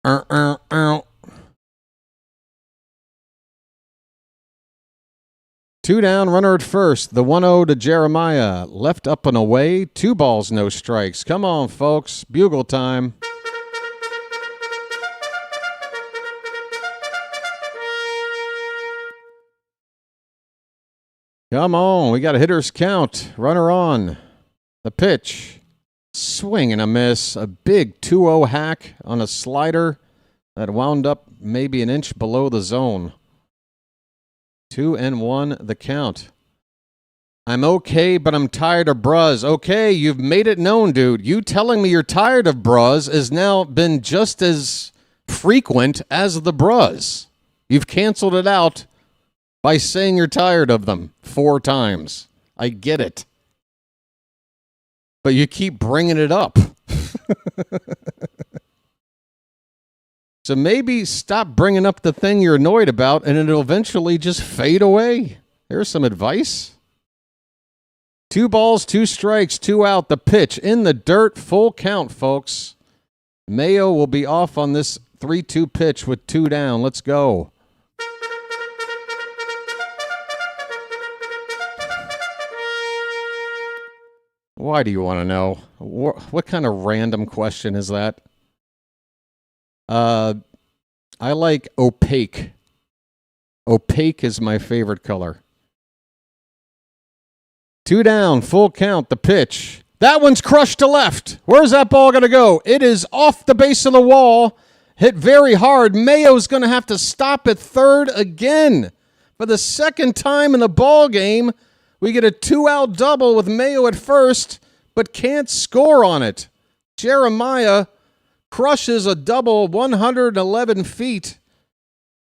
2 down, runner at first. The 1-0 to Jeremiah. Left up and away. 2 balls, no strikes. Come on, folks. Bugle time. Come on, we got a hitter's count. Runner on. The pitch. Swing and a miss. A big 2-0 hack on a slider that wound up maybe an inch below the zone. 2-1 the count. I'm okay, but I'm tired of Bruz. Okay, you've made it known, dude. You telling me you're tired of Bruz has now been just as frequent as the Bruz. You've canceled it out by saying you're tired of them 4 times. I get it. But you keep bringing it up. So maybe stop bringing up the thing you're annoyed about and it'll eventually just fade away. There's some advice. 2 balls, 2 strikes, 2 out. The pitch in the dirt, full count, folks. Mayo will be off on this 3-2 pitch with 2 down. Let's go. Why do you want to know? What kind of random question is that? I like opaque. Opaque is my favorite color. 2 down, full count, the pitch. That one's crushed to left. Where's that ball going to go? It is off the base of the wall, hit very hard. Mayo's going to have to stop at third again. For the second time in the ball game, we get a 2-out double with Mayo at first, but can't score on it. Jeremiah crushes a double 111 feet,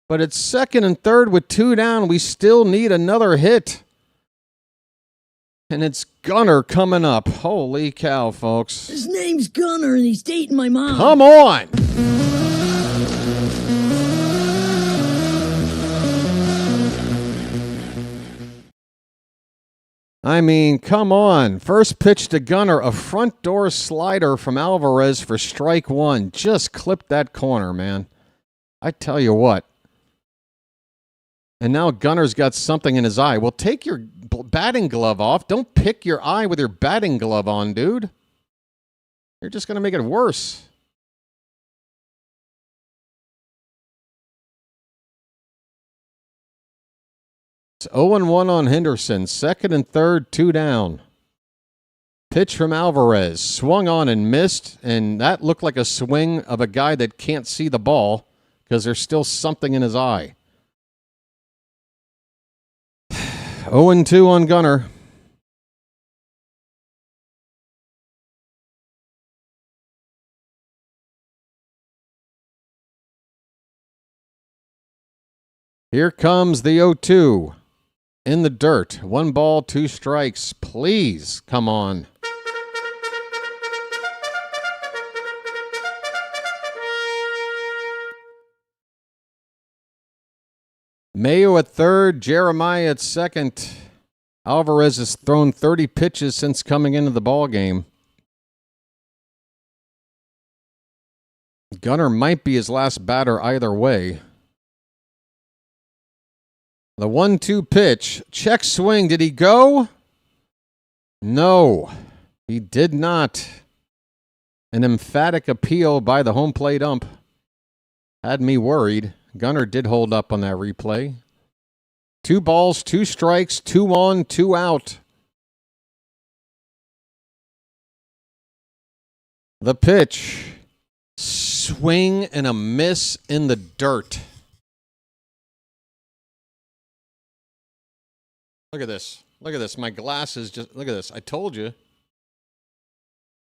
but it's second and third with 2 down. We still need another hit. And it's Gunner coming up. Holy cow, folks. His name's Gunner, and he's dating my mom. Come on! I mean, come on. First pitch to Gunner, a front door slider from Alvarez for strike 1. Just clipped that corner, man. I tell you what. And now Gunner's got something in his eye. Well, take your batting glove off. Don't pick your eye with your batting glove on, dude. You're just going to make it worse. It's 0-1 on Henderson. Second and third, 2 down. Pitch from Alvarez. Swung on and missed, and that looked like a swing of a guy that can't see the ball because there's still something in his eye. 0-2 on Gunner. Here comes the 0-2. In the dirt. 1 ball, 2 strikes. Please, come on. Mayo at third, Jeremiah at second. Alvarez has thrown 30 pitches since coming into the ball game. Gunner might be his last batter either way. The 1-2 pitch. Check swing. Did he go? No, he did not. An emphatic appeal by the home plate ump had me worried. Gunner did hold up on that replay. 2 balls, 2 strikes, 2 on, 2 out. The pitch. Swing and a miss in the dirt. Look at this. Look at this. My glasses just, look at this. I told you.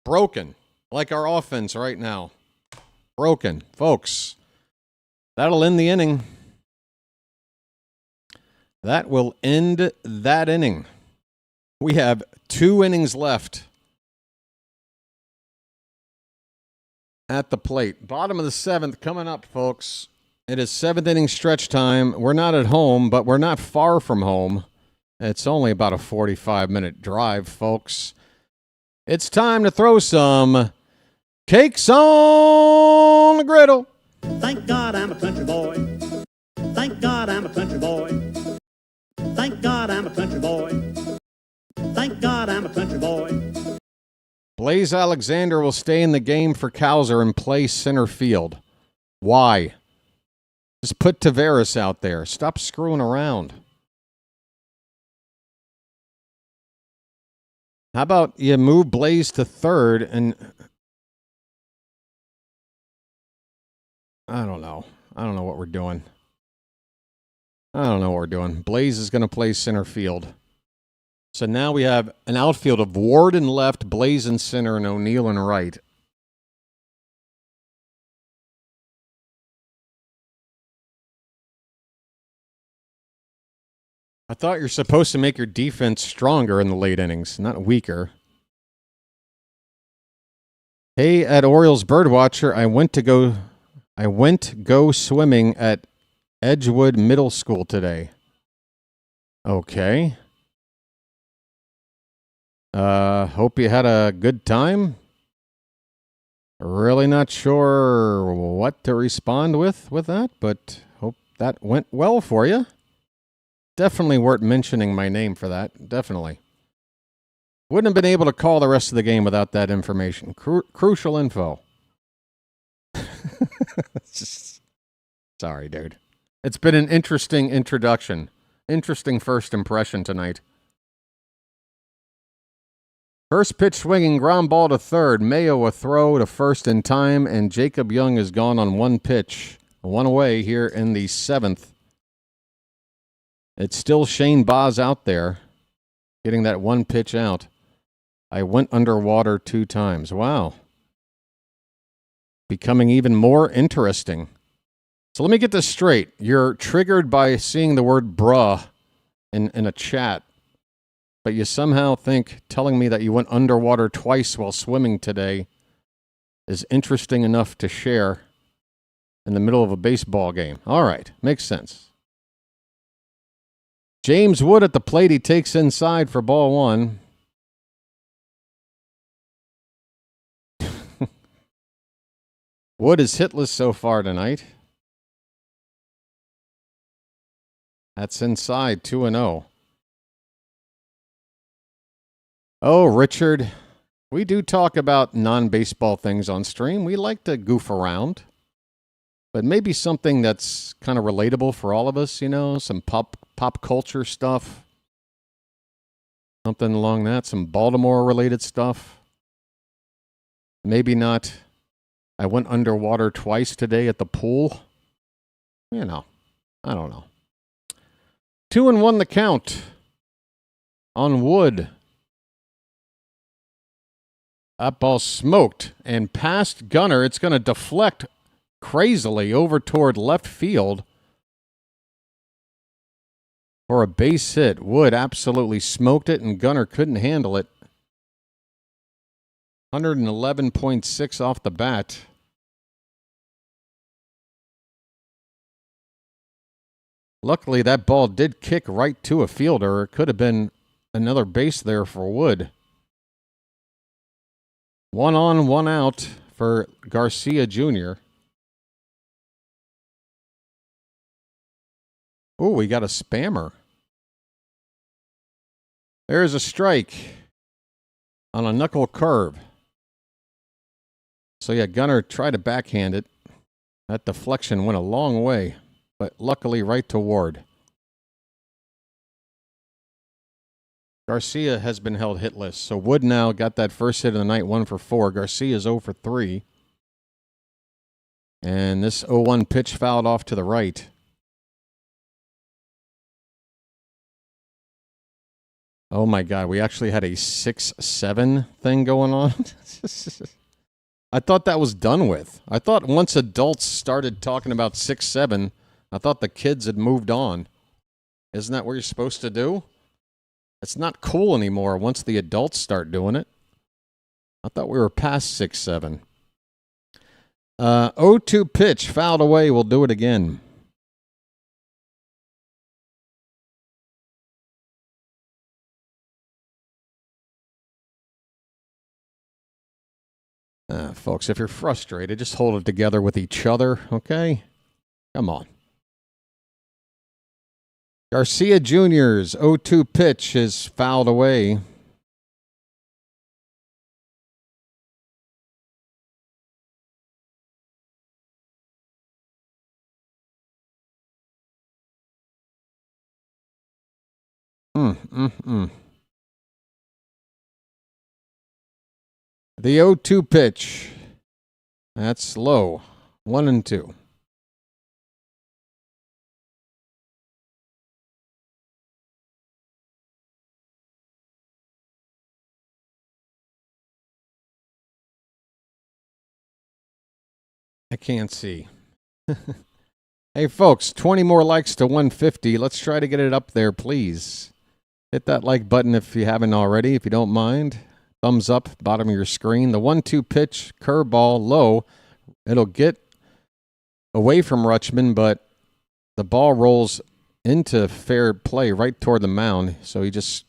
Broken. Like our offense right now. Broken. Folks. That'll end the inning. That will end that inning. We have 2 innings left at the plate. Bottom of the 7th coming up, folks. It is 7th inning stretch time. We're not at home, but we're not far from home. It's only about a 45-minute drive, folks. It's time to throw some cakes on the griddle. Thank God I'm a country boy. Thank God I'm a country boy. Thank God I'm a country boy. Thank God I'm a country boy. Blaze Alexander will stay in the game for Cowser and play center field. Why? Just put Taveras out there. Stop screwing around. How about you move Blaze to third and... I don't know. I don't know what we're doing. Blaze is going to play center field. So now we have an outfield of Ward in left, Blaze in center, and O'Neill in right. I thought you're supposed to make your defense stronger in the late innings, not weaker. Hey, at Orioles BirdWatcher, I went go swimming at Edgewood Middle School today. Okay. Hope you had a good time. Really not sure what to respond with that, but hope that went well for you. Definitely worth mentioning my name for that. Definitely. Wouldn't have been able to call the rest of the game without that information. Crucial info. Sorry, dude. It's been an interesting introduction. Interesting first impression tonight. First pitch swinging, ground ball to third. Mayo a throw to first in time, and Jacob Young is gone on one pitch. One away here in the seventh. It's still Shane Baz out there, getting that one pitch out. I went underwater 2 times. Wow. Becoming even more interesting. So let me get this straight. You're triggered by seeing the word bruh in a chat, but you somehow think telling me that you went underwater twice while swimming today is interesting enough to share in the middle of a baseball game. All right. Makes sense. James Wood at the plate. He takes inside for ball 1. Wood is hitless so far tonight. That's inside, 2-0. Oh, Richard, we do talk about non-baseball things on stream. We like to goof around. But maybe something that's kind of relatable for all of us, you know, some pop culture stuff. Something along that, some Baltimore-related stuff. Maybe not, I went underwater twice today at the pool. You know, I don't know. 2-1 the count on Wood. That ball smoked and past Gunner. It's going to deflect crazily over toward left field for a base hit. Wood absolutely smoked it, and Gunner couldn't handle it. 111.6 off the bat. Luckily, that ball did kick right to a fielder. It could have been another base there for Wood. 1 on, 1 out for Garcia Jr. Oh, we got a spammer. There's a strike on a knuckle curve. So, yeah, Gunner tried to backhand it. That deflection went a long way, but luckily right to Ward. Garcia has been held hitless. So Wood now got that first hit of the night, 1 for 4. Garcia's 0 for 3. And this 0-1 pitch fouled off to the right. Oh, my God. We actually had a 6-7 thing going on. I thought that was done with. I thought once adults started talking about 6-7, I thought the kids had moved on. Isn't that what you're supposed to do? It's not cool anymore once the adults start doing it. I thought we were past 6-7. 0-2 pitch, fouled away. We'll do it again. Folks, if you're frustrated, just hold it together with each other, okay? Come on. Garcia Jr.'s 0-2 pitch is fouled away. The 0-2 pitch. That's low. 1-2. I can't see. Hey, folks, 20 more likes to 150. Let's try to get it up there, please. Hit that like button if you haven't already, if you don't mind. Thumbs up, bottom of your screen. The 1-2 pitch, curveball, low. It'll get away from Rutschman, but the ball rolls into fair play right toward the mound. So he just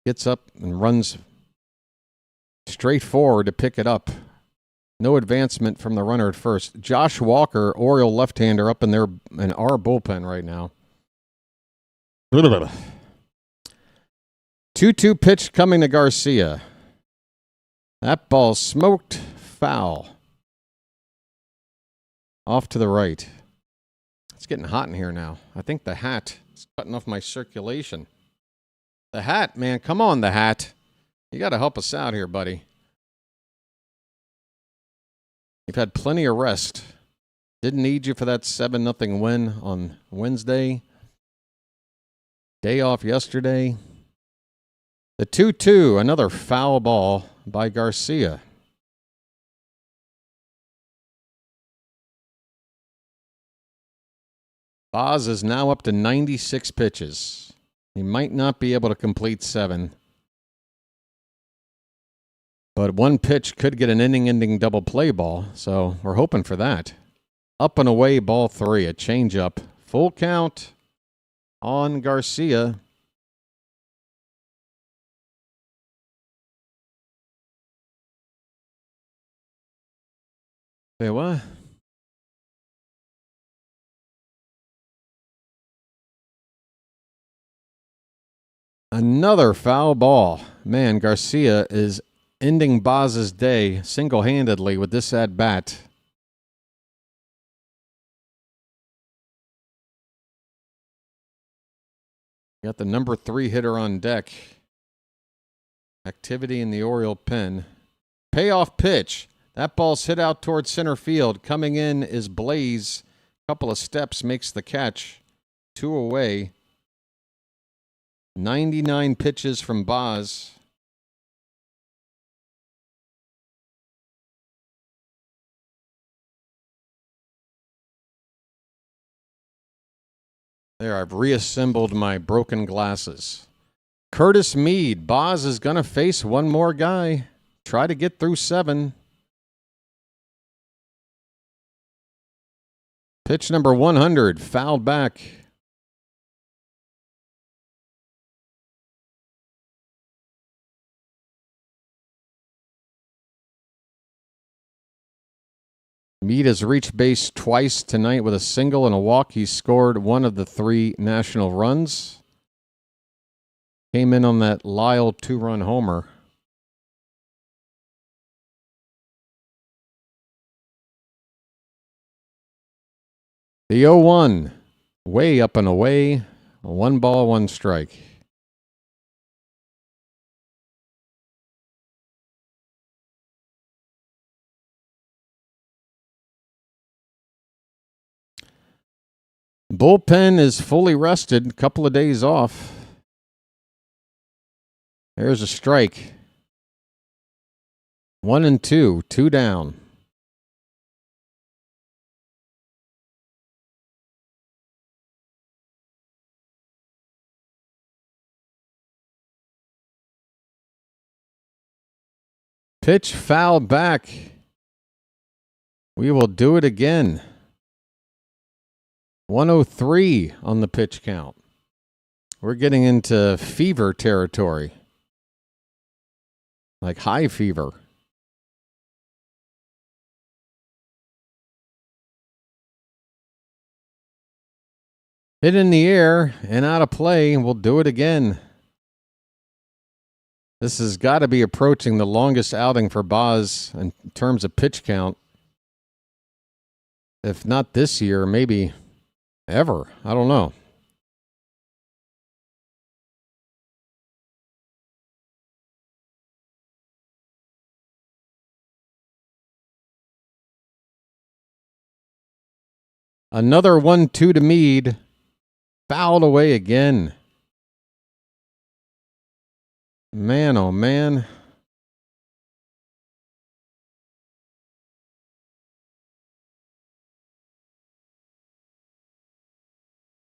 gets up and runs straight forward to pick it up. No advancement from the runner at first. Josh Walker, Oriole left-hander, up in our bullpen right now. 2-2 pitch coming to Garcia. That ball smoked foul. Off to the right. It's getting hot in here now. I think the hat is cutting off my circulation. The hat, man. Come on, the hat. You got to help us out here, buddy. You've had plenty of rest. Didn't need you for that 7-0 win on Wednesday. Day off yesterday. The 2-2, another foul ball by Garcia. Baz is now up to 96 pitches. He might not be able to complete 7. But one pitch could get an inning-ending double play ball, so we're hoping for that. Up and away, ball 3, a changeup. Full count on Garcia. Say what? Another foul ball. Man, Garcia is ending Baz's day single-handedly with this at-bat. Got the number 3 hitter on deck. Activity in the Oriole pen. Payoff pitch. That ball's hit out towards center field. Coming in is Blaze. Couple of steps, makes the catch. 2 away. 99 pitches from Baz. There, I've reassembled my broken glasses. Curtis Mead. Baz is going to face one more guy. Try to get through 7. Pitch number 100. Fouled back. Mead has reached base twice tonight with a single and a walk. He scored one of the 3 national runs. Came in on that Lyle 2-run homer. The 0-1, way up and away. 1 ball, 1 strike. Bullpen is fully rested. Couple of days off. There's a strike. 1-2, 2 down. Pitch foul back. We will do it again. 103 on the pitch count. We're getting into fever territory. Like high fever. Hit in the air and out of play. We'll do it again. This has got to be approaching the longest outing for Baz in terms of pitch count. If not this year, maybe ever. I don't know. Another 1-2 to Mead. Fouled away again. Man, oh man.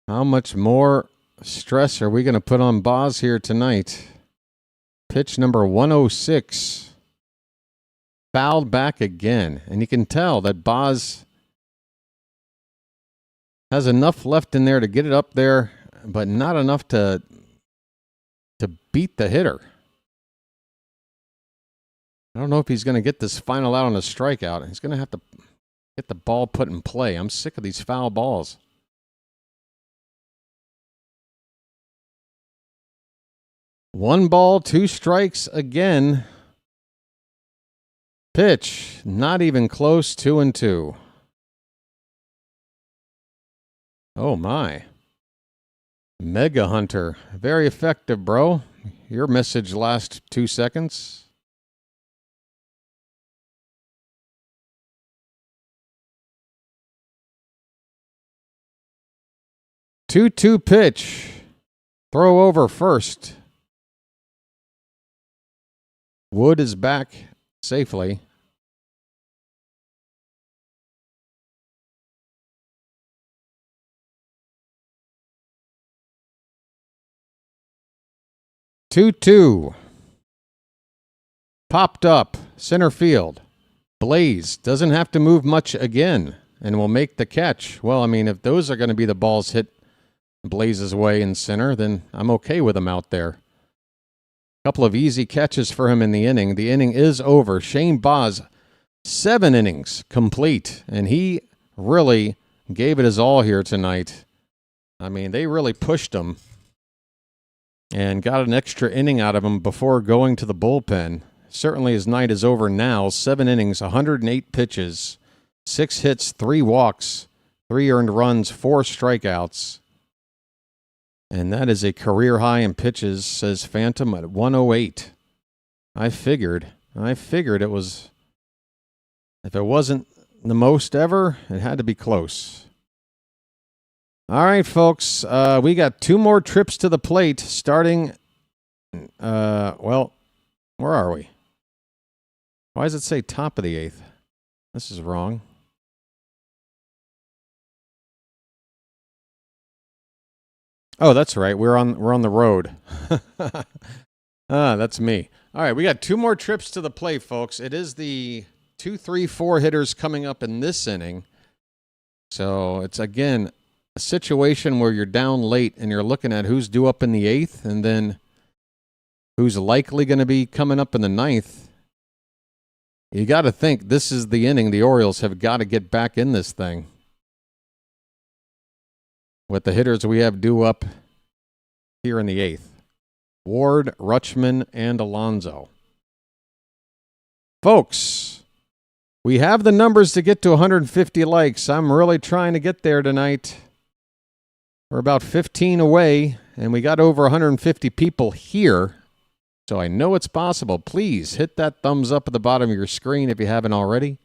How much more stress are we going to put on Baz here tonight? Pitch number 106. Fouled back again. And you can tell that Baz has enough left in there to get it up there, but not enough to beat the hitter. I don't know if he's going to get this final out on a strikeout. He's going to have to get the ball put in play. I'm sick of these foul balls. One ball, two strikes again. Pitch, not even close, 2-2. Oh my. Mega Hunter. Very effective, bro. Your message last 2 seconds. Two pitch. Throw over first. Wood is back safely. Two. Popped up. Center field. Blaze doesn't have to move much again and will make the catch. Well, I mean, if those are going to be the balls hit Blaze's way in center, then I'm okay with him out there. Couple of easy catches for him in the inning. The inning is over. Shane Baz, 7 innings complete, and he really gave it his all here tonight. I mean, they really pushed him and got an extra inning out of him before going to the bullpen. Certainly his night is over now. 7 innings, 108 pitches, 6 hits, 3 walks, 3 earned runs, 4 strikeouts. And that is a career high in pitches, says Phantom, at 108. I figured it was, if it wasn't the most ever, it had to be close. All right, folks, we got 2 more trips to the plate starting, well, where are we? Why does it say top of the 8th? This is wrong. Oh, that's right. We're on the road. That's me. All right, we got 2 more trips to the plate, folks. It is the 2, 3, 4 hitters coming up in this inning. So it's, again, a situation where you're down late and you're looking at who's due up in the 8th and then who's likely going to be coming up in the 9th. You got to think this is the inning the Orioles have got to get back in this thing with the hitters we have due up here in the 8th. Ward, Rutschman, and Alonso. Folks, we have the numbers to get to 150 likes. I'm really trying to get there tonight. We're about 15 away, and we got over 150 people here. So I know it's possible. Please hit that thumbs up at the bottom of your screen if you haven't already.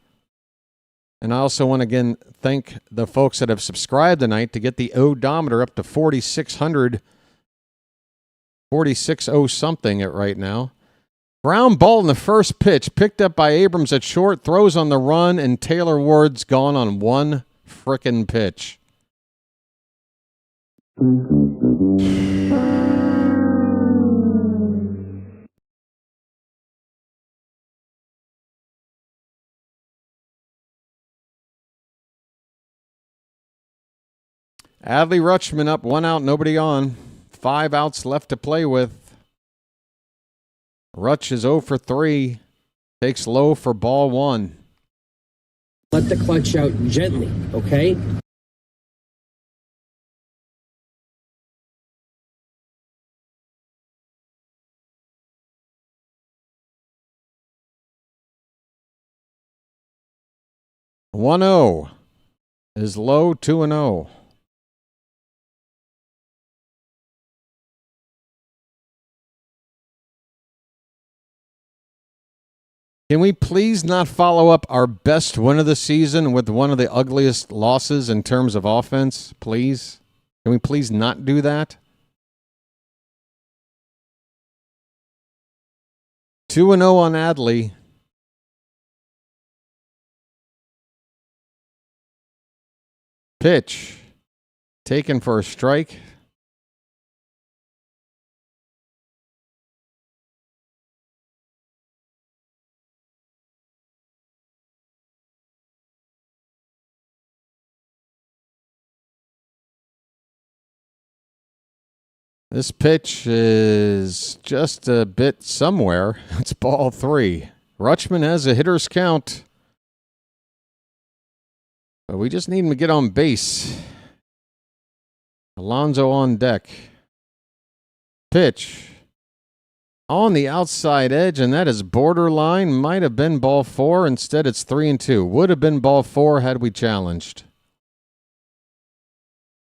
And I also want to again thank the folks that have subscribed tonight to get the odometer up to 4,600, 4,600 something at right now. Ground ball in the first pitch, picked up by Abrams at short, throws on the run, and Taylor Ward's gone on 1 frickin' pitch. Adley Rutschman up, 1 out, nobody on. 5 outs left to play with. Rutsch is 0 for 3. Takes low for ball 1. Let the clutch out gently, okay? One 0 is low, 2-0. Can we please not follow up our best win of the season with one of the ugliest losses in terms of offense? Please? Can we please not do that? 2-0 on Adley. Pitch. Taken for a strike. This pitch is just a bit somewhere. It's ball 3. Rutschman has a hitter's count. But we just need him to get on base. Alonso on deck. Pitch. On the outside edge, and that is borderline. Might have been ball 4. Instead, it's 3-2. Would have been ball 4 had we challenged.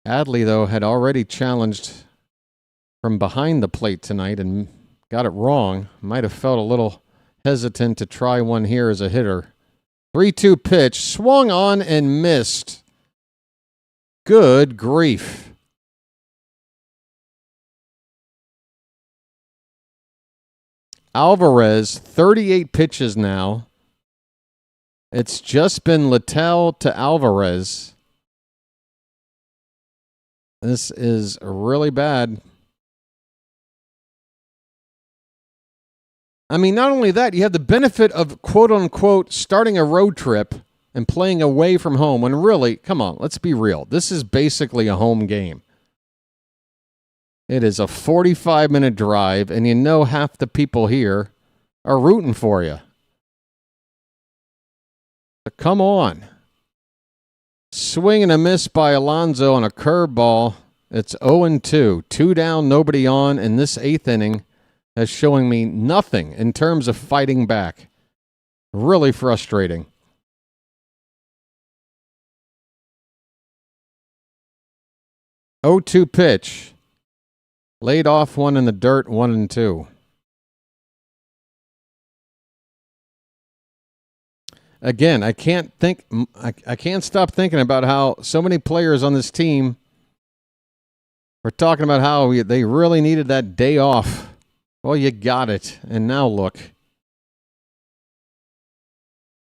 Adley, though, had already challenged from behind the plate tonight and got it wrong. Might have felt a little hesitant to try one here as a hitter. 3-2 pitch, swung on and missed. Good grief. Alvarez, 38 pitches now. It's just been Littell to Alvarez. This is really bad. I mean, not only that, you have the benefit of, quote-unquote, starting a road trip and playing away from home, when really, come on, let's be real. This is basically a home game. It is a 45-minute drive, and you know half the people here are rooting for you. So come on. Swing and a miss by Alonso on a curveball. It's 0-2. 2 down, nobody on, and this 8th inning is showing me nothing in terms of fighting back. Really frustrating. Oh, 2 pitch. Laid off one in the dirt, 1-2. Again, I can't stop thinking about how so many players on this team were talking about how they really needed that day off. Well, you got it. And now look.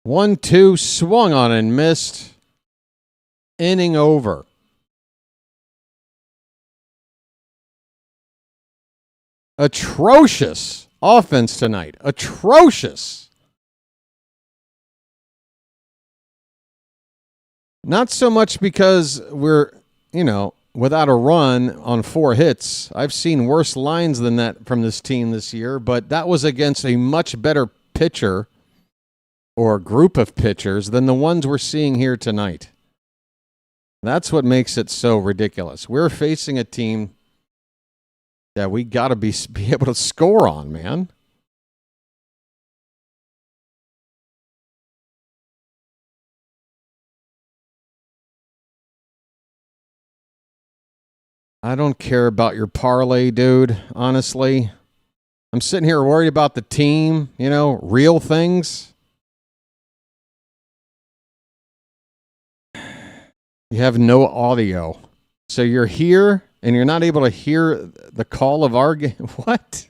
1-2, swung on and missed. Inning over. Atrocious offense tonight. Atrocious. Not so much because we're, without a run on 4 hits. I've seen worse lines than that from this team this year, but that was against a much better pitcher or group of pitchers than the ones we're seeing here tonight. That's what makes it so ridiculous. We're facing a team that we got to be able to score on, man. I don't care about your parlay, dude, honestly. I'm sitting here worried about the team, real things. You have no audio. So you're here and you're not able to hear the call of our game. What?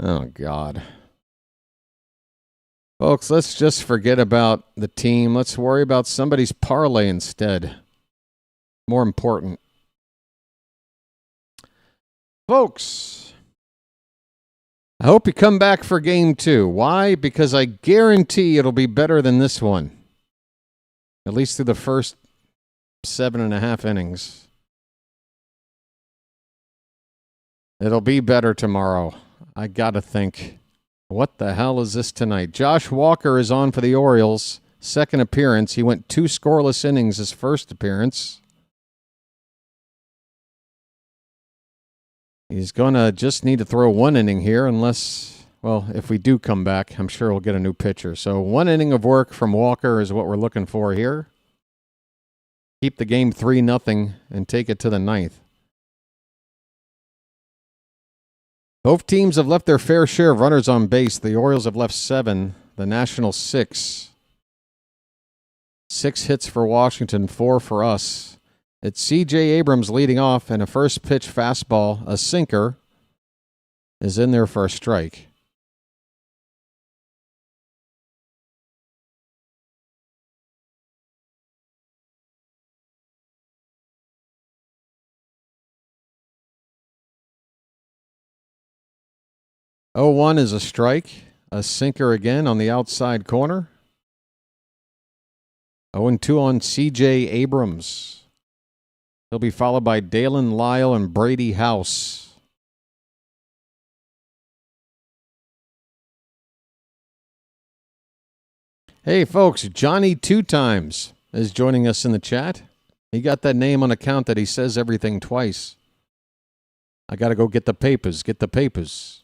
Oh, God. Folks, let's just forget about the team. Let's worry about somebody's parlay instead. More important. Folks, I hope you come back for game 2. Why? Because I guarantee it'll be better than this one. At least through the first 7.5 innings. It'll be better tomorrow. I gotta think. What the hell is this tonight? Josh Walker is on for the Orioles. Second appearance. He went 2 scoreless innings his first appearance. He's going to just need to throw 1 inning here unless, if we do come back, I'm sure we'll get a new pitcher. So 1 inning of work from Walker is what we're looking for here. Keep the game 3-0 and take it to the 9th. Both teams have left their fair share of runners on base. The Orioles have left 7, the Nationals 6. 6 hits for Washington, 4 for us. It's C.J. Abrams leading off, and a first pitch fastball, a sinker, is in there for a strike. Oh, 1 is a strike. A sinker again on the outside corner. 0-2 on C.J. Abrams. He'll be followed by Dalen Lyle and Brady House. Hey, folks, Johnny 2 Times is joining us in the chat. He got that name on account that he says everything twice. I got to go get the papers. Get the papers.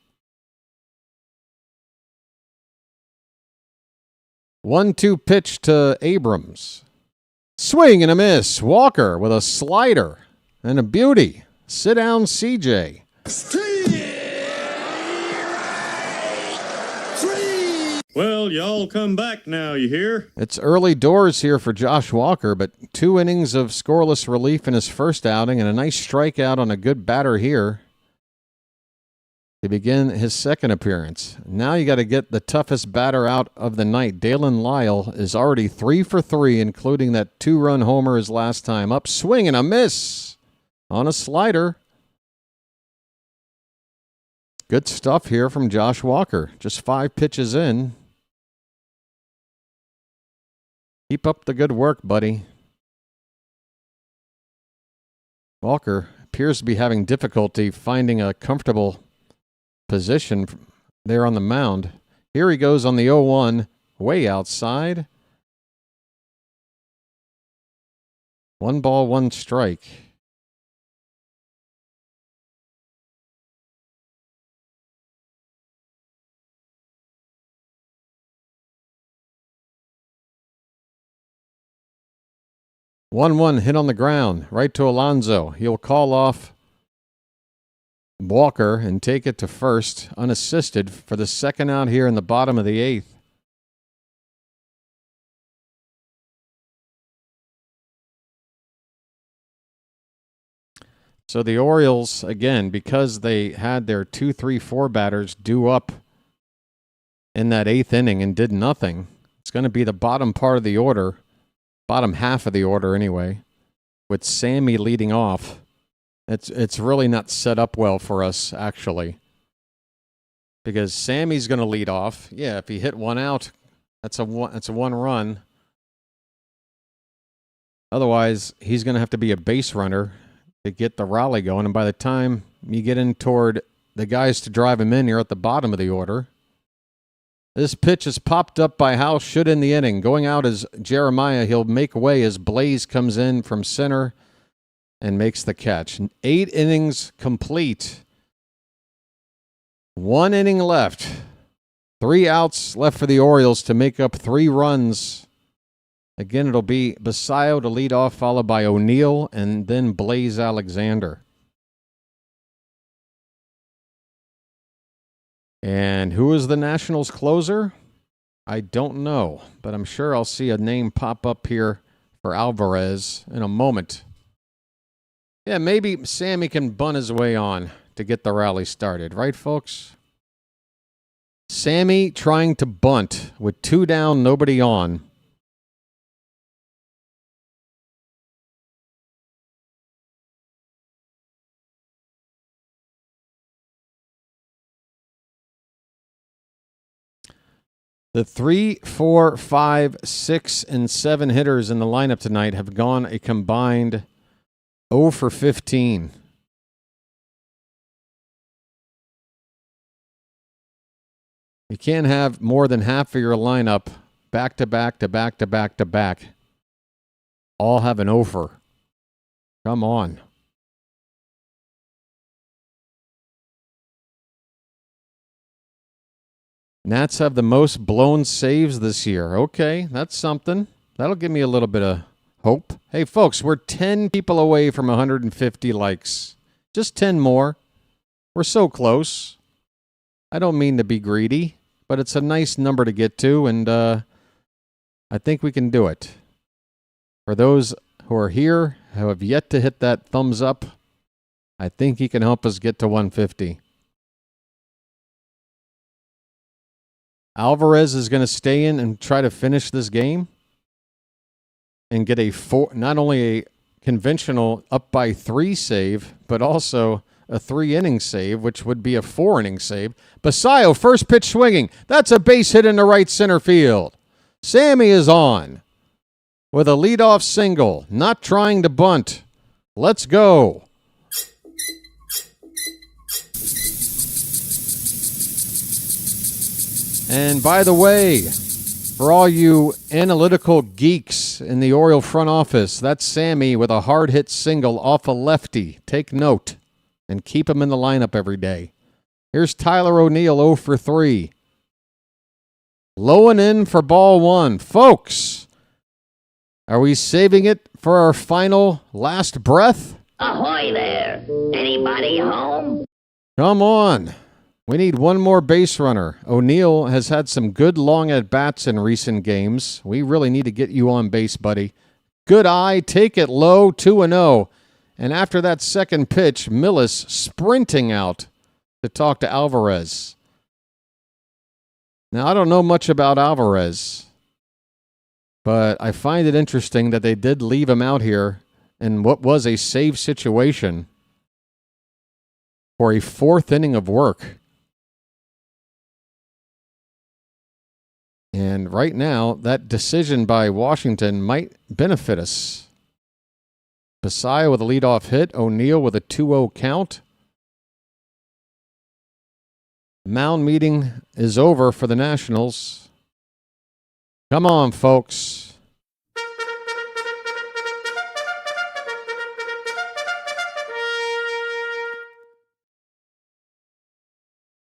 1-2 pitch to Abrams. Swing and a miss. Walker with a slider and a beauty. Sit down, CJ. Well, y'all come back now, you hear? It's early doors here for Josh Walker, but 2 innings of scoreless relief in his first outing and a nice strikeout on a good batter here to begin his second appearance. Now you got to get the toughest batter out of the night. Dalen Lyle is already 3 for 3, including that 2-run homer his last time up. Swing and a miss on a slider. Good stuff here from Josh Walker. Just 5 pitches in. Keep up the good work, buddy. Walker appears to be having difficulty finding a comfortable position there on the mound. Here he goes on the 0-1, way outside. 1 ball, 1 strike. One hit on the ground, right to Alonso. He'll call off Walker and take it to first, unassisted, for the second out here in the bottom of the 8th. So the Orioles, again, because they had their 2, 3, 4 batters due up in that 8th inning and did nothing, it's going to be the bottom part of the order, bottom half of the order anyway, with Sammy leading off. It's really not set up well for us, actually, because Sammy's going to lead off. Yeah, if he hit 1 out, that's a 1 run. Otherwise, he's going to have to be a base runner to get the rally going. And by the time you get in toward the guys to drive him in, you're at the bottom of the order. This pitch is popped up by House, should end the inning. Going out is Jeremiah. He'll make way as Blaze comes in from center and makes the catch. 8 innings complete. 1 inning left. 3 outs left for the Orioles to make up 3 runs. Again, it'll be Basayo to lead off, followed by O'Neill, and then Blaze Alexander. And who is the Nationals closer? I don't know, but I'm sure I'll see a name pop up here for Alvarez in a moment. Yeah, maybe Sammy can bunt his way on to get the rally started. Right, folks? Sammy trying to bunt with 2 down, nobody on. The 3, 4, 5, 6, and 7 hitters in the lineup tonight have gone a combined 0 for 15. You can't have more than half of your lineup back to back to back to back to back all have an 0 for. Come on. Nats have the most blown saves this year. Okay, that's something. That'll give me a little bit of hope. Hey, folks, we're 10 people away from 150 likes. Just 10 more. We're so close. I don't mean to be greedy, but it's a nice number to get to, and I think we can do it. For those who are here, who have yet to hit that thumbs up, I think he can help us get to 150. Alvarez is going to stay in and try to finish this game and get not only a conventional up by 3 save, but also a 3-inning save, which would be a 4-inning save. Basayo, first pitch swinging. That's a base hit into right center field. Sammy is on with a leadoff single, not trying to bunt. Let's go. And by the way, for all you analytical geeks in the Oriole front office, that's Sammy with a hard hit single off a lefty. Take note and keep him in the lineup every day. Here's Tyler O'Neill, 0 for 3. Low and in for ball 1. Folks, are we saving it for our final last breath? Ahoy there! Anybody home? Come on. We need one more base runner. O'Neill has had some good long at-bats in recent games. We really need to get you on base, buddy. Good eye, take it low, 2-0. And after that second pitch, Millis sprinting out to talk to Alvarez. Now, I don't know much about Alvarez, but I find it interesting that they did leave him out here in what was a save situation for a 4th inning of work. And right now, that decision by Washington might benefit us. Basayo with a leadoff hit. O'Neill with a 2-0 count. Mound meeting is over for the Nationals. Come on, folks.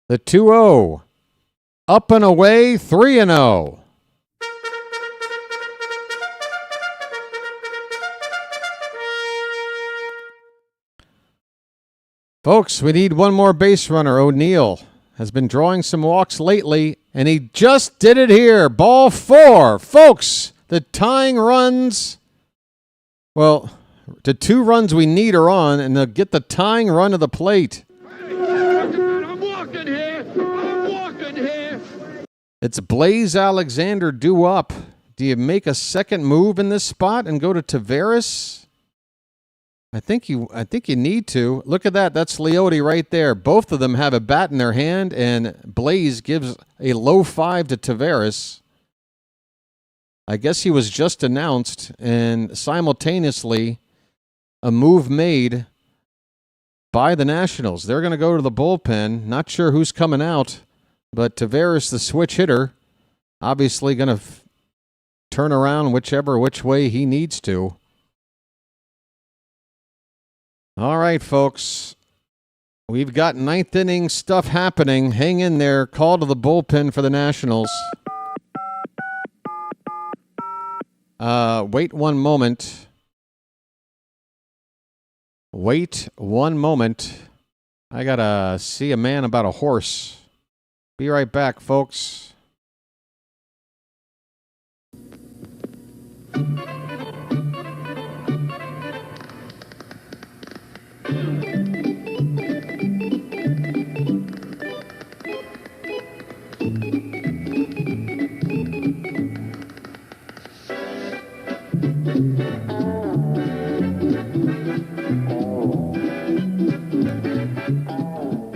The 2-0. Up and away, 3-0. Folks, we need one more base runner. O'Neill has been drawing some walks lately, and he just did it here. Ball 4. Folks, the tying runs, well, the 2 runs we need are on, and they'll get the tying run to the plate. I'm walking here. It's Blaze Alexander due up. Do you make a second move in this spot and go to Taveras? I think you need to. Look at that. That's Leote right there. Both of them have a bat in their hand, and Blaze gives a low 5 to Taveras. I guess he was just announced, and simultaneously a move made by the Nationals. They're going to go to the bullpen. Not sure who's coming out, but Taveras, the switch hitter, obviously going to turn around which way he needs to. All right, folks. We've got 9th inning stuff happening. Hang in there. Call to the bullpen for the Nationals. Wait one moment. Wait one moment. I got to see a man about a horse. Be right back, folks.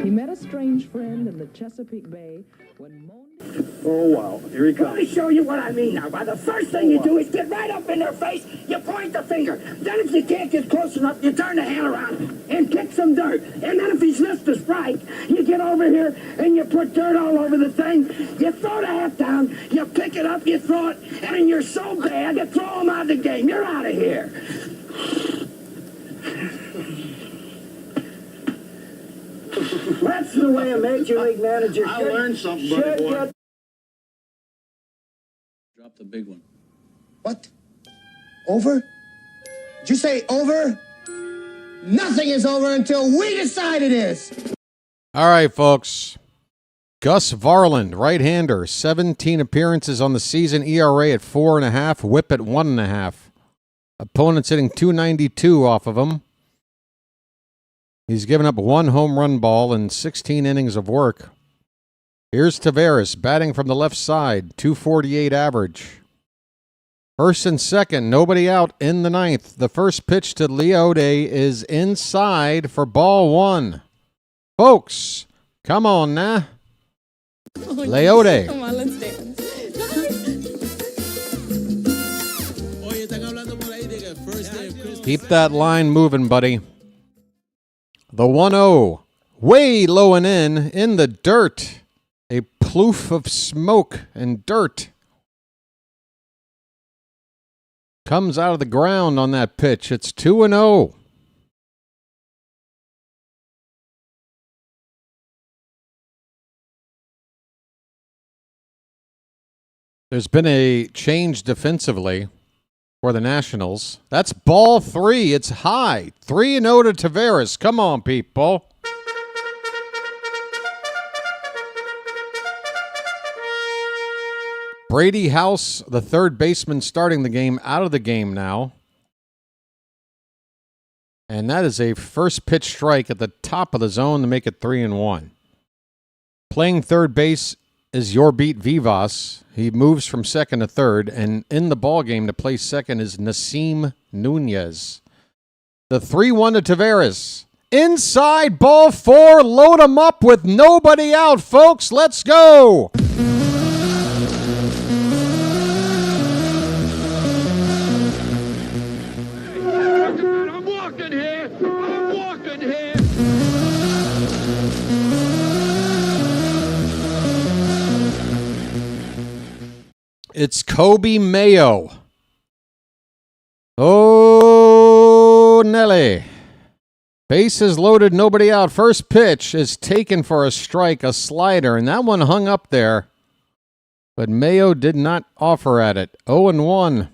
He met a strange friend in the Chesapeake Bay when Oh, wow. Here he comes. Let me show you what I mean now. By the first thing you do is get right up in their face, you point the finger. Then if you can't get close enough, you turn the hand around and kick some dirt. And then if he's missed a strike, you get over here and you put dirt all over the thing. You throw the hat down, you pick it up, you throw it, and you're so bad, you throw him out of the game. You're out of here. That's the way a major league manager should. I learned something, buddy boy. Drop the big one. What? Over? Did you say over? Nothing is over until we decide it is. All right, folks. Gus Varland, right-hander, 17 appearances on the season, ERA at 4.5, whip at 1.5. Opponents hitting .292 off of him. He's given up 1 home run ball in 16 innings of work. Here's Taveras, batting from the left side, .248 average. First and second, nobody out in the ninth. The first pitch to Leode is inside for ball 1. Folks, come on now. Leode. Come on, let's dance. Keep that line moving, buddy. The 1-0. Way low and in the dirt. A ploof of smoke and dirt comes out of the ground on that pitch. It's 2-0. There's been a change defensively for the Nationals. That's ball 3. It's high. 3-0 to Taveras. Come on, people. Brady House, the third baseman starting the game, out of the game now. And that is a first pitch strike at the top of the zone to make it 3-1. Playing third base is your beat Vivas. He moves from second to third, and in the ballgame to play second is Nasim Nunez. The 3-1 to Taveras. Inside, ball 4, load him up with nobody out, folks. Let's go. I'm walking here. It's Kobe Mayo. Oh, Nelly. Bases loaded, nobody out. First pitch is taken for a strike, a slider, and that one hung up there. But Mayo did not offer at it. 0-1.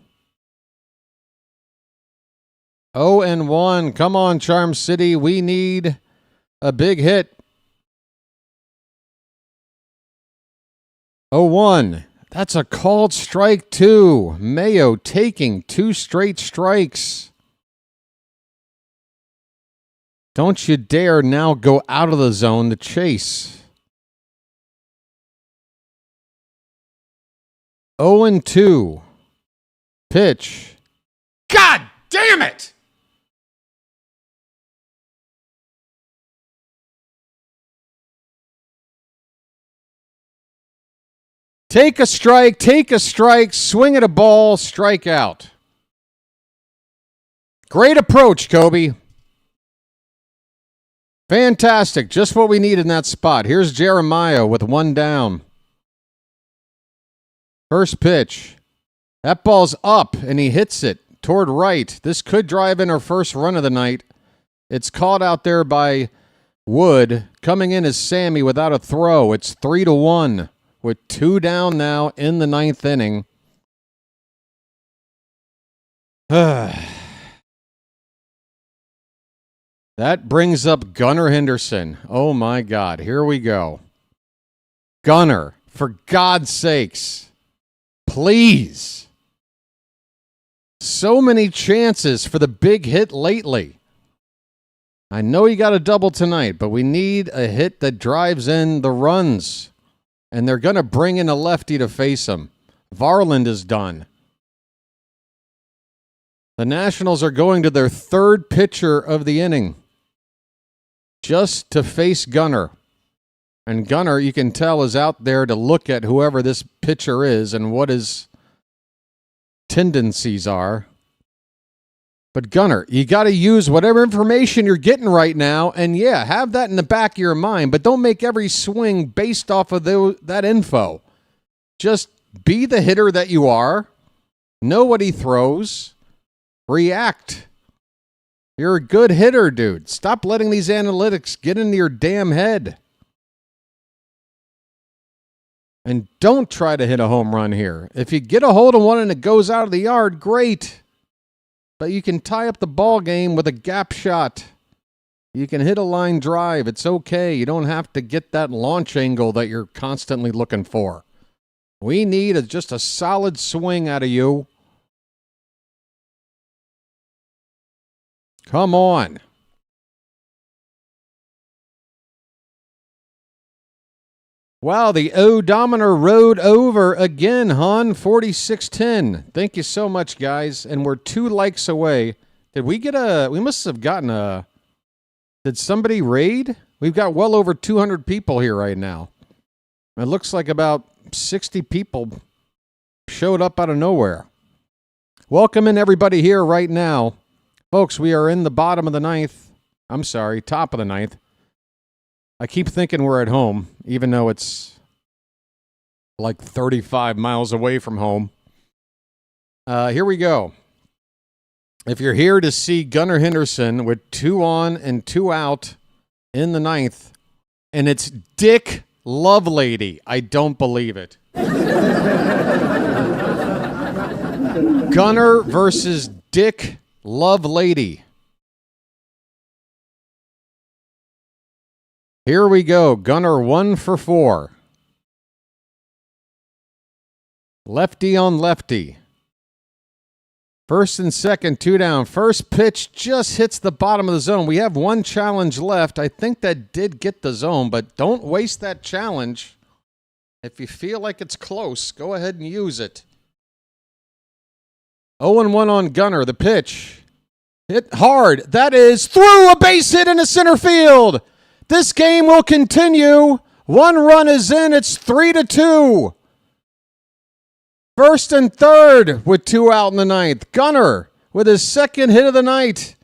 0-1. Come on, Charm City. We need a big hit. 0-1. That's a called strike, too. Mayo taking 2 straight strikes. Don't you dare now go out of the zone to chase. 0-2. Pitch. God damn it! Take a strike, swing at a ball, strike out. Great approach, Kobe. Fantastic. Just what we need in that spot. Here's Jeremiah with 1 down. First pitch. That ball's up, and he hits it toward right. This could drive in our first run of the night. It's caught out there by Wood. Coming in is Sammy without a throw. It's 3-1. With 2 down now in the 9th inning. That brings up Gunnar Henderson. Oh, my God. Here we go. Gunnar, for God's sakes, please. So many chances for the big hit lately. I know you got a double tonight, but we need a hit that drives in the runs. And they're going to bring in a lefty to face him. Varland is done. The Nationals are going to their 3rd pitcher of the inning just to face Gunnar. And Gunnar, you can tell, is out there to look at whoever this pitcher is and what his tendencies are. But Gunnar, you got to use whatever information you're getting right now, and yeah, have that in the back of your mind, but don't make every swing based off of that info. Just be the hitter that you are, know what he throws, react. You're a good hitter, dude. Stop letting these analytics get into your damn head. And don't try to hit a home run here. If you get a hold of one and it goes out of the yard, great. But you can tie up the ball game with a gap shot. You can hit a line drive. It's okay. You don't have to get that launch angle that you're constantly looking for. We need just a solid swing out of you. Come on. Wow, the odometer rode over again, hon. 4610. Thank you so much, guys. And we're 2 likes away. Did we get we must have gotten did somebody raid? We've got well over 200 people here right now. It looks like about 60 people showed up out of nowhere. Welcome in everybody here right now. Folks, we are in the bottom of the ninth. I'm sorry, top of the ninth. I keep thinking we're at home, even though it's like 35 miles away from home. Here we go. If you're here to see Gunnar Henderson with 2 on and 2 out in the ninth, and it's Dick Lovelady, I don't believe it. Gunnar versus Dick Lovelady. Here we go. Gunnar 1 for 4. Lefty on lefty. First and second, 2 down. First pitch just hits the bottom of the zone. We have 1 challenge left. I think that did get the zone, but don't waste that challenge. If you feel like it's close, go ahead and use it. 0-1 on Gunnar. The pitch. Hit hard. That is through a base hit into center field. This game will continue. 1 run is in. It's 3-2. First and third with 2 out in the ninth. Gunnar with his second hit of the night.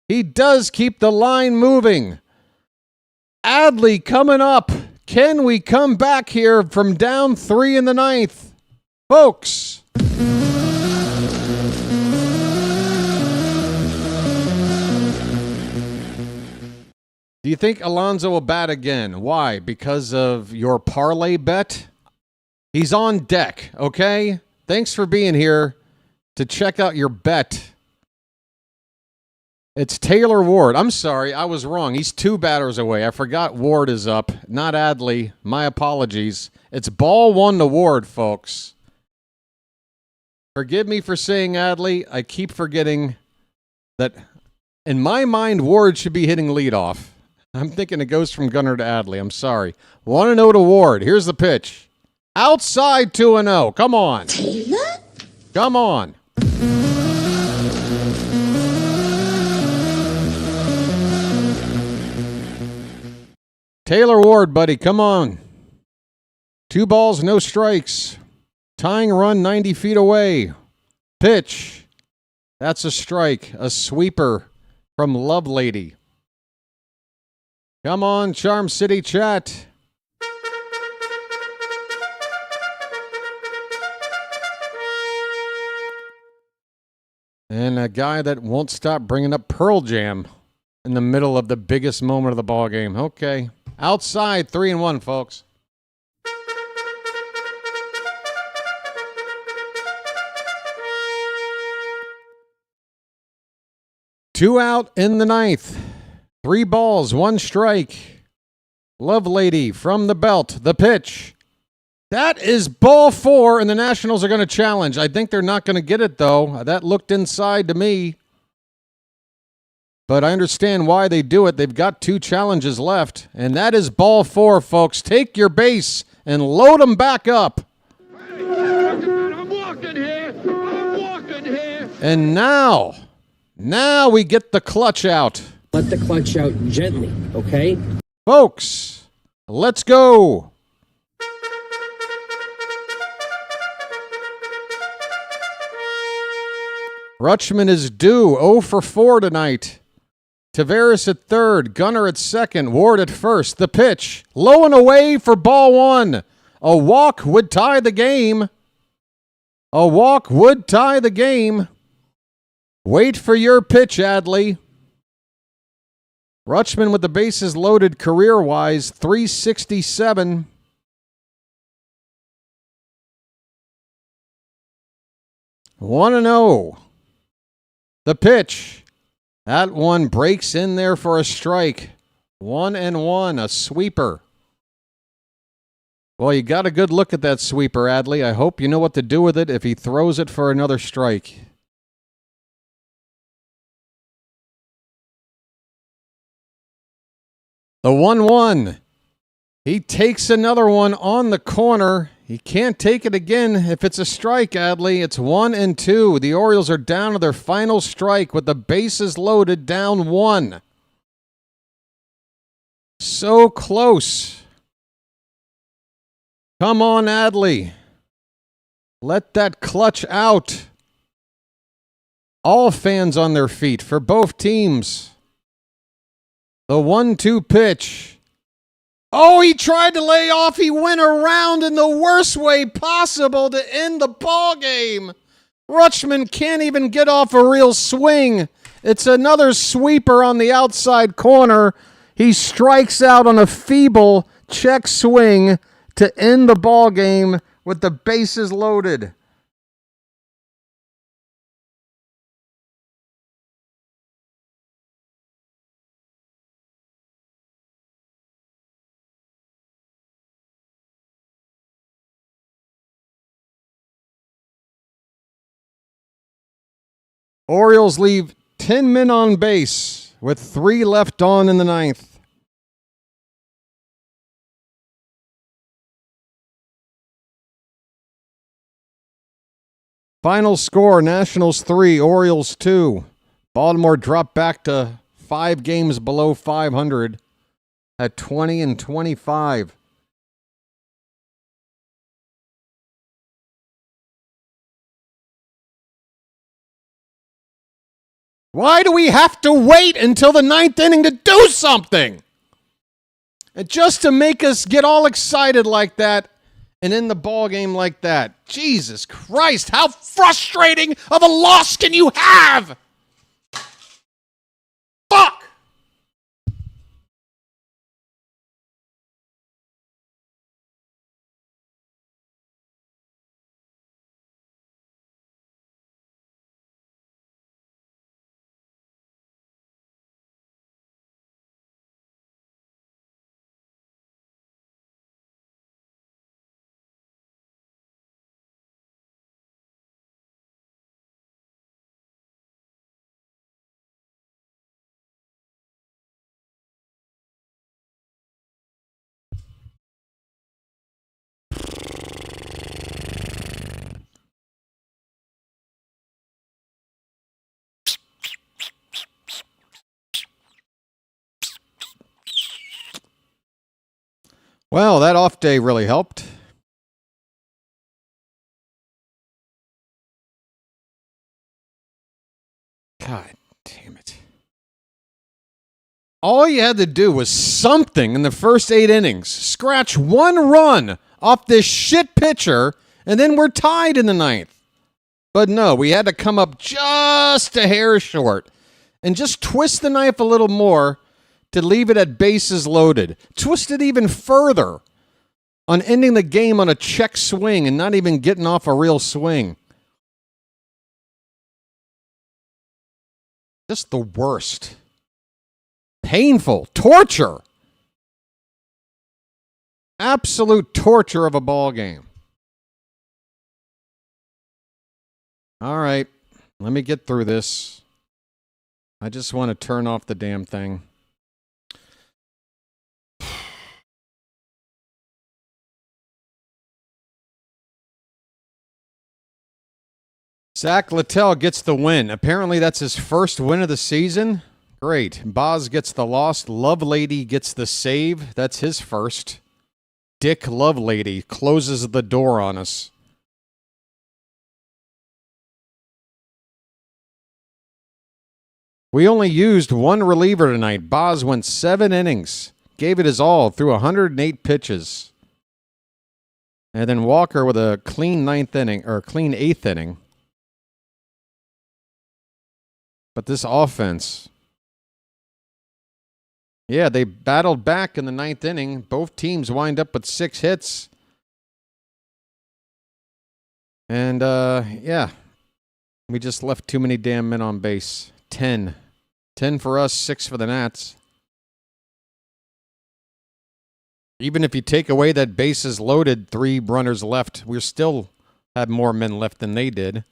He does keep the line moving. Adley coming up. Can we come back here from down 3 in the ninth? Folks. Do you think Alonso will bat again? Why? Because of your parlay bet? He's on deck, okay? Thanks for being here to check out your bet. It's Taylor Ward. I'm sorry, I was wrong. He's 2 batters away. I forgot Ward is up, not Adley. My apologies. It's ball 1 to Ward, folks. Forgive me for saying Adley. I keep forgetting that in my mind, Ward should be hitting leadoff. I'm thinking it goes from Gunnar to Adley. I'm sorry. 1-0 to Ward. Here's the pitch. Outside 2-0. Come on. Taylor? Come on. Taylor Ward, buddy. Come on. 2 balls, no strikes. Tying run 90 feet away. Pitch. That's a strike. A sweeper from Lovelady. Come on, Charm City chat. And a guy that won't stop bringing up Pearl Jam in the middle of the biggest moment of the ball game. Okay. Outside, 3-1, folks. Two out in the ninth. 3 balls, 1 strike. Lovelady from the belt. The pitch. That is ball 4, and the Nationals are going to challenge. I think they're not going to get it, though. That looked inside to me. But I understand why they do it. They've got 2 challenges left, and that is ball 4, folks. Take your base and load them back up. I'm walking here. I'm walking here. And now we get the clutch out. Let the clutch out gently, okay? Folks, let's go. Rutschman is due 0 for 4 tonight. Taveras at third, Gunnar at second, Ward at first. The pitch, low and away for ball 1. A walk would tie the game. A walk would tie the game. Wait for your pitch, Adley. Rutschman with the bases loaded career-wise, 367. One and 0. The pitch. That one breaks in there for a strike. 1-1, a sweeper. Well, you got a good look at that sweeper, Adley. I hope you know what to do with it if he throws it for another strike. The 1-1. He takes another one on the corner. He can't take it again if it's a strike, Adley. It's 1-2. The Orioles are down to their final strike with the bases loaded, down 1. So close. Come on, Adley. Let that clutch out. All fans on their feet for both teams. The 1-2 pitch. Oh, he tried to lay off. He went around in the worst way possible to end the ball game. Rutschman can't even get off a real swing. It's another sweeper on the outside corner. He strikes out on a feeble check swing to end the ball game with the bases loaded. Orioles leave 10 men on base with 3 left on in the 9th. Final score, Nationals 3, Orioles 2. Baltimore dropped back to 5 games below 500 at 20-25. Why do we have to wait until the 9th inning to do something? And just to make us get all excited like that and end the ball game like that. Jesus Christ, how frustrating of a loss can you have? Fuck! Well, that off day really helped. God damn it. All you had to do was something in the first 8 innings. Scratch 1 run off this shit pitcher, and then we're tied in the 9th. But no, we had to come up just a hair short and just twist the knife a little more to leave it at bases loaded. Twist it even further on ending the game on a check swing and not even getting off a real swing. Just the worst. Painful. Torture. Absolute torture of a ball game. All right. Let me get through this. I just want to turn off the damn thing. Zack Littell gets the win. Apparently that's his first win of the season. Great. Baz gets the loss. Lovelady gets the save. That's his first. Dick Lovelady closes the door on us. We only used 1 reliever tonight. Baz went 7 innings. Gave it his all through 108 pitches. And then Walker with a clean 9th inning, or clean 8th inning. But this offense, yeah, they battled back in the 9th inning. Both teams wind up with 6 hits. And, yeah, we just left too many damn men on base. 10 10 for us, 6 for the Nats. Even if you take away that bases loaded, 3 runners left, we still have more men left than they did.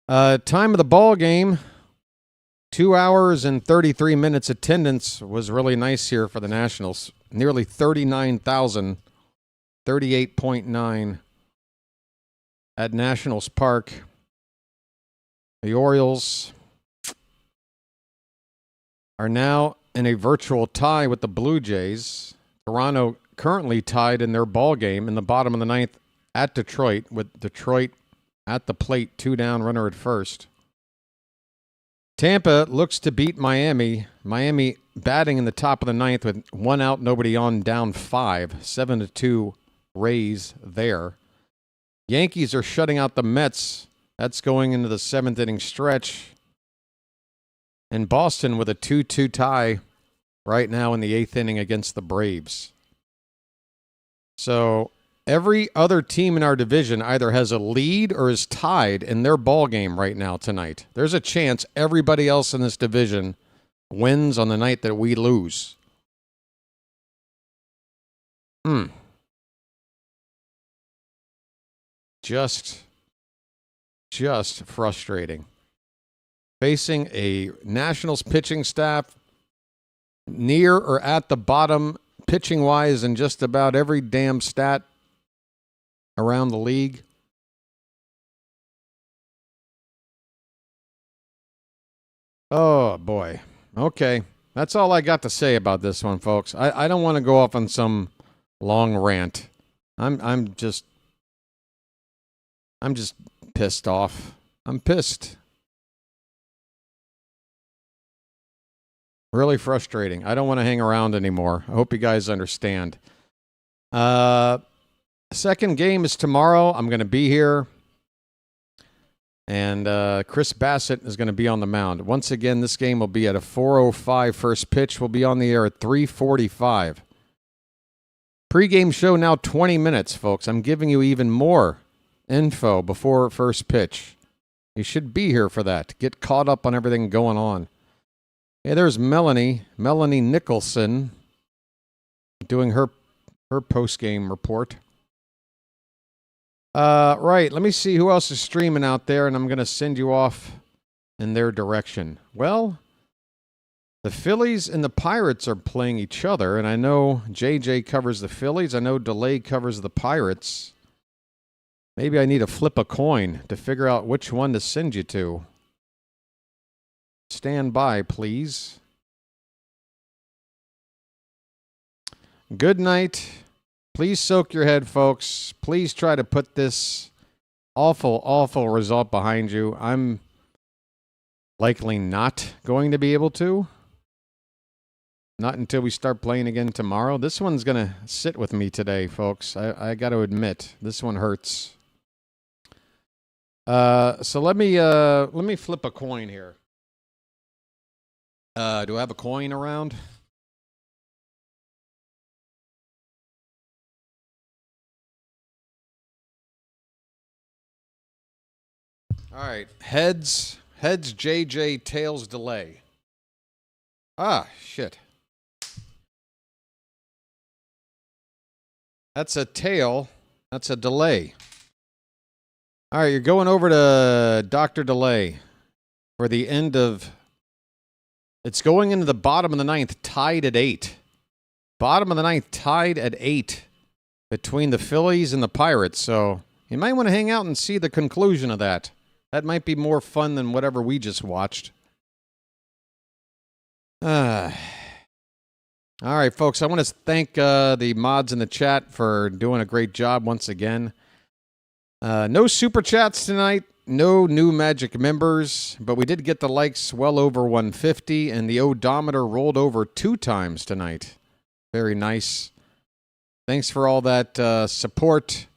Time of the ball game, 2 hours and 33 minutes. Attendance was really nice here for the Nationals. Nearly 39,000, 38.9 at Nationals Park. The Orioles are now in a virtual tie with the Blue Jays. Toronto currently tied in their ball game in the bottom of the 9th at Detroit, with Detroit at the plate, 2 down, runner at first. Tampa looks to beat Miami. Miami batting in the top of the 9th with 1 out, nobody on, down 5. 7-2 Rays there. Yankees are shutting out the Mets. That's going into the 7th inning stretch. And Boston with a 2-2 tie right now in the 8th inning against the Braves. So every other team in our division either has a lead or is tied in their ball game right now tonight. There's a chance everybody else in this division wins on the night that we lose. Just frustrating. Facing a Nationals pitching staff near or at the bottom pitching-wise in just about every damn stat around the league. Oh, boy. Okay. That's all I got to say about this one, folks. I don't want to go off on some long rant. I'm just pissed off. I'm pissed. Really frustrating. I don't want to hang around anymore. I hope you guys understand. Second game is tomorrow. I'm going to be here. And Chris Bassett is going to be on the mound. Once again, this game will be at a 4:05 first pitch. We'll be on the air at 3:45. Pregame show now 20 minutes, folks. I'm giving you even more info before first pitch. You should be here for that. Get caught up on everything going on. Hey, there's Melanie Nicholson, doing her post-game report. Right, let me see who else is streaming out there, and I'm going to send you off in their direction. Well, the Phillies and the Pirates are playing each other, and I know JJ covers the Phillies. I know DeLay covers the Pirates. Maybe I need to flip a coin to figure out which one to send you to. Stand by, please. Good night. Please soak your head, folks. Please try to put this awful, awful result behind you. I'm likely not going to be able to. Not until we start playing again tomorrow. This one's going to sit with me today, folks. I got to admit, this one hurts. So let me flip a coin here. Do I have a coin around? All right. Heads JJ, tails DeLay. Ah, shit. That's a tail. That's a DeLay. All right, you're going over to Dr. DeLay for the end of... It's going into the bottom of the 9th, tied at 8. Bottom of the 9th, tied at 8 between the Phillies and the Pirates. So you might want to hang out and see the conclusion of that. That might be more fun than whatever we just watched. All right, folks, I want to thank the mods in the chat for doing a great job once again. No super chats tonight. No new Magic members, but we did get the likes well over 150, and the odometer rolled over 2 times tonight. Very nice. Thanks for all that support,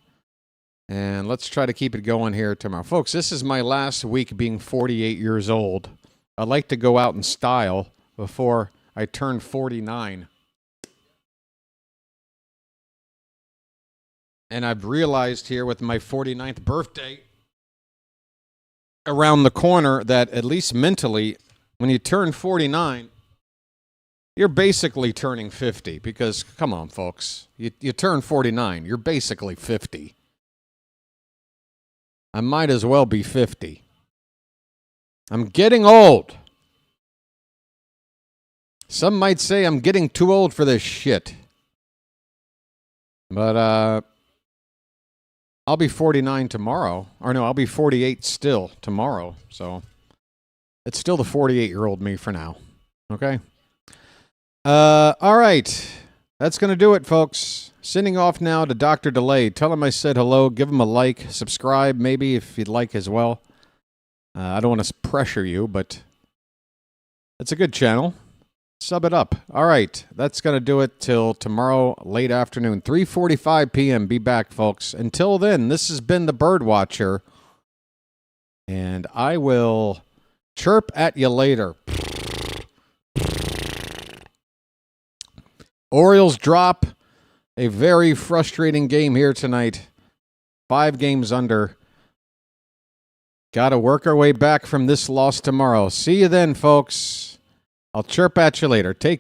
and let's try to keep it going here tomorrow. Folks, this is my last week being 48 years old. I'd like to go out in style before I turn 49. And I've realized here with my 49th birthday around the corner that at least mentally when you turn 49, you're basically turning 50 because, come on, folks, you turn 49, you're basically 50. I might as well be 50. I'm getting old. Some might say I'm getting too old for this shit. But I'll be 49 tomorrow. Or no, I'll be 48 still tomorrow. So it's still the 48-year-old me for now. Okay? All right. That's going to do it, folks. Sending off now to Dr. Delay. Tell him I said hello. Give him a like. Subscribe, maybe, if you'd like as well. I don't want to pressure you, but it's a good channel. Sub it up. All right. That's going to do it till tomorrow, late afternoon, 3:45 p.m. Be back, folks. Until then, this has been the BirdWatcher, and I will chirp at you later. Orioles drop a very frustrating game here tonight. 5 games under. Got to work our way back from this loss tomorrow. See you then, folks. I'll chirp at you later. Take